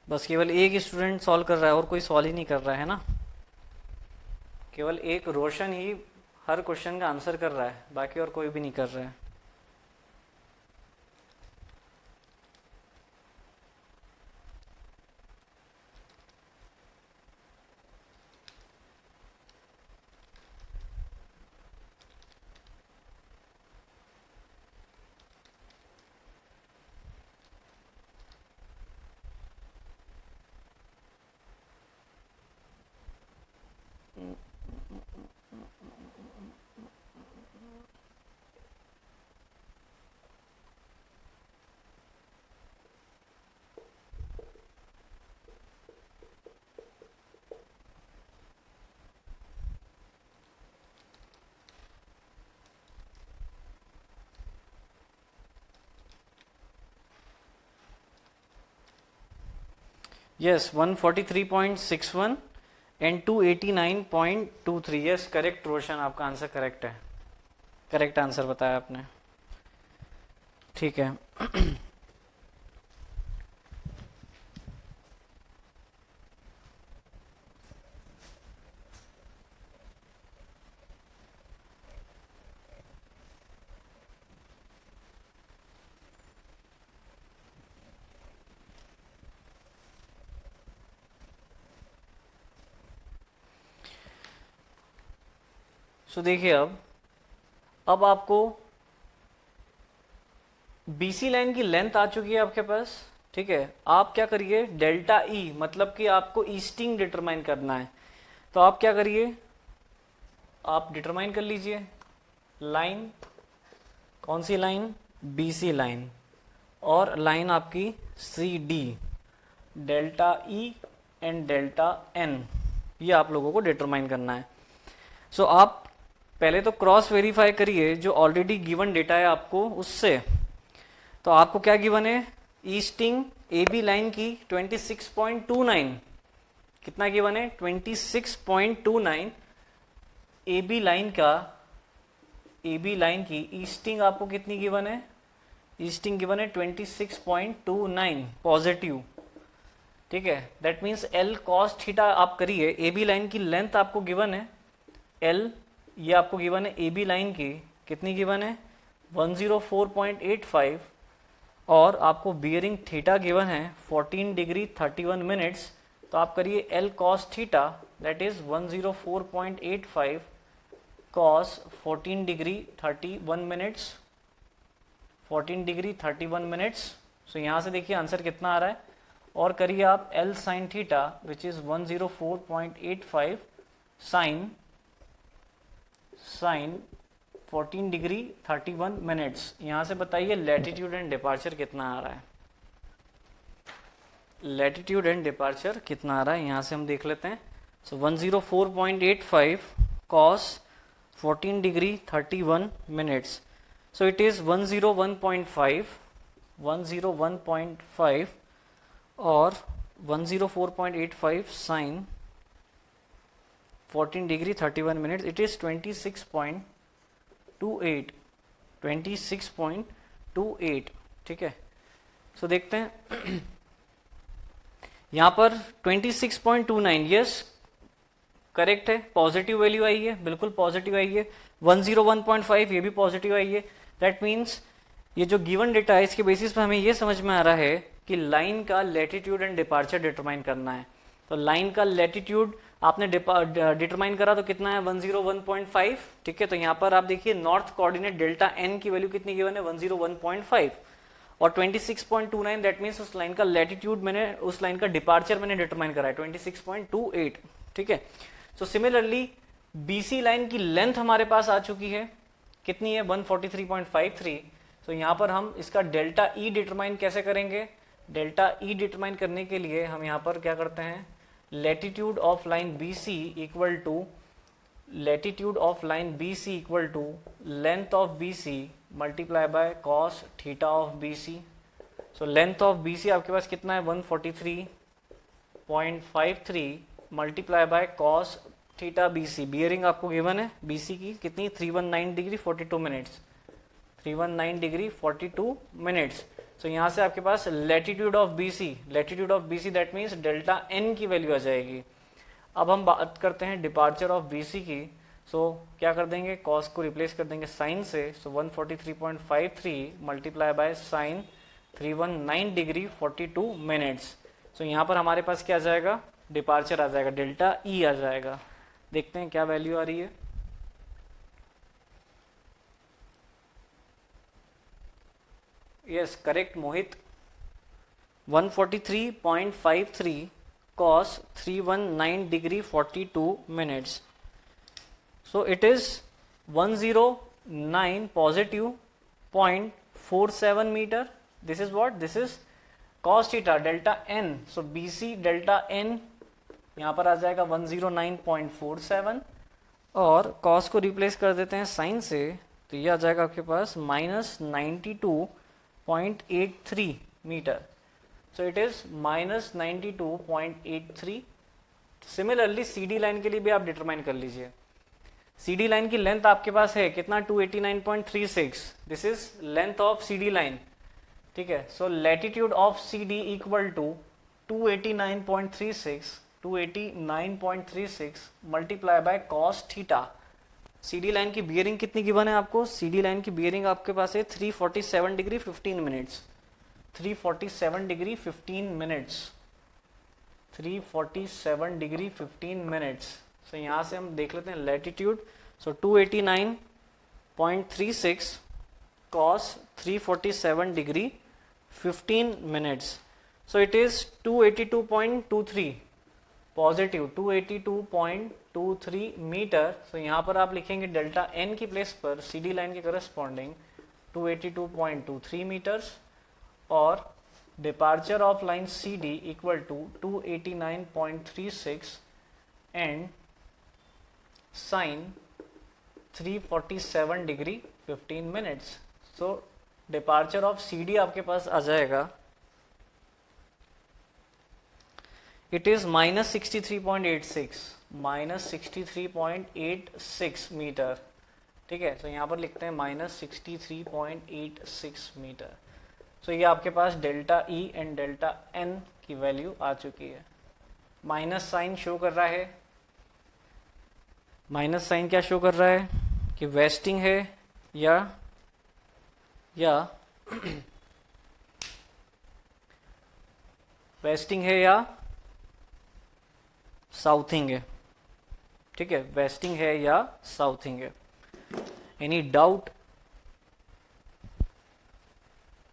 बस केवल एक स्टूडेंट सॉल्व कर रहा है और कोई सॉल्व ही नहीं कर रहा है ना। केवल एक रोशन ही हर क्वेश्चन का आंसर कर रहा है, बाकी और कोई भी नहीं कर रहा है। Yes, 143.61 and 289.23। यस करेक्ट रोशन, आपका आंसर करेक्ट है, करेक्ट आंसर बताया आपने। ठीक है सो देखिए अब आपको बीसी लाइन की लेंथ आ चुकी है आपके पास। ठीक है, आप क्या करिए, डेल्टा ई मतलब कि आपको ईस्टिंग डिटरमाइन करना है। तो आप क्या करिए, आप डिटरमाइन कर लीजिए लाइन, कौन सी लाइन, बीसी लाइन, और लाइन आपकी C D, delta E and delta N, ये आप लोगों को डिटरमाइन करना है। सो आप पहले तो क्रॉस वेरीफाई करिए जो ऑलरेडी गिवन डेटा है आपको उससे। तो आपको क्या गिवन है, ईस्टिंग ए बी लाइन की 26.29, कितना गिवन है, 26.29 ए बी लाइन का, ए बी लाइन की ईस्टिंग आपको कितनी गिवन है, ईस्टिंग गिवन है 26.29 पॉजिटिव। ठीक है, that means L cos theta आप करिए, ए बी लाइन की लेंथ आपको गिवन है एल, ये आपको गिवन है ए बी लाइन की कितनी गिवन है 104.85, और आपको बियरिंग थीटा गिवन है 14 डिग्री 31 मिनट्स। तो आप करिए L cos theta that is 104.85 cos 14 degree 31 minutes, 14 degree 31 minutes. So यहाँ से देखिए आंसर कितना आ रहा है, और करिए आप L sine theta which is 104.85 sine 14 degree 31 minutes. यहाँ से बताइए लैटिट्यूड एंड डिपार्चर कितना आ रहा है, लैटिट्यूड एंड डिपार्चर कितना आ रहा है, यहाँ से हम देख लेते हैं। So 104.85 cos 14 degree 31 minutes, so it is 101.5 और 104.85 sine 14 degree 31 minutes, it is 26.28। ठीक है, सो देखते हैं यहाँ पर 26.29, यस करेक्ट है, पॉजिटिव वैल्यू आई है, बिल्कुल पॉजिटिव आई है। 101.5 ये भी पॉजिटिव आई है। दैट मीन्स ये जो गिवन डेटा है इसके बेसिस पे हमें ये समझ में आ रहा है कि लाइन का लैटिट्यूड एंड डिपार्चर डिटरमाइन करना है। तो लाइन का लैटिट्यूड आपने डिटरमाइन करा तो कितना है 101.5, ठीक है। तो यहाँ पर आप देखिए नॉर्थ कोऑर्डिनेट डेल्टा एन की वैल्यू कितनी गिवन है 101.5 और 26.29, दैट मीन्स उस लाइन का लैटिट्यूड मैंने, उस लाइन का डिपार्चर मैंने डिटरमाइन करा है 26.28, ठीक है। सो सिमिलरली बीसी लाइन की लेंथ हमारे पास आ चुकी है, कितनी है 143.53। तो यहाँ पर हम इसका डेल्टा ई डिटरमाइन कैसे करेंगे? डेल्टा ई डिटरमाइन करने के लिए हम यहाँ पर क्या करते हैं, latitude of line B C equal to latitude of line B C equal to length of B C multiply by cos theta of B C. So length of B C आपके पास कितना है 143.53 multiply by cos theta B C. Bearing आपको given है B C की कितनी 319 degree 42 minutes, 319 degree 42 minutes. So यहाँ से आपके पास latitude of B C, latitude of B C that means delta N की वैल्यू आ जाएगी। अब हम बात करते हैं डिपार्चर ऑफ बी सी की। सो क्या कर देंगे, कॉस को रिप्लेस कर देंगे साइन से। So 143.53 multiply by sine 319 degree 42 minutes. So यहाँ पर हमारे पास क्या आ जाएगा, डिपार्चर आ जाएगा, डेल्टा ई आ जाएगा। देखते हैं क्या वैल्यू आ रही है। Yes correct Mohit, 143.53 cos 319 degree 42 minutes. So it is 109 positive 0.47 meter. This is what? This is cos theta delta n. So BC delta n यहाँ पर आ जाएगा 109.47 और cos को रिप्लेस कर देते हैं sin से, तो ये आ जाएगा आपके पास -92.83 metre. So it is -92.83। Similarly CD line के लिए भी आप डिटरमाइन कर लीजिए। CD लाइन की लेंथ आपके पास है कितना 289.36, this is length of CD line, ठीक है। So latitude of CD equal to 289.36 multiply by cos theta. CD line की बियरिंग कितनी गिवन है आपको, CD लाइन की बियरिंग आपके पास है 347 degree 15 minutes, 347 degree 15 minutes, 347 degree 15 minutes. So यहाँ से हम देख लेते हैं latitude. So 289.36 cos 347 degree 15 minutes. So it is 282.23 positive 282.23 metre. So यहाँ पर आप लिखेंगे डेल्टा एन की प्लेस पर CD लाइन के करस्पॉन्डिंग 282.23 मीटर्स और departure of line CD equal to 289.36 and sine 347 degree 15 minutes. So departure of CD आपके पास आ जाएगा, इट इज -63.86 मीटर, ठीक है। तो यहाँ पर लिखते हैं -63.86 मीटर। सो ये आपके पास delta E and delta N की वैल्यू आ चुकी है। माइनस साइन शो कर रहा है, माइनस साइन क्या शो कर रहा है कि वेस्टिंग है या वेस्टिंग है या साउथिंग है, ठीक है, वेस्टिंग है या साउथिंग है। Any doubt?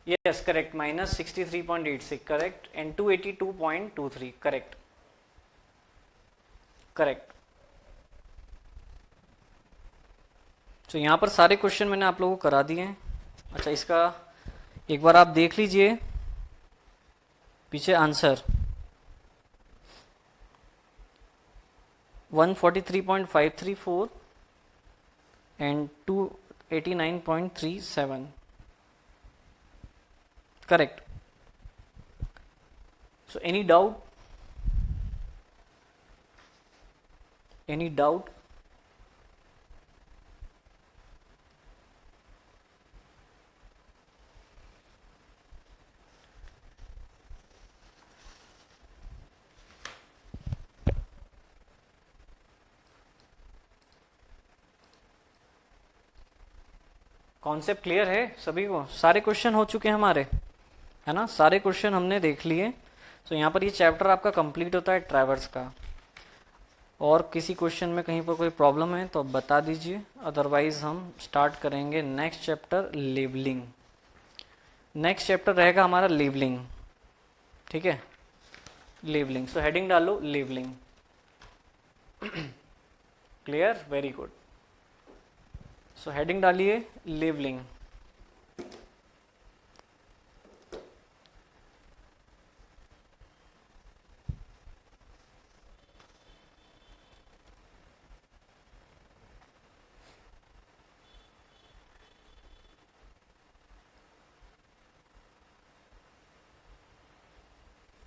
Yes correct, -63.86 correct and 282.23 correct, correct. तो यहाँ पर सारे क्वेश्चन मैंने आप लोगों को करा दिए हैं। अच्छा इसका एक बार आप देख लीजिए पीछे answer 143.534 and 289.37 correct. So any doubt? Any doubt? Concept clear है सभी को? सारे क्वेश्चन हो चुके हैं हमारे। है ना, सारे क्वेश्चन हमने देख लिए। सो यहाँ पर ये चैप्टर आपका कंप्लीट होता है ट्रैवर्स का। और किसी क्वेश्चन में कहीं पर कोई प्रॉब्लम है तो आप बता दीजिए, अदरवाइज हम स्टार्ट करेंगे next chapter labelling. Next chapter रहेगा हमारा लेबलिंग, ठीक है, लेबलिंग। सो हेडिंग डालो labelling. Clear, very good. So heading डालिए लेबलिंग।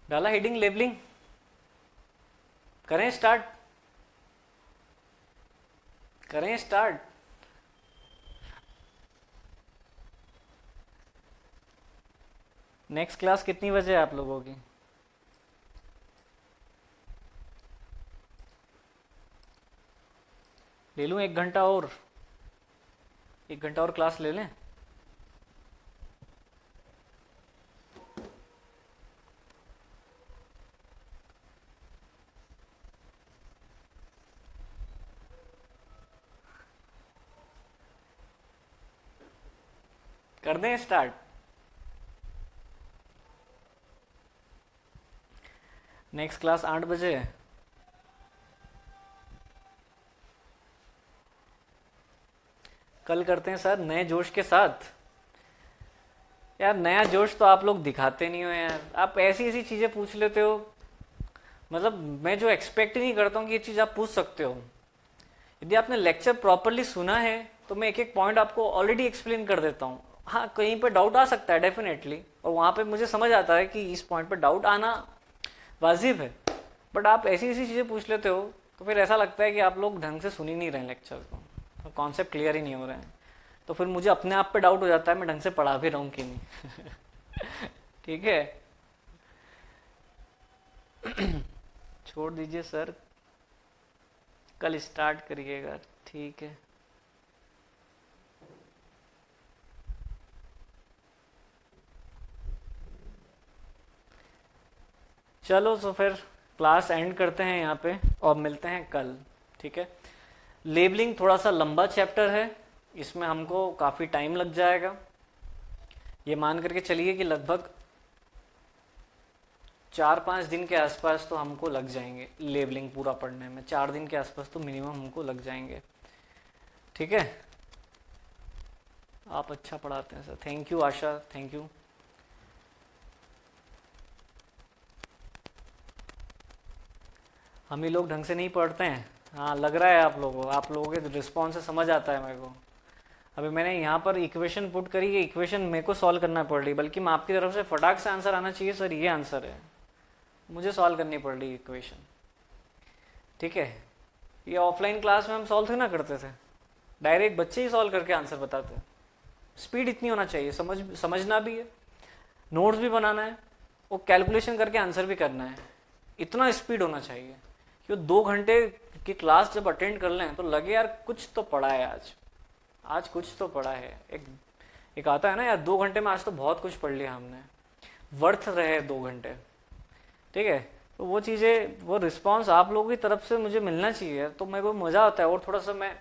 डाला हेडिंग लेबलिंग, करें स्टार्ट, करें स्टार्ट। नेक्स्ट क्लास कितनी बजे है आप लोगों की? ले लूं 1 घंटा और, 1 घंटा और क्लास ले लें? कर दें स्टार्ट? नेक्स्ट क्लास 8 बजे है। कल करते हैं सर नए जोश के साथ। यार नया जोश तो आप लोग दिखाते नहीं हो यार, आप ऐसी ऐसी चीजें पूछ लेते हो, मतलब मैं जो एक्सपेक्ट नहीं करता हूँ कि ये चीज आप पूछ सकते हो। यदि आपने लेक्चर प्रॉपरली सुना है तो मैं एक एक पॉइंट आपको ऑलरेडी एक्सप्लेन कर देता हूँ। हाँ कहीं पे डाउट आ सकता है डेफिनेटली, और वहां पे मुझे समझ आता है कि इस पॉइंट पे डाउट आना वाजिब है, बट आप ऐसी ऐसी चीजें पूछ लेते हो तो फिर ऐसा लगता है कि आप लोग ढंग से सुन ही नहीं रहे लेक्चर को, कॉन्सेप्ट क्लियर ही नहीं हो रहे हैं। तो फिर मुझे अपने आप पे डाउट हो जाता है मैं ढंग से पढ़ा भी रहा हूँ कि नहीं। ठीक है। छोड़ दीजिए सर, कल स्टार्ट करिएगा, ठीक है। चलो तो फिर क्लास एंड करते हैं यहाँ पे और मिलते हैं कल, ठीक है। लेबलिंग थोड़ा सा लंबा चैप्टर है, इसमें हमको काफ़ी टाइम लग जाएगा। ये मान करके चलिए कि लगभग 4-5 दिन के आसपास तो हमको लग जाएंगे लेबलिंग पूरा पढ़ने में। 4 दिन के आसपास तो मिनिमम हमको लग जाएंगे, ठीक है। आप अच्छा पढ़ाते हैं sir, thank you Asha, thank you. हम ही लोग ढंग से नहीं पढ़ते हैं, हाँ लग रहा है आप लोगों के रिस्पॉन्स से समझ आता है मेरे को। अभी मैंने यहाँ पर इक्वेशन पुट करी, ये इक्वेशन मेरे को सॉल्व करना पड़ रही, बल्कि मैं आपकी तरफ से फटाक से आंसर आना चाहिए सर ये आंसर है, मुझे सॉल्व करनी पड़ रही इक्वेशन, ठीक है। ये ऑफलाइन क्लास में हम सॉल्व थोड़ी ना करते थे, डायरेक्ट बच्चे ही सॉल्व करके आंसर बताते हैं। स्पीड इतनी होना चाहिए, समझना भी है, नोट्स भी बनाना है, वो कैलकुलेशन करके आंसर भी करना है, इतना स्पीड होना चाहिए कि 2 घंटे की क्लास जब अटेंड कर लें तो लगे यार कुछ तो पढ़ा है आज कुछ तो पढ़ा है। एक आता है ना यार 2 घंटे में आज तो बहुत कुछ पढ़ लिया हमने, वर्थ रहे 2 घंटे, ठीक है। तो वो चीज़ें, वो रिस्पॉन्स आप लोगों की तरफ से मुझे मिलना चाहिए, तो मेरे को मज़ा आता है और थोड़ा सा मैं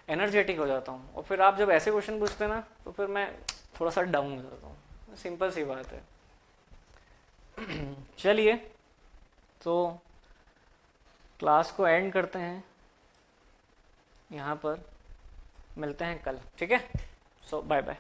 एनर्जेटिक हो जाता हूँ। और फिर आप जब ऐसे क्वेश्चन पूछते हैं ना तो फिर मैं थोड़ा सा डाउन हो जाता हूँ, सिंपल सी बात है। चलिए तो क्लास को एंड करते हैं यहाँ पर, मिलते हैं कल, ठीक है। सो बाय बाय।